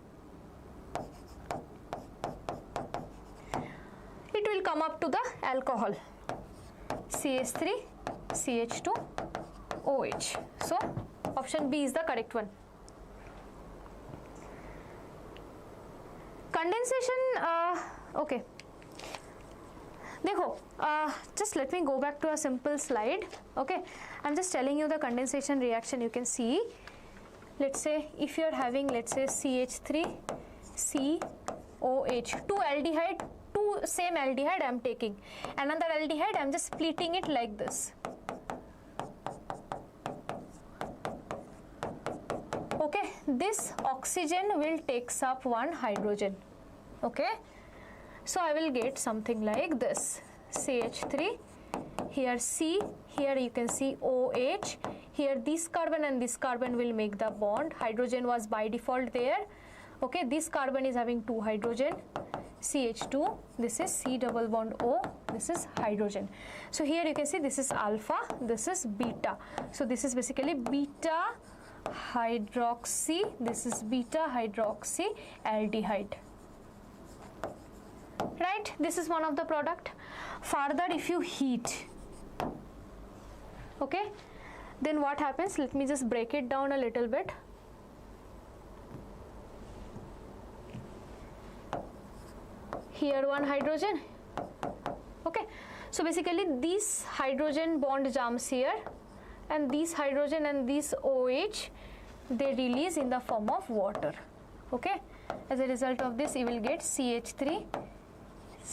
it will come up to the alcohol, CH3CH2OH. So option B is the correct one. Condensation, okay. Dekho, just let me go back to a simple slide. Okay, I'm just telling you the condensation reaction. You can see, let's say if you are having, let's say CH3COH, two aldehyde, two same aldehyde I am taking. Another aldehyde I am just splitting it like this. Okay, this oxygen will takes up one hydrogen. Okay, so I will get something like this, CH3, here C, here you can see OH, here this carbon and this carbon will make the bond. Hydrogen was by default there. Okay, this carbon is having two hydrogen, CH2, this is C double bond O, this is hydrogen. So here you can see this is alpha, this is beta. So this is basically beta hydroxy, this is beta hydroxy aldehyde. Right, this is one of the product. Further, if you heat, okay, then what happens? Let me just break it down a little bit. here one hydrogen. Okay, so basically this hydrogen bond jumps here, and this hydrogen and this OH, they release in the form of water. Okay, as a result of this you will get CH3,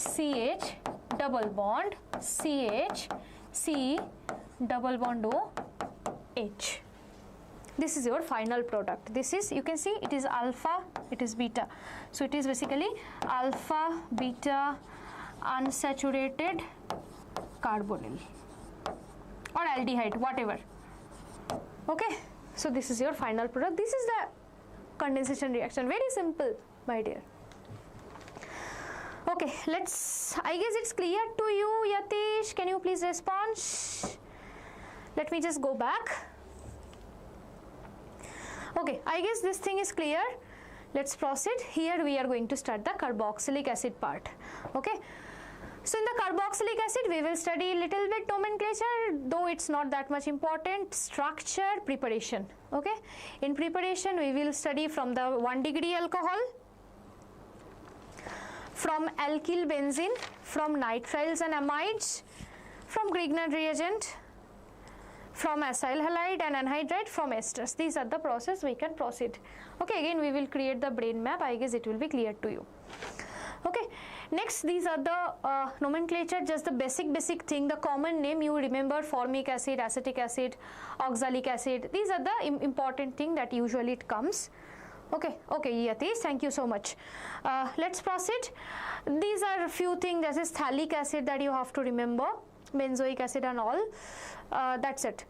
CH double bond, CH, C double bond O, H. This is your final product. This is, you can see it is alpha, it is beta. So it is basically alpha beta unsaturated carbonyl or aldehyde, whatever. Okay, so this is your final product. This is the condensation reaction. Very simple, my dear. Okay, let's, I guess it's clear to you, Yatish. Can you please respond? Let me just go back. Okay, I guess this thing is clear. Let's proceed. Here we are going to start the carboxylic acid part. Okay, so in the carboxylic acid we will study little bit nomenclature, though it's not that much important. Structure, preparation. Okay, in preparation we will study from the 1 degree alcohol, from alkyl benzene, from nitriles and amides, from Grignard reagent, from acyl halide and anhydride, from esters. These are the process we can proceed. Okay, again we will create the brain map. I guess it will be clear to you. Okay, next these are the nomenclature, just the basic thing, the common name you remember: formic acid, acetic acid, oxalic acid. These are the important thing that usually it comes. Okay, Yatish, thank you so much. Let's proceed. These are few things. This is phthalic acid that you have to remember, benzoic acid and all. That's it.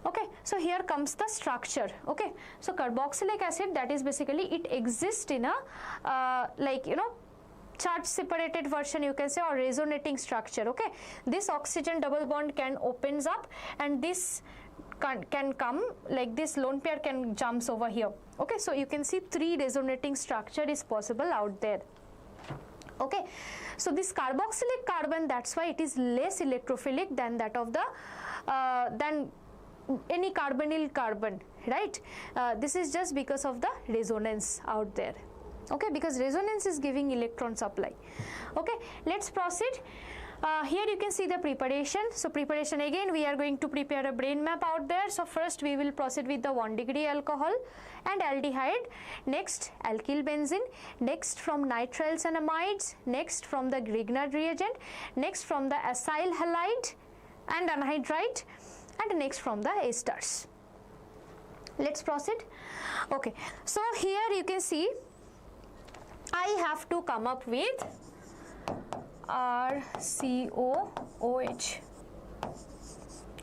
Okay, so here comes the structure. Okay, so carboxylic acid, that is basically it exists in a like, you know, charge separated version, you can say, or resonating structure. Okay, this oxygen double bond can opens up, and this can come like this, lone pair can jumps over here. Okay, so you can see 3 resonating structure is possible out there. Okay, so this carboxylic carbon, that's why it is less electrophilic than that of the than any carbonyl carbon, right? This is just because of the resonance out there. Okay, because resonance is giving electron supply. Okay, let's proceed. Here you can see the preparation. So preparation, again we are going to prepare a brain map out there. So first we will proceed with the 1 degree alcohol and aldehyde, next alkyl benzene, next from nitriles and amides, next from the Grignard reagent, next from the acyl halide and anhydride, and next from the esters. Let's proceed. Okay, so here you can see I have to come up with RCOOH.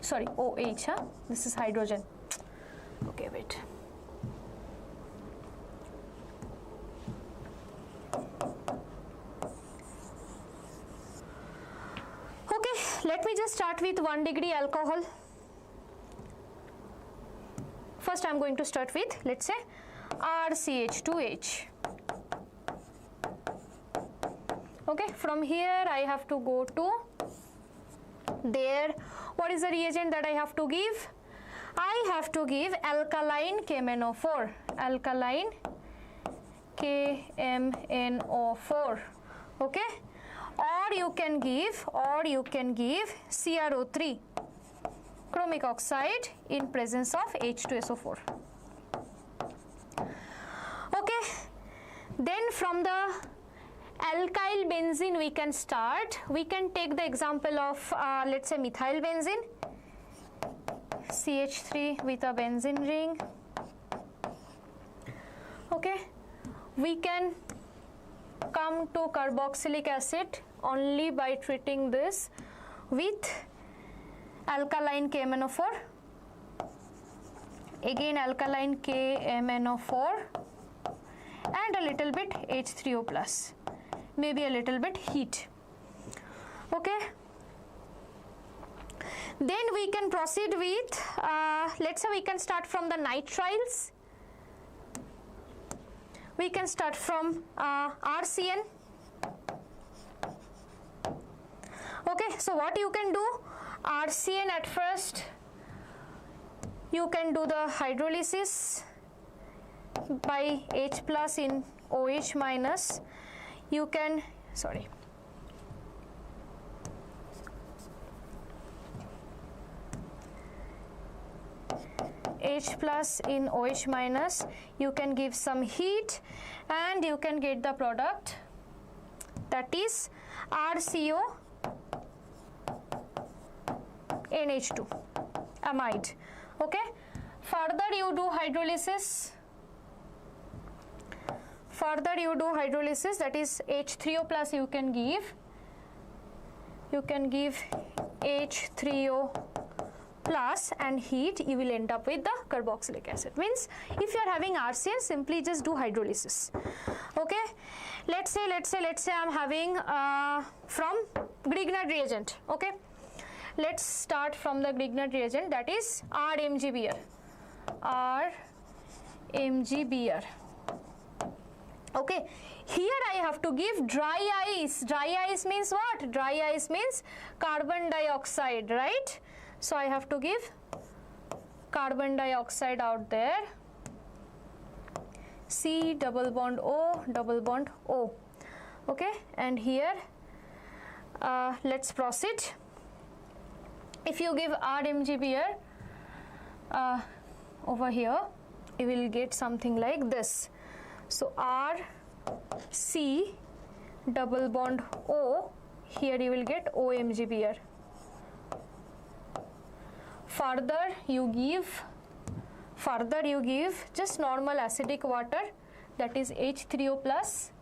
Sorry, OH, huh? This is hydrogen. Okay, wait. Okay, let me just start with 1 degree alcohol. First I am going to start with, let's say, RCH2H. Okay, from here I have to go to there. What is the reagent that I have to give? I have to give alkaline KMNO4. Alkaline KMNO4. Okay, or you can give CrO3, chromic oxide, in presence of H2SO4. Okay, then from the alkyl benzene we can start. We can take the example of let's say methyl benzene, CH3 with a benzene ring. Okay, we can come to carboxylic acid only by treating this with alkaline KMNO4, again alkaline KMNO4, and a little bit H3O plus, maybe a little bit heat. Okay, then we can proceed with let's say we can start from the nitriles. We can start from RCN. Okay, so what you can do, RCN at first you can do the hydrolysis by H plus in OH minus. You can, sorry, H plus in OH minus, you can give some heat and you can get the product, that is RCO NH2 amide. Okay, further you do hydrolysis, that is H3O plus you can give H3O plus and heat, you will end up with the carboxylic acid. Means if you are having RCN, simply just do hydrolysis. Okay, let's say I'm having from Grignard reagent. Okay, let's start from the Grignard reagent, that is RMGBr. Okay, here I have to give dry ice. Dry ice means what? Dry ice means carbon dioxide, right? So I have to give carbon dioxide out there, C double bond O double bond O. Okay, and here let's proceed. If you give RMGBr over here, you will get something like this. So R C double bond O, here you will get OMGBr. Further you give just normal acidic water, that is H3O plus.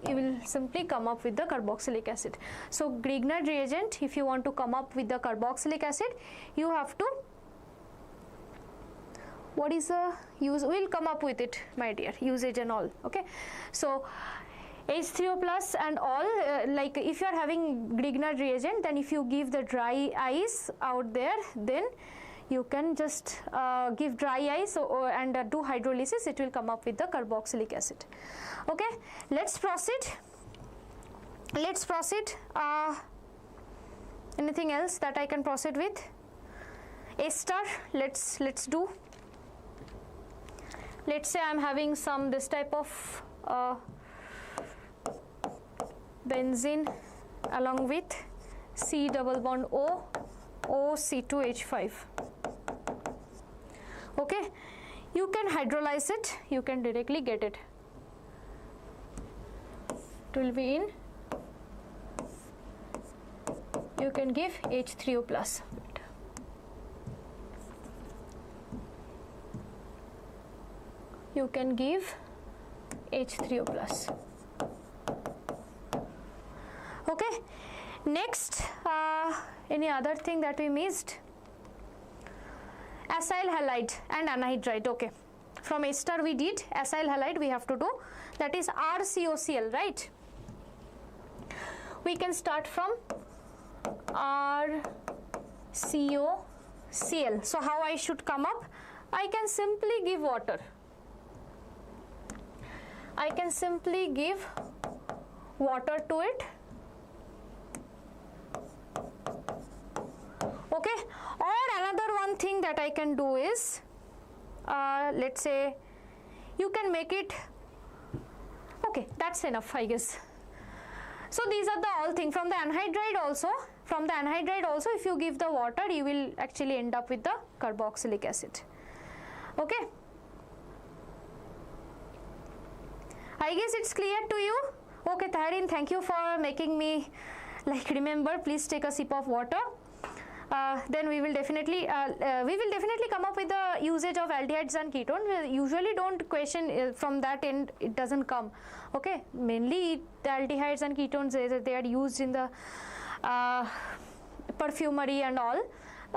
You will simply come up with the carboxylic acid. So Grignard reagent, if you want to come up with the carboxylic acid, you have to, what is the use? We will come up with it, my dear, usage and all. Okay, so H3O plus and all, like if you are having Grignard reagent, then if you give the dry ice out there, then you can just give dry ice and do hydrolysis, it will come up with the carboxylic acid. Okay, let's proceed. Anything else that I can proceed with? Ester, let's do. Let's say I'm having some this type of benzene along with C double bond O, OC2H5. Okay, you can hydrolyze it, you can directly get it. It will be in, you can give H3O plus. You can give H3O plus. Okay, next, any other thing that we missed? Acyl halide and anhydride. Okay, from ester we did, acyl halide we have to do, that is RCOCl, right? We can start from RCOCl. So how I should come up? I can simply give water. I can simply give water to it. Okay, or another one thing that I can do is, let's say you can make it, okay, that's enough, I guess. So these are the all things. From the anhydride also, if you give the water, you will actually end up with the carboxylic acid. Okay, I guess it's clear to you. Okay, Taharin, thank you for making me like remember. Please take a sip of water. Then we will definitely come up with the usage of aldehydes and ketones. We usually don't question from that end, it doesn't come. Okay, mainly the aldehydes and ketones, they are used in the perfumery and all.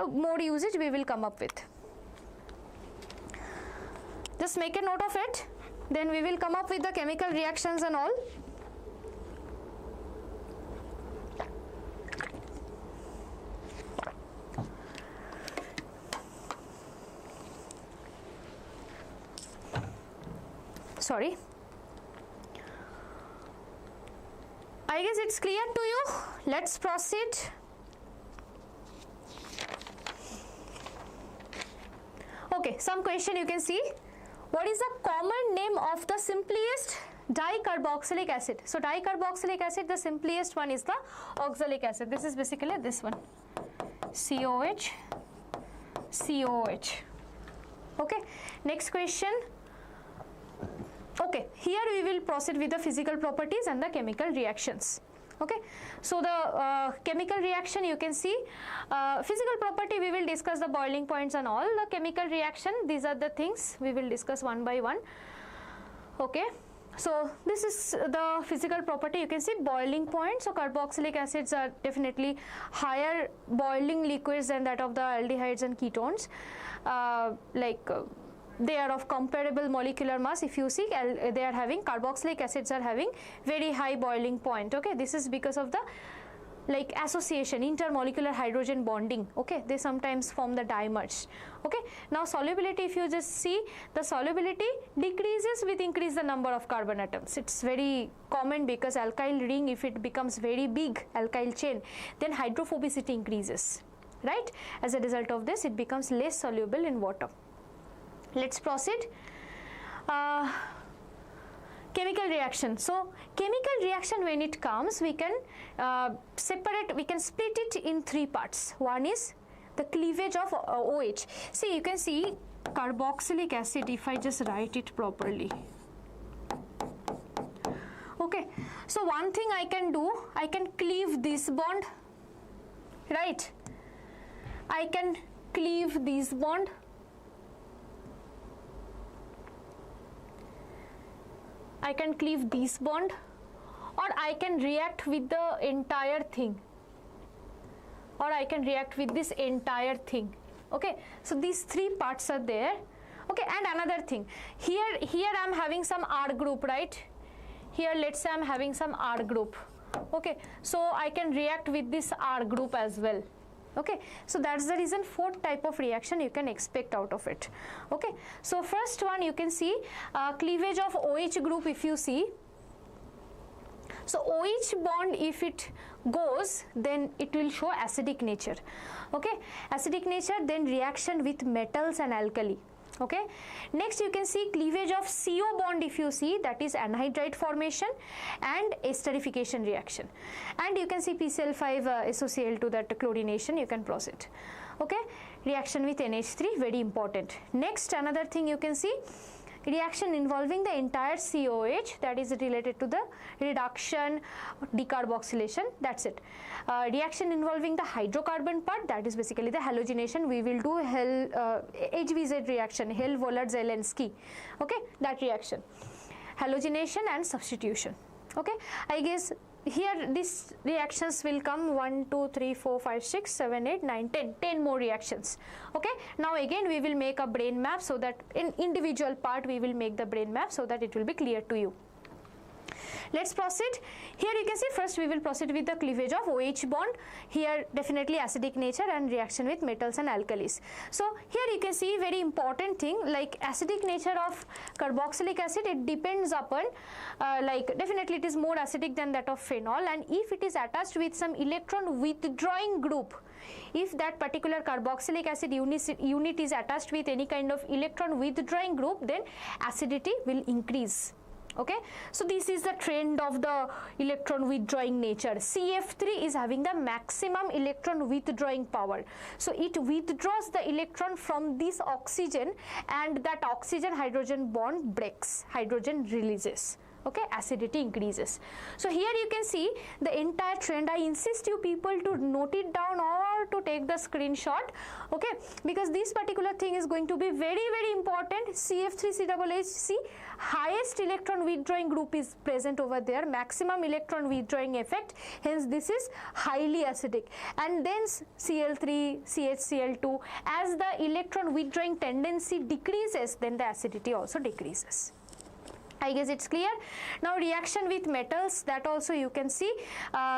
More usage we will come up with. Just make a note of it. Then we will come up with the chemical reactions and all. Sorry. I guess it's clear to you. Let's proceed. Okay, some question you can see. What is the common name of the simplest dicarboxylic acid? So dicarboxylic acid, the simplest one is the oxalic acid. This is basically this one. COH, COH. Okay, next question. Okay, here we will proceed with the physical properties and the chemical reactions. Okay, so the chemical reaction, you can see physical property we will discuss the boiling points and all. The chemical reaction, these are the things we will discuss one by one. Okay, so this is the physical property. You can see boiling point. So carboxylic acids are definitely higher boiling liquids than that of the aldehydes and ketones. They are of comparable molecular mass. If you see, they are having, carboxylic acids are having very high boiling point. Okay, this is because of the association, intermolecular hydrogen bonding. Okay, they sometimes form the dimers. Okay, now solubility, if you just see, the solubility decreases with increase the number of carbon atoms. It's very common because alkyl ring, if it becomes very big alkyl chain, then hydrophobicity increases, right? As a result of this, it becomes less soluble in water. Let's proceed. Chemical reaction. So chemical reaction, when it comes, we can separate, we can split it in three parts. One is the cleavage of OH. See, you can see carboxylic acid, if I just write it properly. Okay, so one thing I can do, I can cleave this bond, right? I can cleave this bond. I can cleave this bond, or I can react with the entire thing, or I can react with this entire thing. Okay, so these three parts are there. Okay, and another thing, here I am having some R group, right? Here let's say I am having some R group. Okay, so I can react with this R group as well. Okay, so that's the reason fourth type of reaction you can expect out of it. Okay, so first one, you can see cleavage of OH group. If you see, so OH bond, if it goes, then it will show acidic nature. Okay, acidic nature, then reaction with metals and alkali. Okay, next you can see cleavage of CO bond. If you see, that is anhydride formation and esterification reaction, and you can see PCl5 associated to that chlorination. You can proceed. Okay, reaction with NH3, very important. Next, another thing you can see, reaction involving the entire COH, that is related to the reduction, decarboxylation, that's it. Reaction involving the hydrocarbon part, that is basically the halogenation. We will do HVZ reaction, Hell-Vollard-Zelensky, okay, that reaction. Halogenation and substitution. Okay, I guess here these reactions will come 1, 2, 3, 4, 5, 6, 7, 8, 9, 10 more reactions. Okay, now again we will make a brain map, so that in individual part we will make the brain map so that it will be clear to you. Let's proceed. Here you can see, first we will proceed with the cleavage of OH bond. Here definitely acidic nature and reaction with metals and alkalis. So here you can see very important thing, like acidic nature of carboxylic acid, it depends upon definitely it is more acidic than that of phenol, and if it is attached with some electron withdrawing group, if that particular carboxylic acid unit is attached with any kind of electron withdrawing group, then acidity will increase. Okay, so this is the trend of the electron withdrawing nature. CF3 is having the maximum electron withdrawing power, so it withdraws the electron from this oxygen, and that oxygen hydrogen bond breaks, hydrogen releases. Okay, acidity increases. So here you can see the entire trend. I insist you people to note it down or to take the screenshot, okay, because this particular thing is going to be very, very important. CF3CHHC, highest electron withdrawing group is present over there, maximum electron withdrawing effect, hence this is highly acidic. And then Cl3, CHCl2, as the electron withdrawing tendency decreases, then the acidity also decreases. I guess it's clear. Now reaction with metals, that also you can see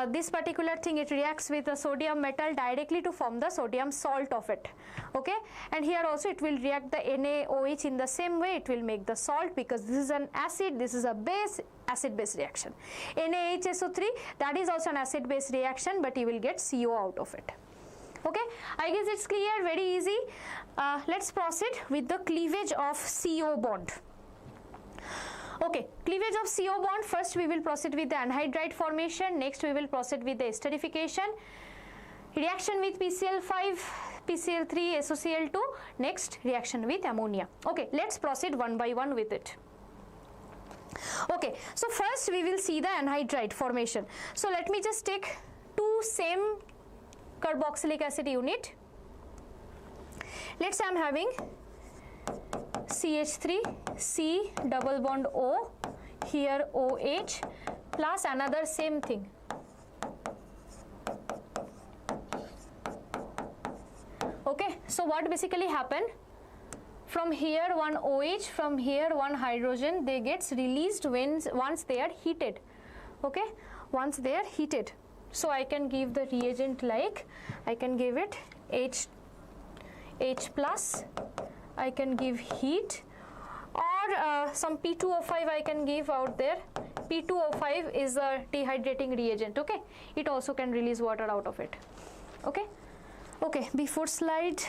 this particular thing, it reacts with the sodium metal directly to form the sodium salt of it. Okay, and here also it will react the NaOH in the same way, it will make the salt, because this is an acid, this is a base, acid base reaction. NaHSO3, that is also an acid base reaction, but you will get CO out of it. Okay, I guess it's clear, very easy. Let's proceed with the cleavage of CO bond. Okay, cleavage of CO bond, first we will proceed with the anhydride formation, next we will proceed with the esterification, reaction with PCl5, PCl3, SOCl2, next reaction with ammonia. Okay, let's proceed one by one with it. Okay, so first we will see the anhydride formation. So let me just take two same carboxylic acid unit. Let's say I am having CH3, C double bond O, here OH, plus another same thing. Okay, so what basically happened? From here one OH, from here one hydrogen, they gets released once they are heated. Okay, once they are heated. So I can give the reagent like, I can give it H plus, I can give heat, or some P2O5 I can give out there. P2O5 is a dehydrating reagent. Okay, it also can release water out of it. Okay, okay, before slide,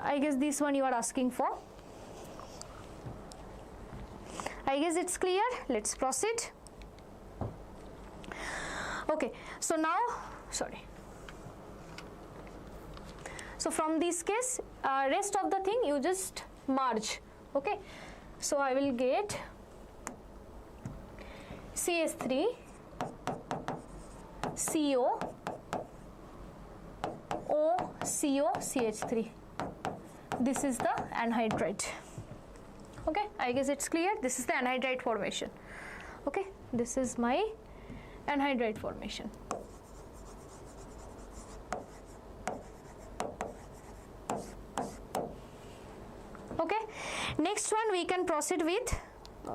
I guess this one you are asking for. I guess it's clear. Let's proceed. Okay, so now, sorry. So from this case, rest of the thing you just merge. Okay, so I will get CS3, CO, O, CO, CH3. This is the anhydride. Okay, I guess it's clear. This is the anhydride formation. Okay, this is my anhydride formation. Okay, next one we can proceed with,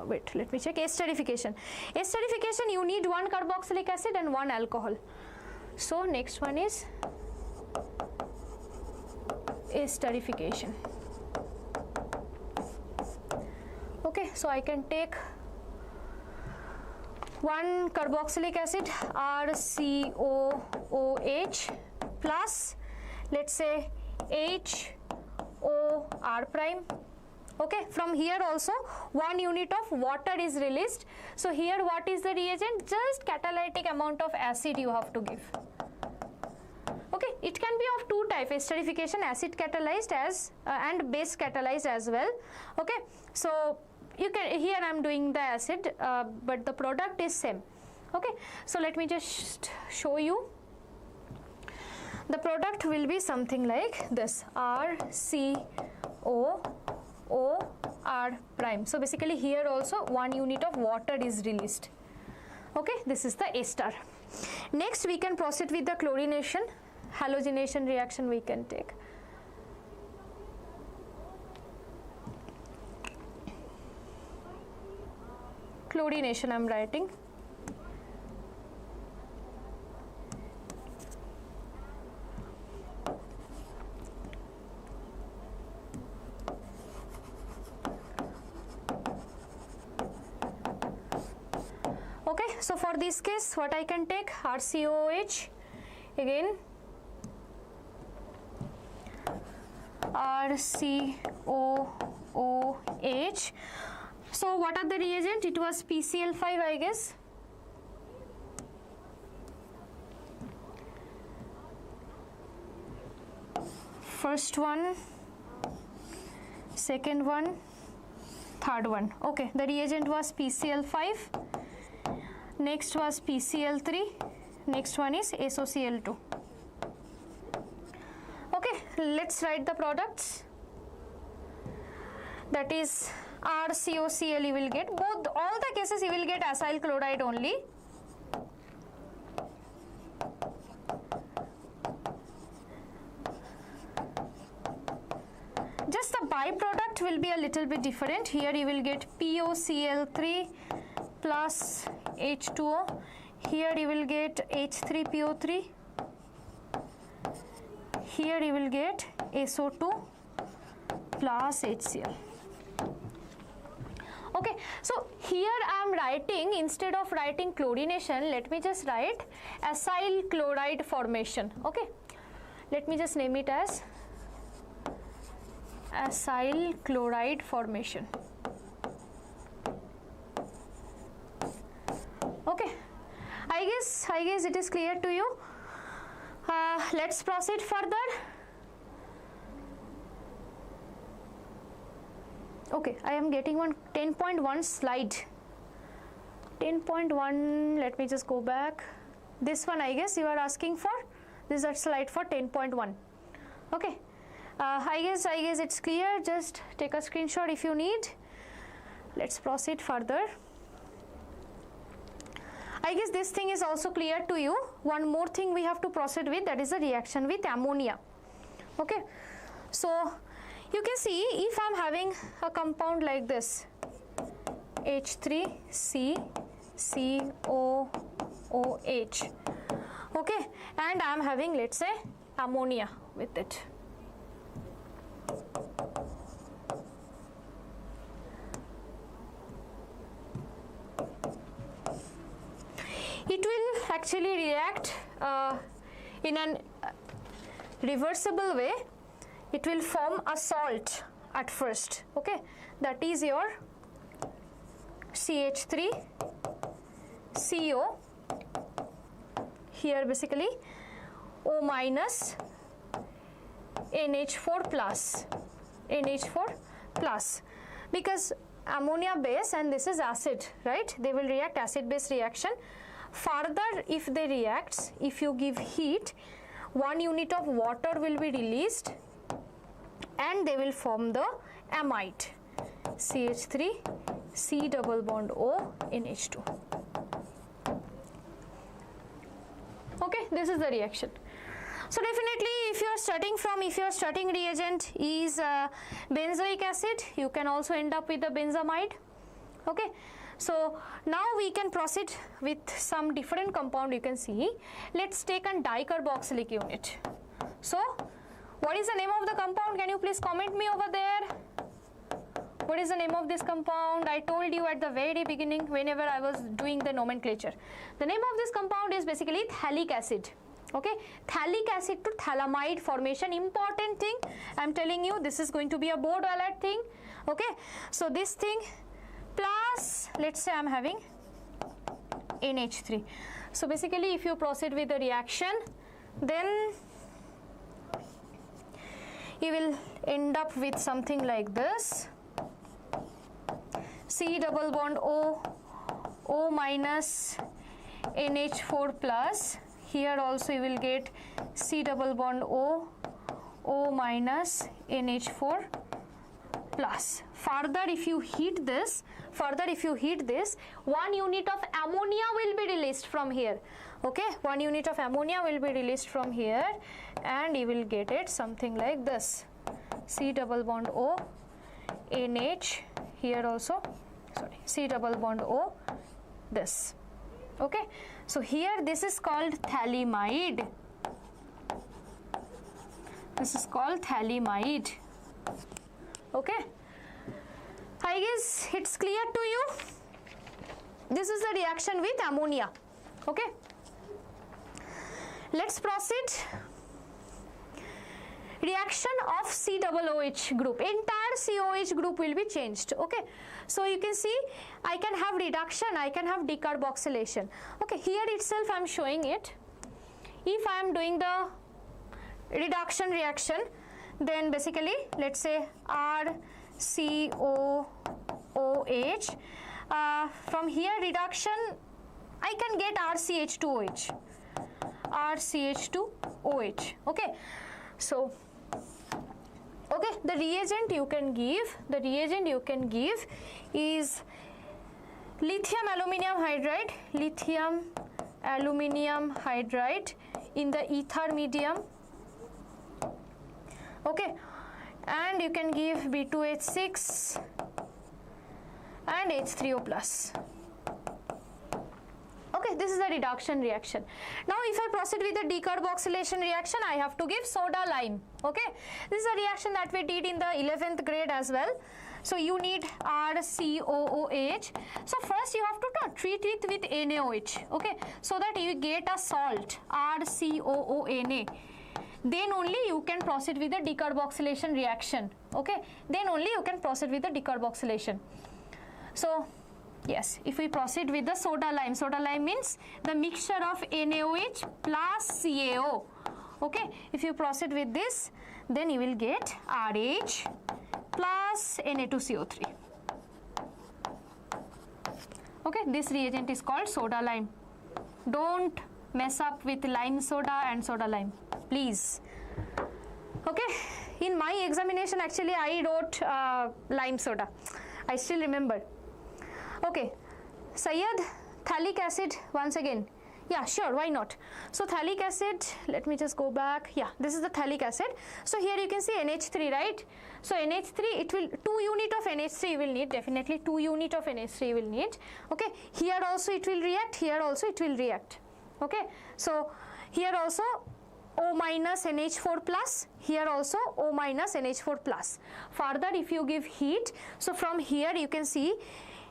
wait, let me check, esterification. Esterification, you need one carboxylic acid and one alcohol. So next one is esterification. Okay, so I can take one carboxylic acid RCOOH plus, let's say, HOR prime. Okay, from here also 1 unit of water is released. So here what is the reagent? Just catalytic amount of acid you have to give. Okay, it can be of two types, esterification, acid catalyzed as and base catalyzed as well. Okay, so you can, here I am doing the acid, but the product is same. Okay, so let me just show you. The product will be something like this, RCOOR prime. So basically here also 1 unit of water is released. Okay, this is the A star. Next we can proceed with the chlorination, halogenation reaction we can take. Chlorination I am writing. Okay, so for this case what I can take, RCOH, again RCOOH. So what are the reagent? It was PCl5 I guess. First one, second one, third one. Okay, the reagent was PCl5, next was PCl3, next one is SOCl2. Okay, let's write the products. That is RCOCl you will get, both, all the cases you will get acyl chloride only. Just the byproduct will be a little bit different. Here you will get POCl3 plus H2O. Here you will get H3PO3. Here you will get SO2 plus HCl. Okay, so here I am writing, instead of writing chlorination, let me just write acyl chloride formation. Okay, let me just name it as acyl chloride formation. Okay, I guess I guess it is clear to you. Let's proceed further. Okay, I am getting one 10.1 slide. 10.1, let me just go back. This one I guess you are asking for. This is a slide for 10.1. Okay, I guess it's clear. Just take a screenshot if you need. Let's proceed further. I guess this thing is also clear to you. One more thing we have to proceed with, that is a reaction with ammonia. Okay, so you can see if I am having a compound like this, H3CCOOH, okay, and I am having, let's say, ammonia with it. It will actually react in an reversible way. It will form a salt at first, okay, that is your CH3CO, here basically O minus NH4 plus, because ammonia base and this is acid, right? They will react acid base reaction. Further, if they react, if you give heat, 1 unit of water will be released and they will form the amide, CH3 C double bond O NH2. Okay, this is the reaction. So definitely if you are starting reagent is benzoic acid, you can also end up with the benzamide. Okay, so now we can proceed with some different compound. You can see, let's take a dicarboxylic unit. So what is the name of the compound? Can you please comment me over there? What is the name of this compound? I told you at the very beginning whenever I was doing the nomenclature. The name of this compound is basically phthalic acid. Okay, phthalic acid to phthalamide formation, important thing. I am telling you, this is going to be a board alert thing. Okay, so this thing plus, let's say I am having NH3. So basically if you proceed with the reaction, then you will end up with something like this, C double bond O minus NH4 plus. Here also you will get C double bond O minus NH4 plus. Further if you heat this, 1 unit of ammonia will be released from here. Okay, 1 unit of ammonia will be released from here and you will get it something like this, C double bond O NH, here also, sorry, C double bond O, this. Okay, so here this is called phthalimide. This is called phthalimide. Okay, I guess it's clear to you. This is the reaction with ammonia. Okay, let's proceed. Reaction of COOH group, entire COH group will be changed. Okay, so you can see I can have reduction, I can have decarboxylation. Okay, here itself I am showing it. If I am doing the reduction reaction, then basically let's say RCOOH, from here reduction I can get RCH2OH, okay. So okay, the reagent you can give is lithium aluminium hydride in the ether medium. Okay, and you can give B2H6 and H3O plus. Okay, this is a reduction reaction. Now if I proceed with the decarboxylation reaction, I have to give soda lime. Okay, this is a reaction that we did in the 11th grade as well. So you need RCOOH. So first you have to treat it with NaOH, okay, so that you get a salt, RCOONA. Then only you can proceed with the decarboxylation reaction. Okay, then only you can proceed with the decarboxylation. So Yes, if we proceed with the soda lime means the mixture of NaOH plus CaO. Okay, if you proceed with this, then you will get RH plus Na2CO3. Okay, this reagent is called soda lime. Don't mess up with lime soda and soda lime, please. Okay, in my examination actually I wrote lime soda. I still remember. Okay, Syed, phthalic acid once again. Yeah, sure, why not? So phthalic acid, let me just go back. Yeah, this is the phthalic acid. So here you can see NH3, right? So NH3, it will 2 unit of NH3 you will need, definitely 2 unit of NH3 you will need. Okay, here also it will react, here also it will react. Okay, so here also O minus NH4 plus, here also O minus NH4 plus. Further, if you give heat, so from here you can see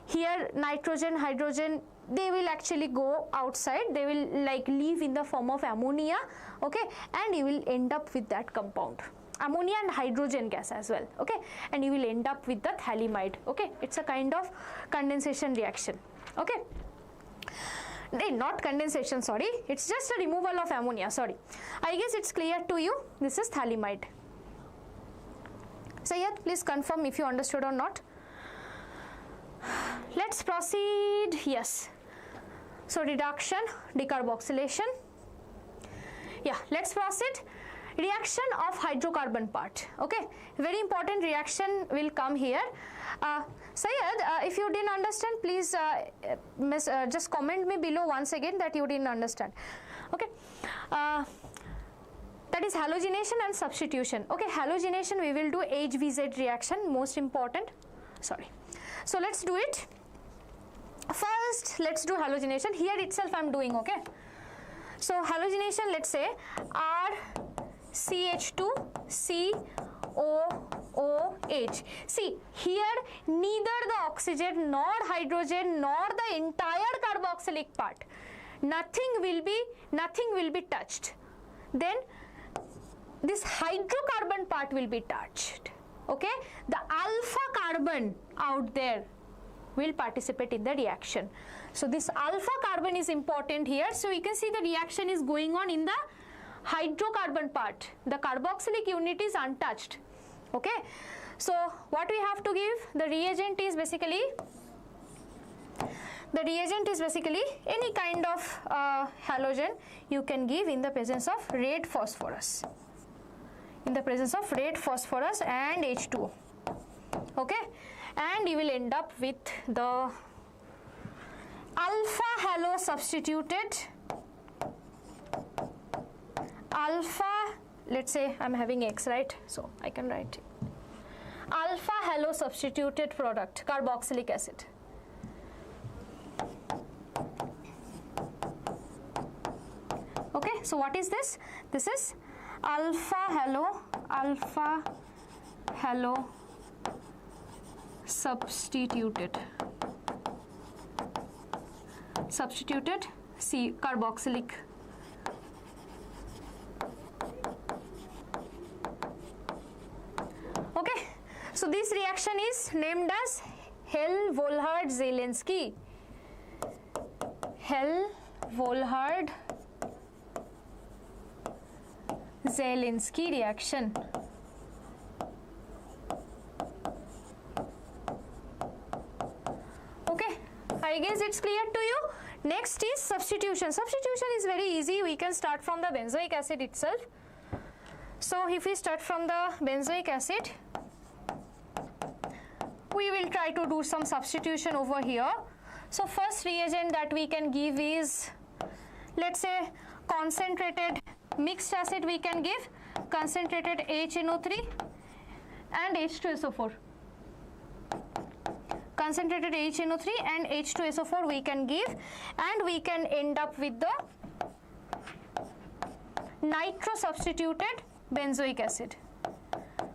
here nitrogen, hydrogen, they will actually go outside, they will like leave in the form of ammonia, okay, and you will end up with that compound, ammonia and hydrogen gas as well, okay, and you will end up with the phthalimide, okay. It's a kind of condensation reaction, okay. Not condensation, sorry, it's just a removal of ammonia, sorry. I guess it's clear to you, this is phthalimide. Syed, please confirm if you understood or not. Let's proceed. Yes, so reduction, decarboxylation. Yeah, let's proceed. Reaction of hydrocarbon part, okay, very important reaction will come here. Syed, if you didn't understand, please just comment me below once again that you didn't understand, okay. That is halogenation and substitution. Okay, halogenation we will do HVZ reaction, most important, sorry. So let's do it. First let's do halogenation. Here itself I am doing, okay. So halogenation, let's say RCH2COOH. See here neither the oxygen nor hydrogen nor the entire carboxylic part, nothing will be touched. Then this hydrocarbon part will be touched, okay. The alpha carbon out there will participate in the reaction. So this alpha carbon is important here. So you can see the reaction is going on in the hydrocarbon part. The carboxylic unit is untouched, okay. So what we have to give, the reagent is basically any kind of halogen you can give in the presence of red phosphorus, and H2O, okay, and you will end up with the alpha halo substituted let's say I'm having X, right, so I can write alpha halo substituted product, carboxylic acid. Okay, so what is this? This is alpha halo substituted C carboxylic. Okay, so this reaction is named as Hell-Volhard-Zielinski reaction. Okay, I guess it's clear to you. Next is substitution. Substitution is very easy. We can start from the benzoic acid itself. So if we start from the benzoic acid, we will try to do some substitution over here. So first reagent that we can give is, let's say, concentrated mixed acid we can give, concentrated HNO3 and H2SO4. Concentrated HNO3 and H2SO4 we can give, and we can end up with the nitro substituted benzoic acid.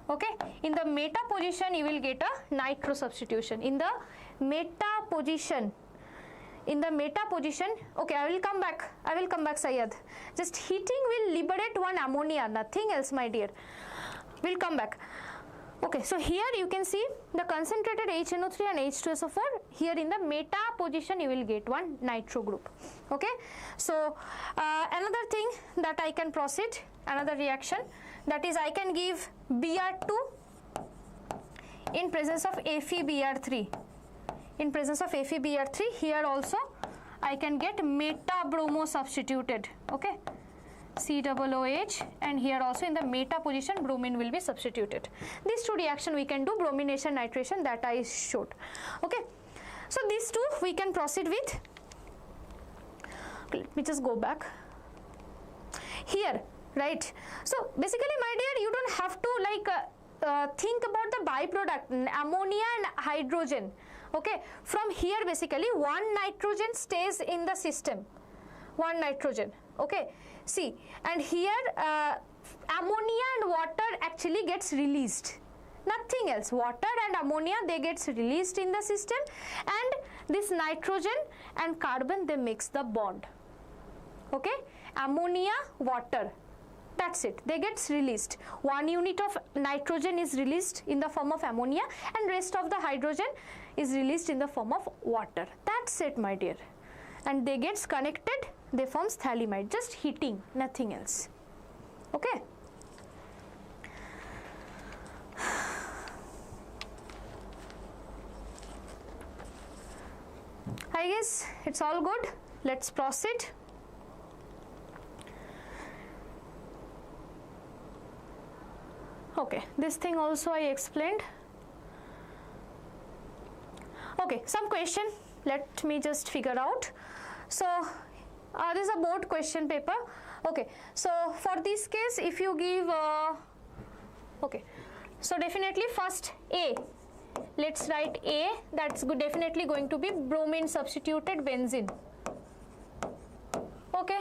Okay, in the meta position you will get a nitro substitution. In the meta position, okay, I will come back Syed. Just heating will liberate one ammonia, nothing else, my dear. We'll come back. Okay, so here you can see the concentrated HNO3 and H2SO4. Here in the meta position you will get one nitro group. Okay, so another thing that I can proceed, another reaction, that is I can give Br2 in presence of FeBr3. In presence of FeBr3, here also I can get meta bromo substituted. Okay, COOH, and here also in the meta position bromine will be substituted. These two reaction we can do, bromination, nitration, that I showed. Okay, so these two we can proceed with. Let me just go back here, right? So basically my dear, you don't have to like think about the byproduct ammonia and hydrogen. Okay, from here basically one nitrogen stays in the system, one nitrogen. Okay, see, and here ammonia and water actually gets released, nothing else. Water and ammonia, they gets released in the system, and this nitrogen and carbon, they makes the bond. Okay, ammonia, water, that's it, they gets released. 1 unit of nitrogen is released in the form of ammonia, and rest of the hydrogen is released in the form of water. That's it, my dear, and they gets connected, they forms phthalimide, just heating, nothing else. Okay, I guess it's all good. Let's proceed. Okay, this thing also I explained. Okay, some question, let me just figure out. So this is a board question paper. Okay, so for this case, if you give okay, so definitely first A, let's write A, that's good, definitely going to be bromine substituted benzene. Okay,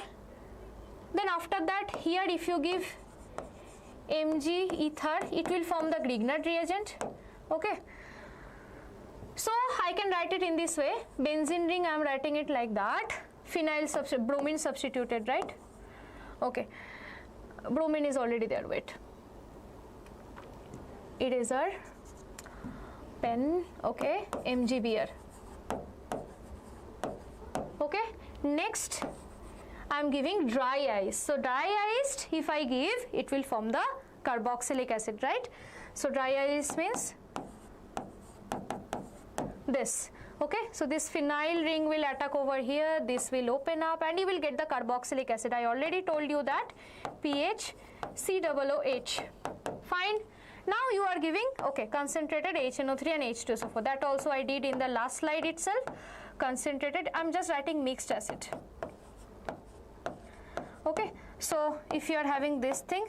then after that, here if you give Mg ether, it will form the Grignard reagent. Okay, so I can write it in this way, benzene ring I am writing it like that, phenyl bromine substituted, right? Okay, bromine is already there, wait, eraser, pen, okay, MgBr. Okay, next I am giving dry ice. So dry ice, if I give, it will form the carboxylic acid, right? So dry ice means this. Okay, so this phenyl ring will attack over here, this will open up, and you will get the carboxylic acid. I already told you that pH COOH. Fine. Now you are giving, okay, concentrated HNO3 and H2SO4. That also I did in the last slide itself. Concentrated, I am just writing mixed acid. Okay, so if you are having this thing,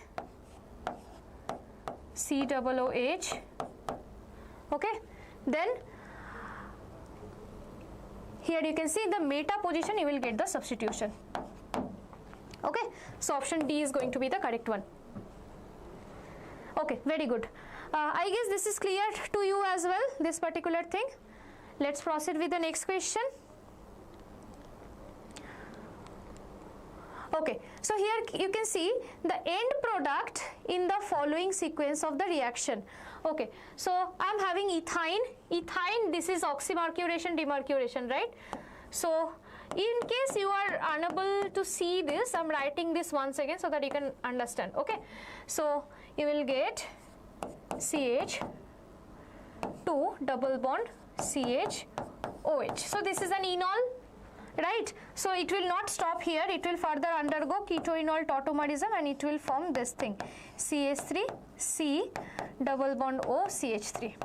COOH, okay, then here you can see in the meta position you will get the substitution. Okay, so option D is going to be the correct one. Okay, very good. I guess this is clear to you as well, this particular thing. Let's proceed with the next question. Okay, so here you can see the end product in the following sequence of the reaction. Okay, so I am having ethyne, this is oxymercuration, demercuration, right? So in case you are unable to see this, I am writing this once again so that you can understand. Okay, so you will get CH, 2 double bond CHOH. So this is an enol, right? So it will not stop here, it will further undergo ketoenol tautomerism and it will form this thing, CH3 C double bond O CH3,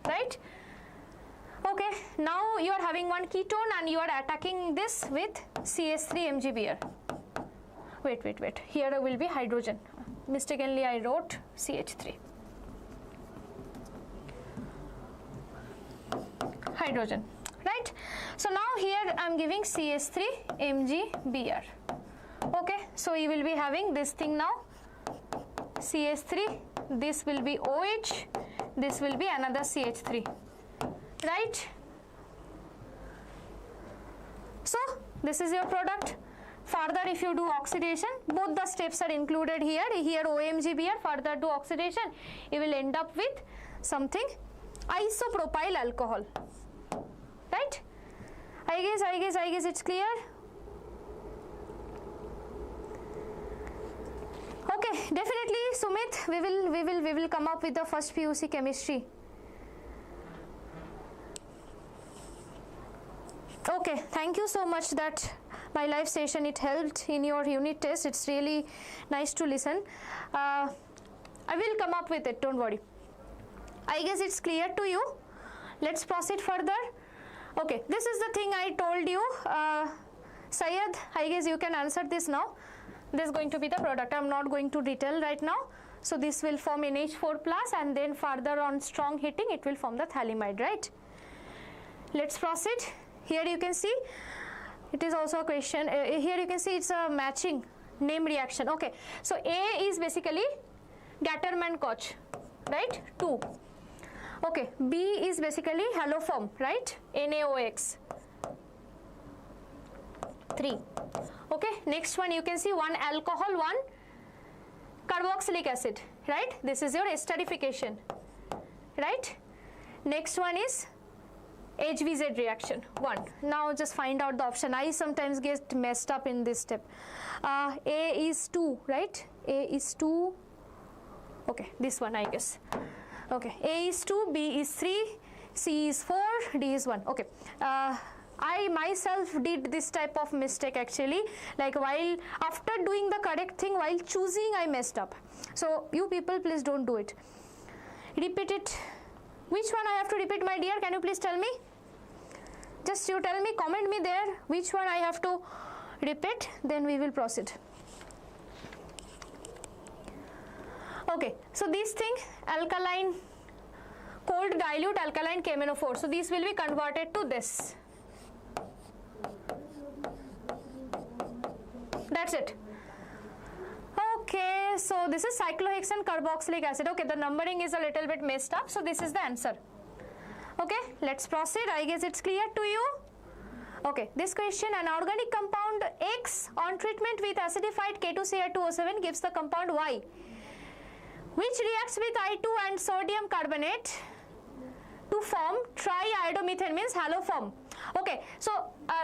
right? Okay, now you are having one ketone and you are attacking this with CH3 MgBr. Wait, here will be hydrogen. Mistakenly I wrote CH3. Hydrogen, right? So now here I am giving CH3 MgBr. Okay, so you will be having this thing now, CH3, this will be OH, this will be another CH3, right? So this is your product. Further, if you do oxidation, both the steps are included here. Here OMGBr, further do oxidation, you will end up with something isopropyl alcohol, right? I guess it's clear. Okay, definitely Sumit, we will come up with the first PUC chemistry. Okay, thank you so much that my live session, it helped in your unit test. It's really nice to listen. I will come up with it, don't worry. I guess it's clear to you. Let's proceed further. Okay, this is the thing I told you. Syed, I guess you can answer this now. This is going to be the product. I'm not going to detail right now. So this will form NH4 plus, and then further on strong heating, it will form the phthalimide, right? Let's proceed. Here you can see, it is also a question. Here you can see it's a matching name reaction. Okay, so A is basically Gattermann-Koch, right? 2. Okay, B is basically haloform, right? NaOX. 3. Okay, next one you can see 1 alcohol, 1 carboxylic acid, right? This is your esterification, right? Next one is HVZ reaction, 1. Now just find out the option. I sometimes get messed up in this step. A is 2, right? A is 2. Okay, this one I guess. Okay, A is 2, B is 3, C is 4, D is 1. Okay. I myself did this type of mistake actually, like while after doing the correct thing, while choosing I messed up. So you people please don't do it. Repeat it. Which one I have to repeat, my dear? Can you please tell me? Just you tell me, comment me there which one I have to repeat, then we will proceed. Okay, so this thing, alkaline, cold dilute alkaline KMnO4. So this will be converted to this. That's it. Okay, so this is cyclohexane carboxylic acid. Okay, the numbering is a little bit messed up, so this is the answer. Okay, let's proceed. I guess it's clear to you. Okay, this question, an organic compound X on treatment with acidified K2Cr2O7 gives the compound Y, which reacts with I2 and sodium carbonate to form triiodomethane, means haloform. Okay, so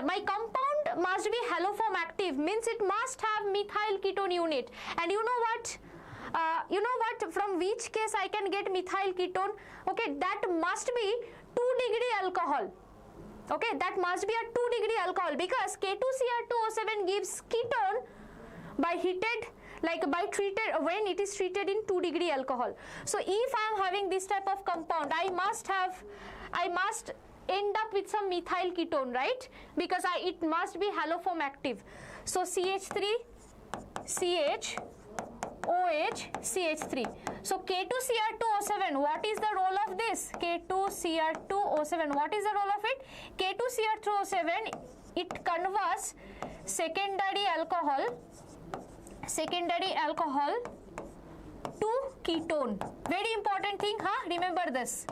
my compound must be haloform active, means it must have methyl ketone unit. And you know what? From which case I can get methyl ketone? Okay, that must be 2-degree alcohol. Okay, that must be a 2-degree alcohol, because K2Cr2O7 gives ketone by heated, like by treated, when it is treated in 2-degree alcohol. So if I am having this type of compound, I must end up with some methyl ketone, right? Because it must be haloform active. So CH3, CH, OH, CH3. So K2Cr2O7, what is the role of this? K2Cr2O7, what is the role of it? K2Cr2O7, it converts secondary alcohol to ketone. Very important thing, huh? Remember this.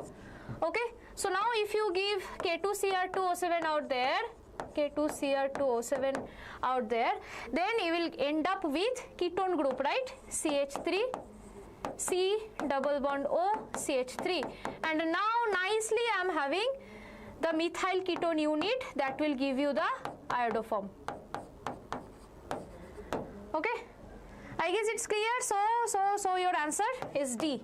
Okay, so now if you give K2Cr2O7 out there, K2Cr2O7 out there, then you will end up with ketone group, right? CH3, C double bond O, CH3. And now nicely I am having the methyl ketone unit that will give you the iodoform. Okay, I guess it's clear. So your answer is D.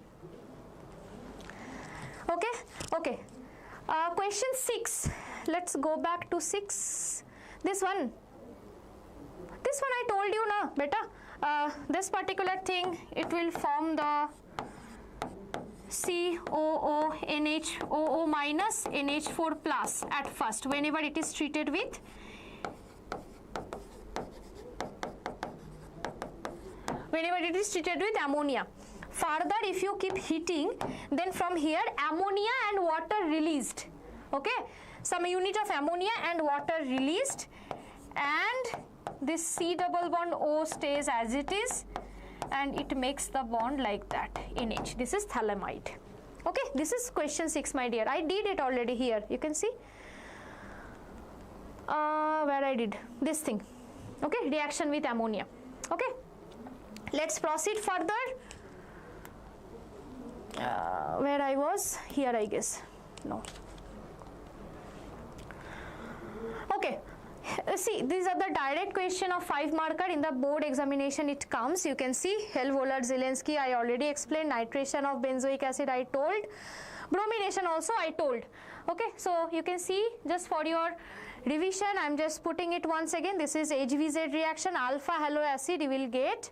Okay. Question 6. Let's go back to 6. This one I told you na, beta. This particular thing, it will form the COO minus NH4 plus at first, whenever it is treated with ammonia. Further, if you keep heating, then from here ammonia and water released. Okay, some unit of ammonia and water released, and this C double bond O stays as it is, and it makes the bond like that, NH. This is phthalimide. Okay, this is question 6, my dear. I did it already here. You can see where I did this thing. Okay, reaction with ammonia. Okay, let's proceed further. Where I was, here I guess, no. Okay, see, these are the direct question of 5 marker in the board examination. It comes, you can see, Helvolar-Zelensky I already explained, nitration of benzoic acid I told, bromination also I told. Okay, so you can see, just for your revision, I am just putting it once again. This is HVZ reaction, alpha halo acid you will get.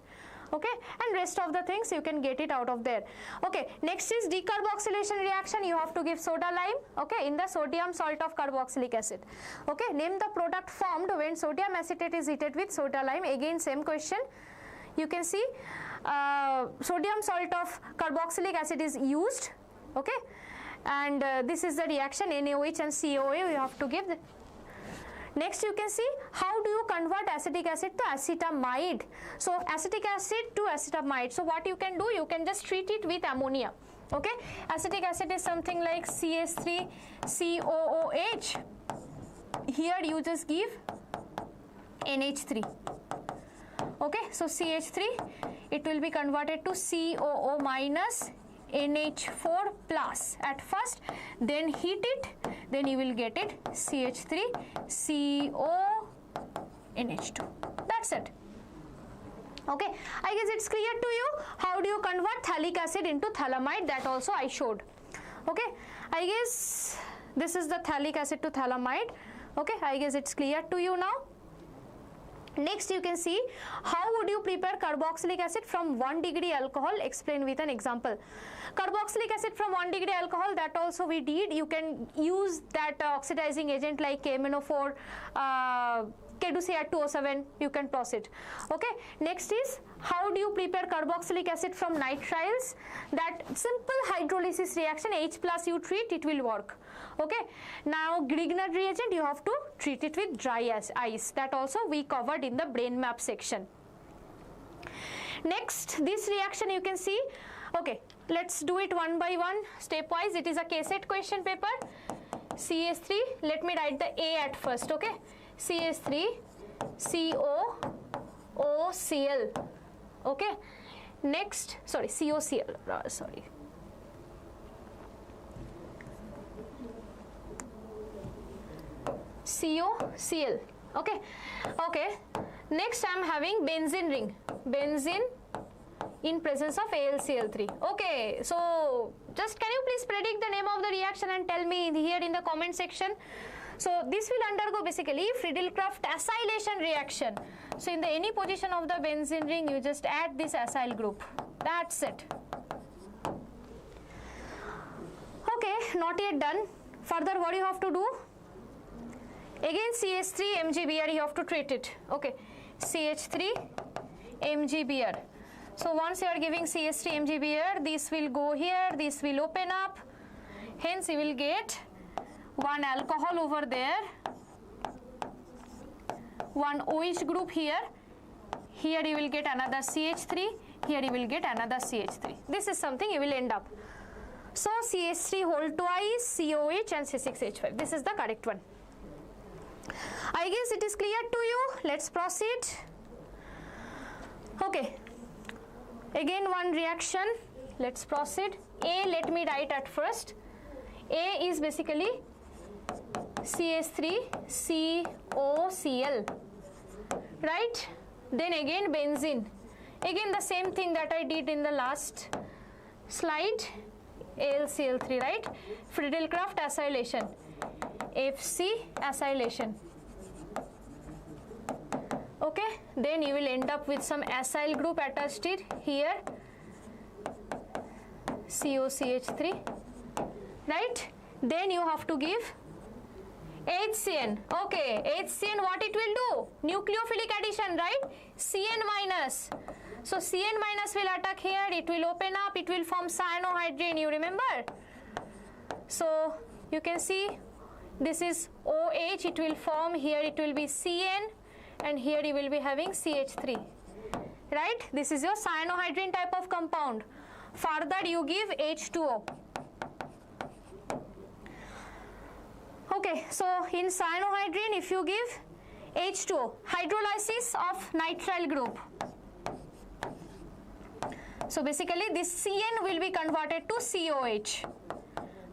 Okay, and rest of the things you can get it out of there. Okay, next is decarboxylation reaction. You have to give soda lime, okay, in the sodium salt of carboxylic acid. Okay, name the product formed when sodium acetate is heated with soda lime. Again same question. You can see sodium salt of carboxylic acid is used. Okay, and this is the reaction, NaOH and COA you have to give. Next you can see how do you convert acetic acid to acetamide. So acetic acid to acetamide. So what you can do, you can just treat it with ammonia. Okay, acetic acid is something like CH3COOH. Here you just give NH3. Okay, so CH3, it will be converted to COO minus NH4 plus at first, then heat it, then you will get it CH3CONH2. That's it. Okay, I guess it's clear to you. How do you convert phthalic acid into phthalimide? That also I showed. Okay, I guess this is the phthalic acid to phthalimide. Okay, I guess it's clear to you now. Next you can see how would you prepare carboxylic acid from 1 degree alcohol. Explain with an example. Carboxylic acid from 1 degree alcohol, that also we did. You can use that oxidizing agent like KMNO4, K2CR2O7, you can toss it. Okay, next is how do you prepare carboxylic acid from nitriles? That simple hydrolysis reaction, H plus you treat, it will work. Okay, now Grignard reagent you have to treat it with dry ice. That also we covered in the brain map section. Next, this reaction you can see. Okay, let's do it one by one, stepwise. It is a KCET question paper. CH3, let me write the A at first. Okay, CH3 COOCl. Okay, next, sorry, COCl, sorry. COCl. Okay, okay. Next I am having benzene ring. Benzene in presence of AlCl3. Okay, so just can you please predict the name of the reaction and tell me here in the comment section. So this will undergo basically Friedel-Crafts acylation reaction. So in the any position of the benzene ring you just add this acyl group. That's it. Okay, not yet done. Further what you have to do? Again CH3 MgBr you have to treat it. Okay, CH3 MgBr. So once you are giving CH3 MgBr, this will go here, this will open up. Hence you will get one alcohol over there, one OH group here. Here you will get another CH3, here you will get another CH3. This is something you will end up. So CH3 whole twice, COH and C6H5. This is the correct one. I guess it is clear to you. Let's proceed. Okay. Again one reaction. Let's proceed. A, let me write at first. A is basically CH3COCl. Right? Then again benzene. Again the same thing that I did in the last slide. AlCl3, right? Friedel-Crafts acylation. FC acylation. Okay, then you will end up with some acyl group attached here, COCH3, right? Then you have to give HCN. Okay, HCN, what it will do? Nucleophilic addition, right? CN minus. So CN minus will attack here, it will open up, it will form cyanohydrin, you remember? So you can see this is OH, it will form here, it will be CN, and here you will be having CH3, right? This is your cyanohydrin type of compound. Further you give H2O. Okay, so in cyanohydrin if you give H2O, hydrolysis of nitrile group. So basically this CN will be converted to COH.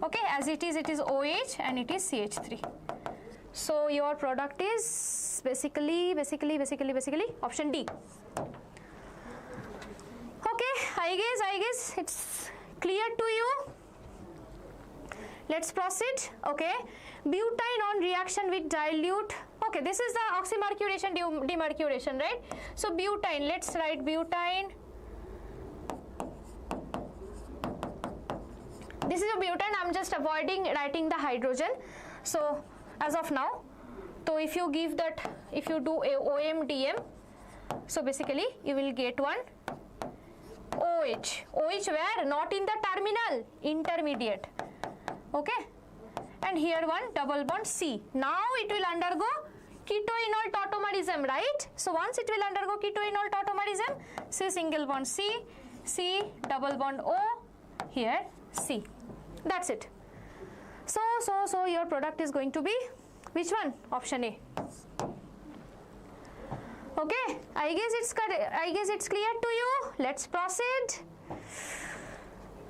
Okay, as it is OH and it is CH3. So your product is basically option D. Okay, I guess it's clear to you. Let's proceed. Okay, butane on reaction with dilute. Okay, this is the oxymercuration demercuration, right? So butane, let's write butane. This is a butane. I'm just avoiding writing the hydrogen. So as of now, so if you give that, if you do a OMDM, so basically you will get one OH. OH where? Not in the terminal, intermediate. Okay, and here one double bond C. Now it will undergo ketoenol tautomerism, right? So once it will undergo ketoenol tautomerism, C single bond C, C double bond O, here C. That's it. So your product is going to be which one? Option A. Okay, I guess it's clear to you. Let's proceed.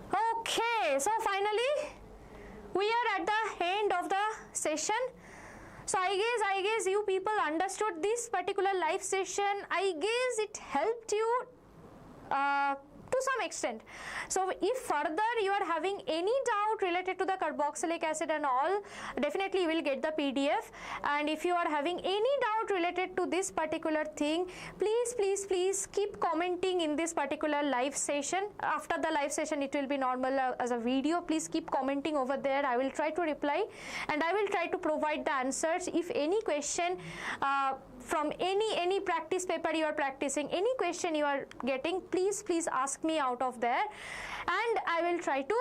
Okay, so finally we are at the end of the session. So I guess you people understood this particular live session. I guess it helped you to some extent. So if further you are having any doubt related to the carboxylic acid and all, definitely you will get the PDF. And if you are having any doubt related to this particular thing, please keep commenting in this particular live session. After the live session it will be normal as a video. Please keep commenting over there. I will try to reply and I will try to provide the answers. If any question from any practice paper you are practicing, any question you are getting, please ask me out of there and I will try to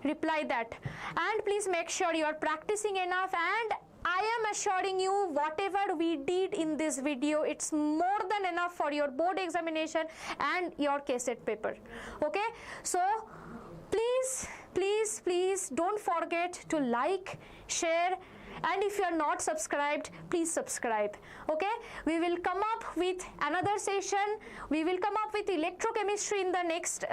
reply that. And please make sure you are practicing enough, and I am assuring you whatever we did in this video, it's more than enough for your board examination and your KCET paper. Okay, so please don't forget to like, share, and if you are not subscribed, please subscribe. Okay, we will come up with another session. We will come up with electrochemistry in the next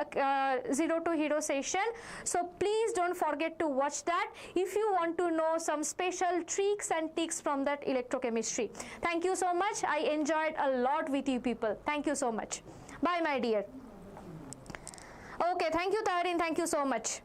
0 to hero session. So please don't forget to watch that if you want to know some special tricks and tips from that electrochemistry. Thank you so much. I enjoyed a lot with you people. Thank you so much. Bye my dear. Okay, thank you Taharin. Thank you so much.